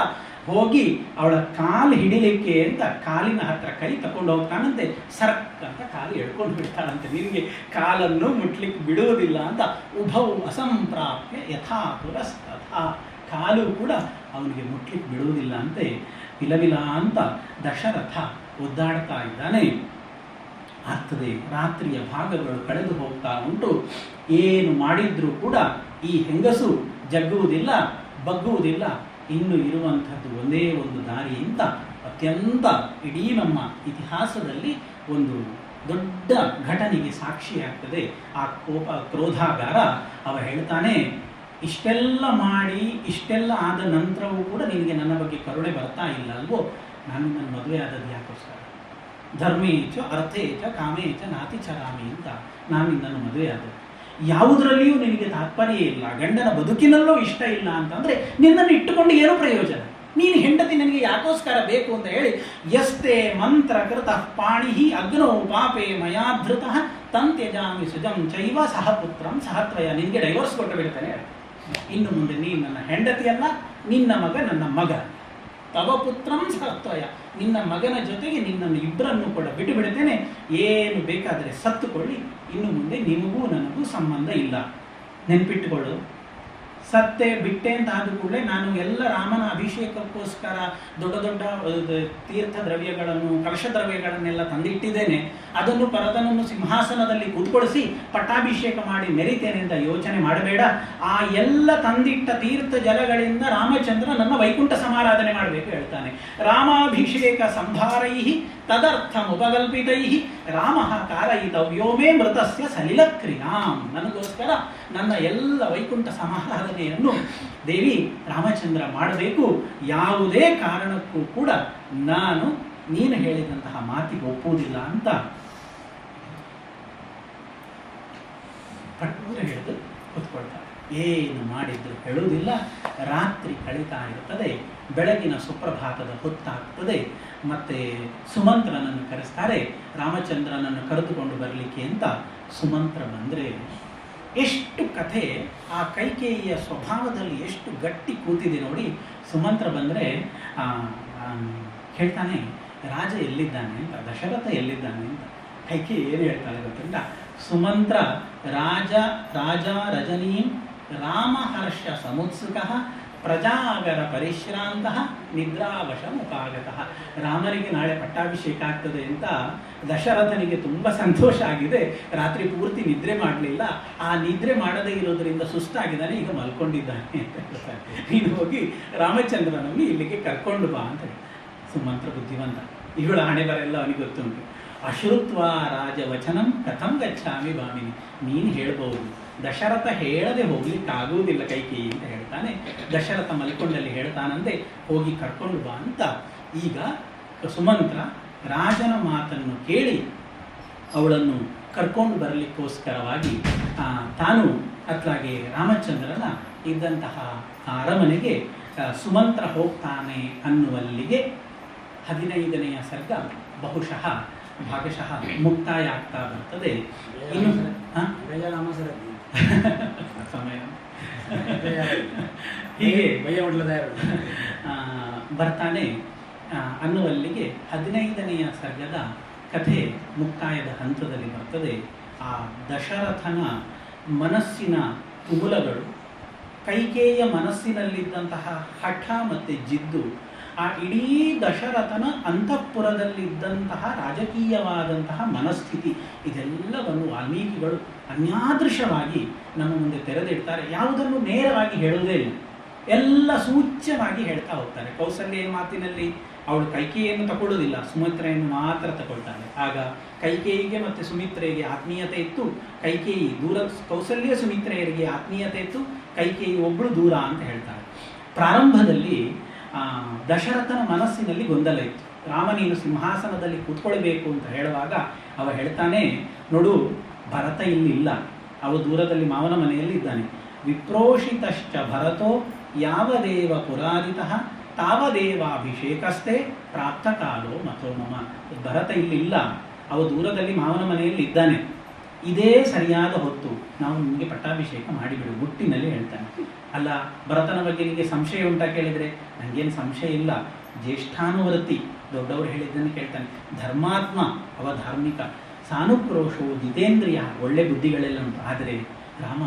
ಹೋಗಿ ಅವಳ ಕಾಲು ಹಿಡಿಲಿಕ್ಕೆ ಅಂತ ಕಾಲಿನ ಹತ್ರ ಕೈ ತಗೊಂಡು ಹೋಗ್ತಾನಂತೆ. ಸರ್ಕ್ ಅಂತ ಕಾಲು ಎಳ್ಕೊಂಡು ಬಿಡ್ತಾಳಂತೆ, ನಿನಗೆ ಕಾಲನ್ನು ಮುಟ್ಲಿಕ್ಕೆ ಬಿಡುವುದಿಲ್ಲ ಅಂತ. ಉಭವು ಅಸಂಪ್ರಾಪ್ಯ ಯಥಾ ತುರಸ್ತಥಾ, ಕಾಲು ಕೂಡ ಅವನಿಗೆ ಮುಟ್ಲಿಕ್ಕೆ ಬಿಡುವುದಿಲ್ಲ ಅಂತೆ. ವಿಲವಿಲ ಅಂತ ದಶರಥ ಒದ್ದಾಡ್ತಾ ಇದ್ದಾನೆ. ಆಗ್ತದೆ, ರಾತ್ರಿಯ ಭಾಗಗಳು ಕಳೆದು ಹೋಗ್ತಾ ಉಂಟು. ಏನು ಮಾಡಿದ್ರೂ ಕೂಡ ಈ ಹೆಂಗಸು ಜಗ್ಗುವುದಿಲ್ಲ, ಬಗ್ಗುವುದಿಲ್ಲ. ಇನ್ನು ಇರುವಂಥದ್ದು ಒಂದೇ ಒಂದು ದಾರಿ ಅಂತ ಅತ್ಯಂತ ಇಡೀ ನಮ್ಮ ಇತಿಹಾಸದಲ್ಲಿ ಒಂದು ದೊಡ್ಡ ಘಟನೆಗೆ ಸಾಕ್ಷಿಯಾಗ್ತದೆ. ಆ ಕ್ರೋಧಾಗಾರ ಅವ ಹೇಳ್ತಾನೆ, ಇಷ್ಟೆಲ್ಲ ಮಾಡಿ ಇಷ್ಟೆಲ್ಲ ಆದ ನಂತರವೂ ಕೂಡ ನಿನಗೆ ನನ್ನ ಬಗ್ಗೆ ಕರುಣೆ ಬರ್ತಾ ಇಲ್ಲ ಅಲ್ವೋ? ನಾನು ನನ್ನ ಮದುವೆ ಆದದ್ದು ಯಾಕೋಸ್ಕರ? ಧರ್ಮೇಚ ಅರ್ಥೇಚ ಕಾಮೇಚ ನಾತಿಚರಾಮಿ ಅಂತ ನಾನು ನಿನ್ನನ್ನು ಮದುವೆ ಆದದ್ದು. ಯಾವುದರಲ್ಲಿಯೂ ನಿನಗೆ ತಾತ್ಪರ್ಯ ಇಲ್ಲ, ಗಂಡನ ಬದುಕಿನಲ್ಲೂ ಇಷ್ಟ ಇಲ್ಲ ಅಂತಂದರೆ ನಿನ್ನನ್ನು ಇಟ್ಟುಕೊಂಡು ಏನೂ ಪ್ರಯೋಜನ? ನೀನು ಹೆಂಡತಿ ನನಗೆ ಯಾಕೋಸ್ಕರ ಬೇಕು ಅಂತ ಹೇಳಿ, ಯಸ್ತೆ ಮಂತ್ರ ಕೃತ ಪಾಣಿ ಅಗ್ನೋ ಪಾಪೆ ಮಯಾಧೃತ ತಂತ್ಯಜಾಮಿ ಸುಜಂ ಚೈವ ಸಹ ಪುತ್ರಂ ಸಹತ್ವಯ. ನಿನಗೆ ಡೈವರ್ಸ್ ಕೊಟ್ಟು ಬಿಡ್ತಾನೆ. ಇನ್ನು ಮುಂದೆ ನೀನು ನನ್ನ ಹೆಂಡತಿಯಲ್ಲ, ನಿನ್ನ ಮಗ ನನ್ನ ಮಗ. ತವ ಪುತ್ರಂ ಸಹತ್ವಯ, ನಿನ್ನ ಮಗನ ಜೊತೆಗೆ ನಿನ್ನನ್ನು ಇಬ್ಬರನ್ನು ಕೂಡ ಬಿಟ್ಟು ಬಿಡುತ್ತೇನೆ. ಏನು ಬೇಕಾದರೆ ಸತ್ತುಕೊಳ್ಳಿ, ಇನ್ನು ಮುಂದೆ ನಿಮಗೂ ನನಗೂ ಸಂಬಂಧ ಇಲ್ಲ. ನೆನ್ಪಿಟ್ಟುಕೊಳ್ಳು, ಸತ್ತೆ ಬಿಟ್ಟೆ ಅಂತ ಆದ ಕೂಡಲೇ ನಾನು ಎಲ್ಲ ರಾಮನ ಅಭಿಷೇಕಕ್ಕೋಸ್ಕರ ದೊಡ್ಡ ದೊಡ್ಡ ತೀರ್ಥ ದ್ರವ್ಯಗಳನ್ನು, ಕಲಶ ದ್ರವ್ಯಗಳನ್ನೆಲ್ಲ ತಂದಿಟ್ಟಿದ್ದೇನೆ. ಅದನ್ನು ಪರದನನ್ನು ಸಿಂಹಾಸನದಲ್ಲಿ ಕೂತ್ಕೊಳಿಸಿ ಪಟ್ಟಾಭಿಷೇಕ ಮಾಡಿ ಮೆರಿತೇನೆ ಅಂತ ಯೋಚನೆ ಮಾಡಬೇಡ. ಆ ಎಲ್ಲ ತಂದಿಟ್ಟ ತೀರ್ಥ ಜಲಗಳಿಂದ ರಾಮಚಂದ್ರ ನನ್ನ ವೈಕುಂಠ ಸಮಾರಾಧನೆ ಮಾಡಬೇಕು ಹೇಳ್ತಾನೆ. ರಾಮಾಭಿಷೇಕ ಸಂಭಾರೈ ತದರ್ಥ ಉಪಕಲ್ಪಿತೈ ರಾಮ ಕಾರಯಿತವ್ಯೋ ಮೇ ಮೃತಸ್ಯ ಸಲಿಲಕ್ರಿಯಾಂ. ನನಗೋಸ್ಕರ ನನ್ನ ಎಲ್ಲ ವೈಕುಂಠ ಸಮಾರಾಧನೆಯನ್ನು ದೇವಿ ರಾಮಚಂದ್ರ ಮಾಡಬೇಕು. ಯಾವುದೇ ಕಾರಣಕ್ಕೂ ಕೂಡ ನಾನು ನೀನು ಹೇಳಿದಂತಹ ಮಾತಿಗೆ ಒಪ್ಪುವುದಿಲ್ಲ ಅಂತ ಪಟ್ಟೂರ ಹಿಡಿದು ಕೂತ್ಕೊಳ್ತಾರೆ. ಏನು ಮಾಡಿದ್ರು ಹೇಳುವುದಿಲ್ಲ. ರಾತ್ರಿ ಕಳೀತಾ ಇರುತ್ತದೆ, ಬೆಳಗಿನ ಸುಪ್ರಭಾತದ ಹೊತ್ತಾಗ್ತದೆ. ಮತ್ತೆ ಸುಮಂತ್ರನನ್ನು ಕರೆಸ್ತಾರೆ, ರಾಮಚಂದ್ರನನ್ನು ಕರೆದುಕೊಂಡು ಬರಲಿಕ್ಕೆ ಅಂತ. ಸುಮಂತ್ರ ಬಂದರೆ ಎಷ್ಟು ಕಥೆ, ಆ ಕೈಕೇಯಿಯ ಸ್ವಭಾವದಲ್ಲಿ ಎಷ್ಟು ಗಟ್ಟಿ ಕೂತಿದೆ ನೋಡಿ. ಸುಮಂತ್ರ ಬಂದರೆ ಹೇಳ್ತಾನೆ, ರಾಜ ಎಲ್ಲಿದ್ದಾನೆ ಅಂತ, ದಶರಥ ಎಲ್ಲಿದ್ದಾನೆ ಅಂತ. ಕೈಕೇಯಿ ಏನು ಹೇಳ್ತಾಳೆ ಗೊತ್ತಿಲ್ಲ, ಸುಮಂತ್ರ ರಾಜ ರಜನೀಂ ರಾಮಹರ್ಷ ಸಮುತ್ಸುಕ ಪ್ರಜಾಗರ ಪರಿಶ್ರಾಂತ ನಿದ್ರಾವಶ ಮುಖಾಗತಃ. ರಾಮನಿಗೆ ನಾಳೆ ಪಟ್ಟಾಭಿಷೇಕ ಆಗ್ತದೆ ಅಂತ ದಶರಥನಿಗೆ ತುಂಬ ಸಂತೋಷ ಆಗಿದೆ. ರಾತ್ರಿ ಪೂರ್ತಿ ನಿದ್ರೆ ಮಾಡಲಿಲ್ಲ. ಆ ನಿದ್ರೆ ಮಾಡದೇ ಇರೋದರಿಂದ ಸುಸ್ತಾಗಿದ್ದಾನೆ, ಈಗ ಮಲ್ಕೊಂಡಿದ್ದಾನೆ ಅಂತ ಹೇಳ್ತಾರೆ. ನೀನು ಹೋಗಿ ರಾಮಚಂದ್ರನನ್ನು ಇಲ್ಲಿಗೆ ಕರ್ಕೊಂಡು ಬಾ ಅಂತ ಹೇಳಿ. ಸುಮಂತ್ರ ಬುದ್ಧಿವಂತ, ಇವಳ ಹಣೆ ಬರೆಲ್ಲ ಅವನಿಗೆ ಗೊತ್ತುಂಟು. ಅಶ್ರುತ್ವ ರಾಜವಚನಂ ಕಥಂ ಗಚ್ಚಾಮಿ ಭಾಮಿನಿ. ನೀನು ಹೇಳ್ಬೋದು, ದಶರಥ ಹೇಳದೆ ಹೋಗ್ಲಿಕ್ಕಾಗುವುದಿಲ್ಲ ಕೈಕೇಯಿ ಅಂತ ಹೇಳ್ತಾನೆ. ದಶರಥ ಮಲ್ಕೊಂಡಲ್ಲಿ ಹೇಳ್ತಾನಂತೆ, ಹೋಗಿ ಕರ್ಕೊಂಡು ಬಾ ಅಂತ. ಈಗ ಸುಮಂತ್ರ ರಾಜನ ಮಾತನ್ನು ಕೇಳಿ ಅವಳನ್ನು ಕರ್ಕೊಂಡು ಬರಲಿಕ್ಕೋಸ್ಕರವಾಗಿ ತಾನು ಅತ್ಲಾಗೆ ರಾಮಚಂದ್ರನ ಇದ್ದಂತಹ ಅರಮನೆಗೆ ಸುಮಂತ್ರ ಹೋಗ್ತಾನೆ ಅನ್ನುವಲ್ಲಿಗೆ 15ನೆಯ ಸರ್ಗ ಬಹುಶಃ ಭಾಗಶಃ ಮುಕ್ತಾಯ ಆಗ್ತಾ ಬರ್ತದೆ. ಇನ್ನು ಸಮಯ ಹೀಗೆ ಬರ್ತಾನೆ ಅನ್ನುವಲ್ಲಿಗೆ 15ನೆಯ ಸರ್ಗದ ಕಥೆ ಮುಕ್ತಾಯದ ಹಂತದಲ್ಲಿ ಬರ್ತದೆ. ಆ ದಶರಥನ ಮನಸ್ಸಿನ ತುಮುಲಗಳು, ಕೈಕೇಯಿಯ ಮನಸ್ಸಿನಲ್ಲಿದ್ದಂತಹ ಹಠ ಮತ್ತು ಜಿದ್ದು, ಆ ಇಡೀ ದಶರಥನ ಅಂತಃಪುರದಲ್ಲಿದ್ದಂತಹ ರಾಜಕೀಯವಾದಂತಹ ಮನಸ್ಥಿತಿ, ಇದೆಲ್ಲವನ್ನು ವಾಲ್ಮೀಕಿಗಳು ಅನ್ಯಾದೃಶವಾಗಿ ನಮ್ಮ ಮುಂದೆ ತೆರೆದಿಡ್ತಾರೆ. ಯಾವುದನ್ನು ನೇರವಾಗಿ ಹೇಳುವುದೇ ಇಲ್ಲ, ಎಲ್ಲ ಸೂಚ್ಯವಾಗಿ ಹೇಳ್ತಾ ಹೋಗ್ತಾರೆ. ಕೌಸಲ್ಯ ಮಾತಿನಲ್ಲಿ ಅವಳು ಕೈಕೇಯಿಯನ್ನು ತಗೊಳ್ಳೋದಿಲ್ಲ, ಸುಮಿತ್ರೆಯನ್ನು ಮಾತ್ರ ತಗೊಳ್ತಾಳೆ. ಆಗ ಕೈಕೇಯಿಗೆ ಮತ್ತು ಸುಮಿತ್ರೆಗೆ ಆತ್ಮೀಯತೆ ಇತ್ತು, ಕೈಕೇಯಿ ದೂರ, ಕೌಸಲ್ಯ ಸುಮಿತ್ರೆಯರಿಗೆ ಆತ್ಮೀಯತೆ ಇತ್ತು, ಕೈಕೇಯಿ ಒಬ್ಬಳು ದೂರ ಅಂತ ಹೇಳ್ತಾಳೆ. ಪ್ರಾರಂಭದಲ್ಲಿ ದಶರಥನ ಮನಸ್ಸಿನಲ್ಲಿ ಗೊಂದಲ ಇತ್ತು. ರಾಮ ನೀನು ಸಿಂಹಾಸನದಲ್ಲಿ ಕೂತ್ಕೊಳ್ಬೇಕು ಅಂತ ಹೇಳುವಾಗ ಅವ ಹೇಳ್ತಾನೆ, ನೋಡು ಭರತ ಇಲ್ಲಿಲ್ಲ, ಅವ ದೂರದಲ್ಲಿ ಮಾವನ ಮನೆಯಲ್ಲಿ ಇದ್ದಾನೆ. ವಿಪ್ರೋಷಿತಶ್ಚ ಭರತೋ ಯಾವದೇವ ಪುರಾರಿತಃ ತಾವದೇವಾಭಿಷೇಕಸ್ಥೆ ಪ್ರಾಪ್ತ ಕಾಲೋ ಮಥೋ ಮಮ. ಭರತ ಇಲ್ಲಿಲ್ಲ, ಅವ ದೂರದಲ್ಲಿ ಮಾವನ ಮನೆಯಲ್ಲಿ ಇದ್ದಾನೆ, ಇದೇ ಸರಿಯಾದ ಹೊತ್ತು, ನಾವು ನಿಮಗೆ ಪಟ್ಟಾಭಿಷೇಕ ಮಾಡಿಬಿಡು ಗುಟ್ಟಿನಲ್ಲಿ ಹೇಳ್ತಾನೆ. ಅಲ್ಲ, ಭರತನ ಬಗ್ಗೆ ನಿಮಗೆ ಸಂಶಯ ಉಂಟಾ ಕೇಳಿದರೆ, ನನಗೇನು ಸಂಶಯ ಇಲ್ಲ, ಜ್ಯೇಷ್ಠಾನುವೃತ್ತಿ, ದೊಡ್ಡವರು ಹೇಳಿದ್ದನ್ನು ಕೇಳ್ತಾನೆ, ಧರ್ಮಾತ್ಮ, ಅವ ಧಾರ್ಮಿಕ, ಸಾನುಕ್ರೋಶೋ ಜಿತೇಂದ್ರಿಯ, ಒಳ್ಳೆ ಬುದ್ಧಿಗಳೆಲ್ಲ ಉಂಟು. ಆದರೆ ರಾಮ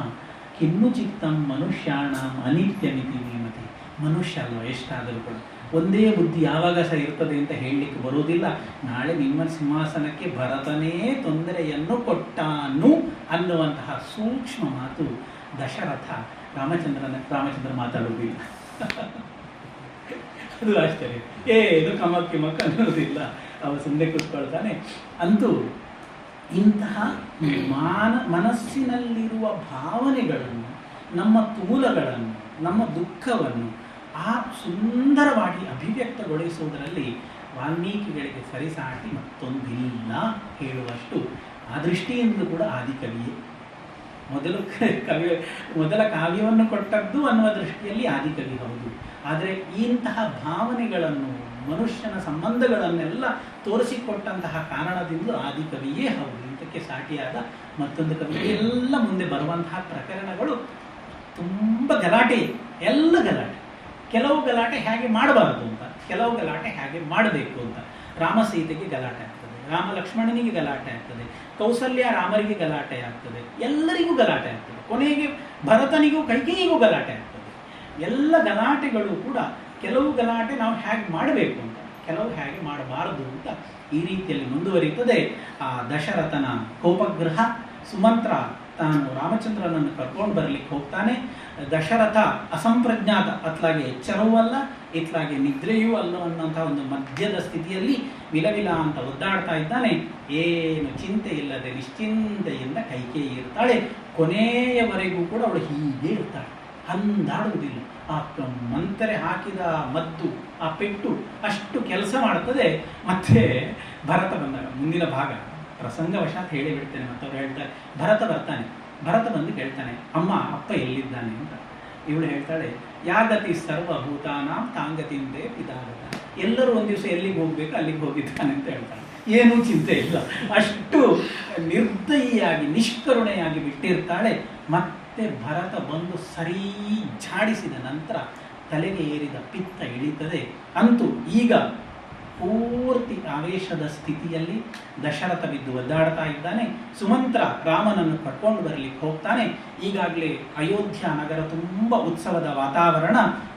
ಕಿನ್ನು ಚಿತ್ತಂ ಮನುಷ್ಯಾಣ ಅನಿತ್ಯಮಿತಿ ನೇಮತಿ, ಮನುಷ್ಯ ಅಲ್ವ, ಎಷ್ಟಾದರೂ ಕೂಡ ಒಂದೇ ಬುದ್ಧಿ ಯಾವಾಗ ಸಹ ಇರ್ತದೆ ಅಂತ ಹೇಳಲಿಕ್ಕೆ ಬರೋದಿಲ್ಲ. ನಾಳೆ ನಿಮ್ಮ ಸಿಂಹಾಸನಕ್ಕೆ ಭರತನೇ ತೊಂದರೆಯನ್ನು ಕೊಟ್ಟಾನು ಅನ್ನುವಂತಹ ಸೂಕ್ಷ್ಮ ಮಾತು ದಶರಥ ರಾಮಚಂದ್ರ ಮಾತಾಡುವುದಿಲ್ಲ. ಅದು ಆಶ್ಚರ್ಯ, ಏನು ಕಮಕ್ ಕಿಮಕ್ ಅನ್ನೋದಿಲ್ಲ, ಅವ ಸುಮ್ಮನೆ ಕೂತ್ಕೊಳ್ತಾನೆ. ಅಂತೂ ಇಂತಹ ಮನಸ್ಸಿನಲ್ಲಿರುವ ಭಾವನೆಗಳನ್ನು, ನಮ್ಮ ತುಮುಲಗಳನ್ನು, ನಮ್ಮ ದುಃಖವನ್ನು ಆ ಸುಂದರವಾಗಿ ಅಭಿವ್ಯಕ್ತಗೊಳಿಸುವುದರಲ್ಲಿ ವಾಲ್ಮೀಕಿಗಳಿಗೆ ಸರಿಸಾಟಿ ಮತ್ತೊಂದಿಲ್ಲ ಹೇಳುವಷ್ಟು. ಆ ದೃಷ್ಟಿಯಿಂದಲೂ ಕೂಡ ಆದಿಕವಿಯೇ ಮೊದಲ ಕಾವ್ಯವನ್ನು ಕೊಟ್ಟದ್ದು ಅನ್ನುವ ದೃಷ್ಟಿಯಲ್ಲಿ ಆದಿಕವಿ ಹೌದು. ಆದರೆ ಇಂತಹ ಭಾವನೆಗಳನ್ನು, ಮನುಷ್ಯನ ಸಂಬಂಧಗಳನ್ನೆಲ್ಲ ತೋರಿಸಿಕೊಟ್ಟಂತಹ ಕಾರಣದಿಂದ ಆದಿಕವಿಯೇ ಹೌದು. ಇಂಥಕ್ಕೆ ಸಾಟಿಯಾದ ಮತ್ತೊಂದು ಕವಿ ಎಲ್ಲ ಮುಂದೆ ಬರುವಂತಹ ಪ್ರಕರಣಗಳು ತುಂಬ ಗಲಾಟೆ, ಎಲ್ಲ ಗಲಾಟೆ. ಕೆಲವು ಗಲಾಟೆ ಹೇಗೆ ಮಾಡಬಾರದು ಅಂತ, ಕೆಲವು ಗಲಾಟೆ ಹೇಗೆ ಮಾಡಬೇಕು ಅಂತ. ರಾಮ ಸೀತೆಗೆ ಗಲಾಟೆ ಆಗ್ತದೆ, ರಾಮ ಲಕ್ಷ್ಮಣನಿಗೆ ಗಲಾಟೆ ಆಗ್ತದೆ, ಕೌಸಲ್ಯ ರಾಮರಿಗೆ ಗಲಾಟೆ ಆಗ್ತದೆ, ಎಲ್ಲರಿಗೂ ಗಲಾಟೆ ಆಗ್ತದೆ. ಕೊನೆಗೆ ಭರತನಿಗೂ ಕೈಕೇಯಿಗೂ ಗಲಾಟೆ ಆಗ್ತದೆ. ಎಲ್ಲ ಗಲಾಟೆಗಳು ಕೂಡ ಕೆಲವು ಗಲಾಟೆ ನಾವು ಹೇಗೆ ಮಾಡಬೇಕು ಅಂತ, ಕೆಲವು ಹೇಗೆ ಮಾಡಬಾರದು ಅಂತ ಈ ರೀತಿಯಲ್ಲಿ ಮುಂದುವರಿಯುತ್ತದೆ. ಆ ದಶರಥನ ಕೋಪಗ್ರಹ. ಸುಮಂತ್ರ ತಾನು ರಾಮಚಂದ್ರನನ್ನು ಕರ್ಕೊಂಡು ಬರಲಿಕ್ಕೆ ಹೋಗ್ತಾನೆ. ದಶರಥ ಅಸಂಪ್ರಜ್ಞಾತ, ಅತ್ಲಾಗೆ ಎಚ್ಚರವೂ ಅಲ್ಲ, ಇತ್ಲಾಗೆ ನಿದ್ರೆಯೂ ಅಲ್ಲ ಅನ್ನೋಂಥ ಒಂದು ಮಧ್ಯದ ಸ್ಥಿತಿಯಲ್ಲಿ ವಿಲವಿಲ ಅಂತ ಒದ್ದಾಡ್ತಾ ಇದ್ದಾನೆ. ಏನು ಚಿಂತೆ ಇಲ್ಲದೆ ನಿಶ್ಚಿಂತೆಯಿಂದ ಕೈಕೇಯಿ ಇರ್ತಾಳೆ. ಕೊನೆಯವರೆಗೂ ಕೂಡ ಅವಳು ಹೀಗೆ ಇರ್ತಾಳೆ, ಅಂದಾಡುವುದಿಲ್ಲ. ಆ ಮಂತ್ರೆ ಹಾಕಿದ ಮದ್ದು, ಆ ಪೆಟ್ಟು ಅಷ್ಟು ಕೆಲಸ ಮಾಡ್ತದೆ. ಮತ್ತೆ ಭರತ ಬಂದಾಗ ಮುಂದಿನ ಭಾಗ ಪ್ರಸಂಗವಶಾತ್ ಹೇಳಿ ಬಿಡ್ತೇನೆ. ಮತ್ತವ್ರು ಹೇಳ್ತಾರೆ, ಭರತ ಬಂದು ಕೇಳ್ತಾನೆ, ಅಮ್ಮ ಅಪ್ಪ ಎಲ್ಲಿದ್ದಾನೆ ಅಂತ. ಇವಳು ಹೇಳ್ತಾಳೆ, ಯಾಗತಿ ಸರ್ವಭೂತಾನಾಂ ತಾಂಗತಿಂದೇ ಪಿದಾಗತ. ಎಲ್ಲರೂ ಒಂದು ದಿವಸ ಎಲ್ಲಿಗೆ ಹೋಗ್ಬೇಕು ಅಲ್ಲಿಗೆ ಹೋಗಿದ್ದಾನೆ ಅಂತ ಹೇಳ್ತಾಳೆ. ಏನೂ ಚಿಂತೆ ಇಲ್ಲ, ಅಷ್ಟು ನಿರ್ದಯಿಯಾಗಿ ನಿಷ್ಕರುಣೆಯಾಗಿ ಬಿಟ್ಟಿರ್ತಾಳೆ. ಮತ್ತೆ ಭರತ ಬಂದು ಸರಿ ಝಾಡಿಸಿದ ನಂತರ ತಲೆಗೆ ಏರಿದ ಪಿತ್ತ ಇಳಿತದೆ. ಅಂತೂ ಈಗ ಪೂರ್ತಿ ಆವೇಶದ ಸ್ಥಿತಿಯಲ್ಲಿ ದಶರಥ ಬಿದ್ದು ಒದ್ದಾಡ್ತಾ ಇದ್ದಾನೆ. ಸುಮಂತ್ರ ರಾಮನನ್ನು ಕಟ್ಕೊಂಡು ಬರಲಿಕ್ಕೆ ಹೋಗ್ತಾನೆ. ಈಗಾಗಲೇ ಅಯೋಧ್ಯ ನಗರ ತುಂಬ ಉತ್ಸವದ ವಾತಾವರಣ,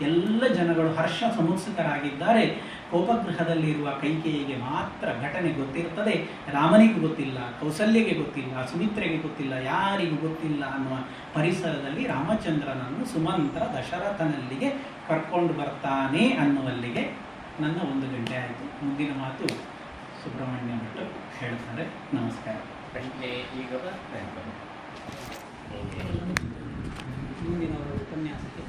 ಎಲ್ಲ ಜನಗಳು ಹರ್ಷ ಸಮುತ್ಸುಕರಾಗಿದ್ದಾರೆ. ಕೋಪಗೃಹದಲ್ಲಿರುವ ಕೈಕೇಯಿಗೆ ಮಾತ್ರ ಘಟನೆ ಗೊತ್ತಿರ್ತದೆ, ರಾಮನಿಗೂ ಗೊತ್ತಿಲ್ಲ, ಕೌಸಲ್ಯಗೆ ಗೊತ್ತಿಲ್ಲ, ಸುಮಿತ್ರೆಗೆ ಗೊತ್ತಿಲ್ಲ, ಯಾರಿಗೂ ಗೊತ್ತಿಲ್ಲ ಅನ್ನುವ ಪರಿಸರದಲ್ಲಿ ರಾಮಚಂದ್ರನನ್ನು ಸುಮಂತ್ರ ದಶರಥನಲ್ಲಿಗೆ ಕರ್ಕೊಂಡು ಬರ್ತಾನೆ ಅನ್ನುವಲ್ಲಿಗೆ ನನ್ನ 1 ಗಂಟೆ ಆಯಿತು. ಮುಂದಿನ ಮಾತು ಸುಬ್ರಹ್ಮಣ್ಯ ಭಟ್ರು ಹೇಳ್ತಾರೆ. ನಮಸ್ಕಾರ. ಮುಂದಿನ ಉಪನ್ಯಾಸಕ್ಕೆ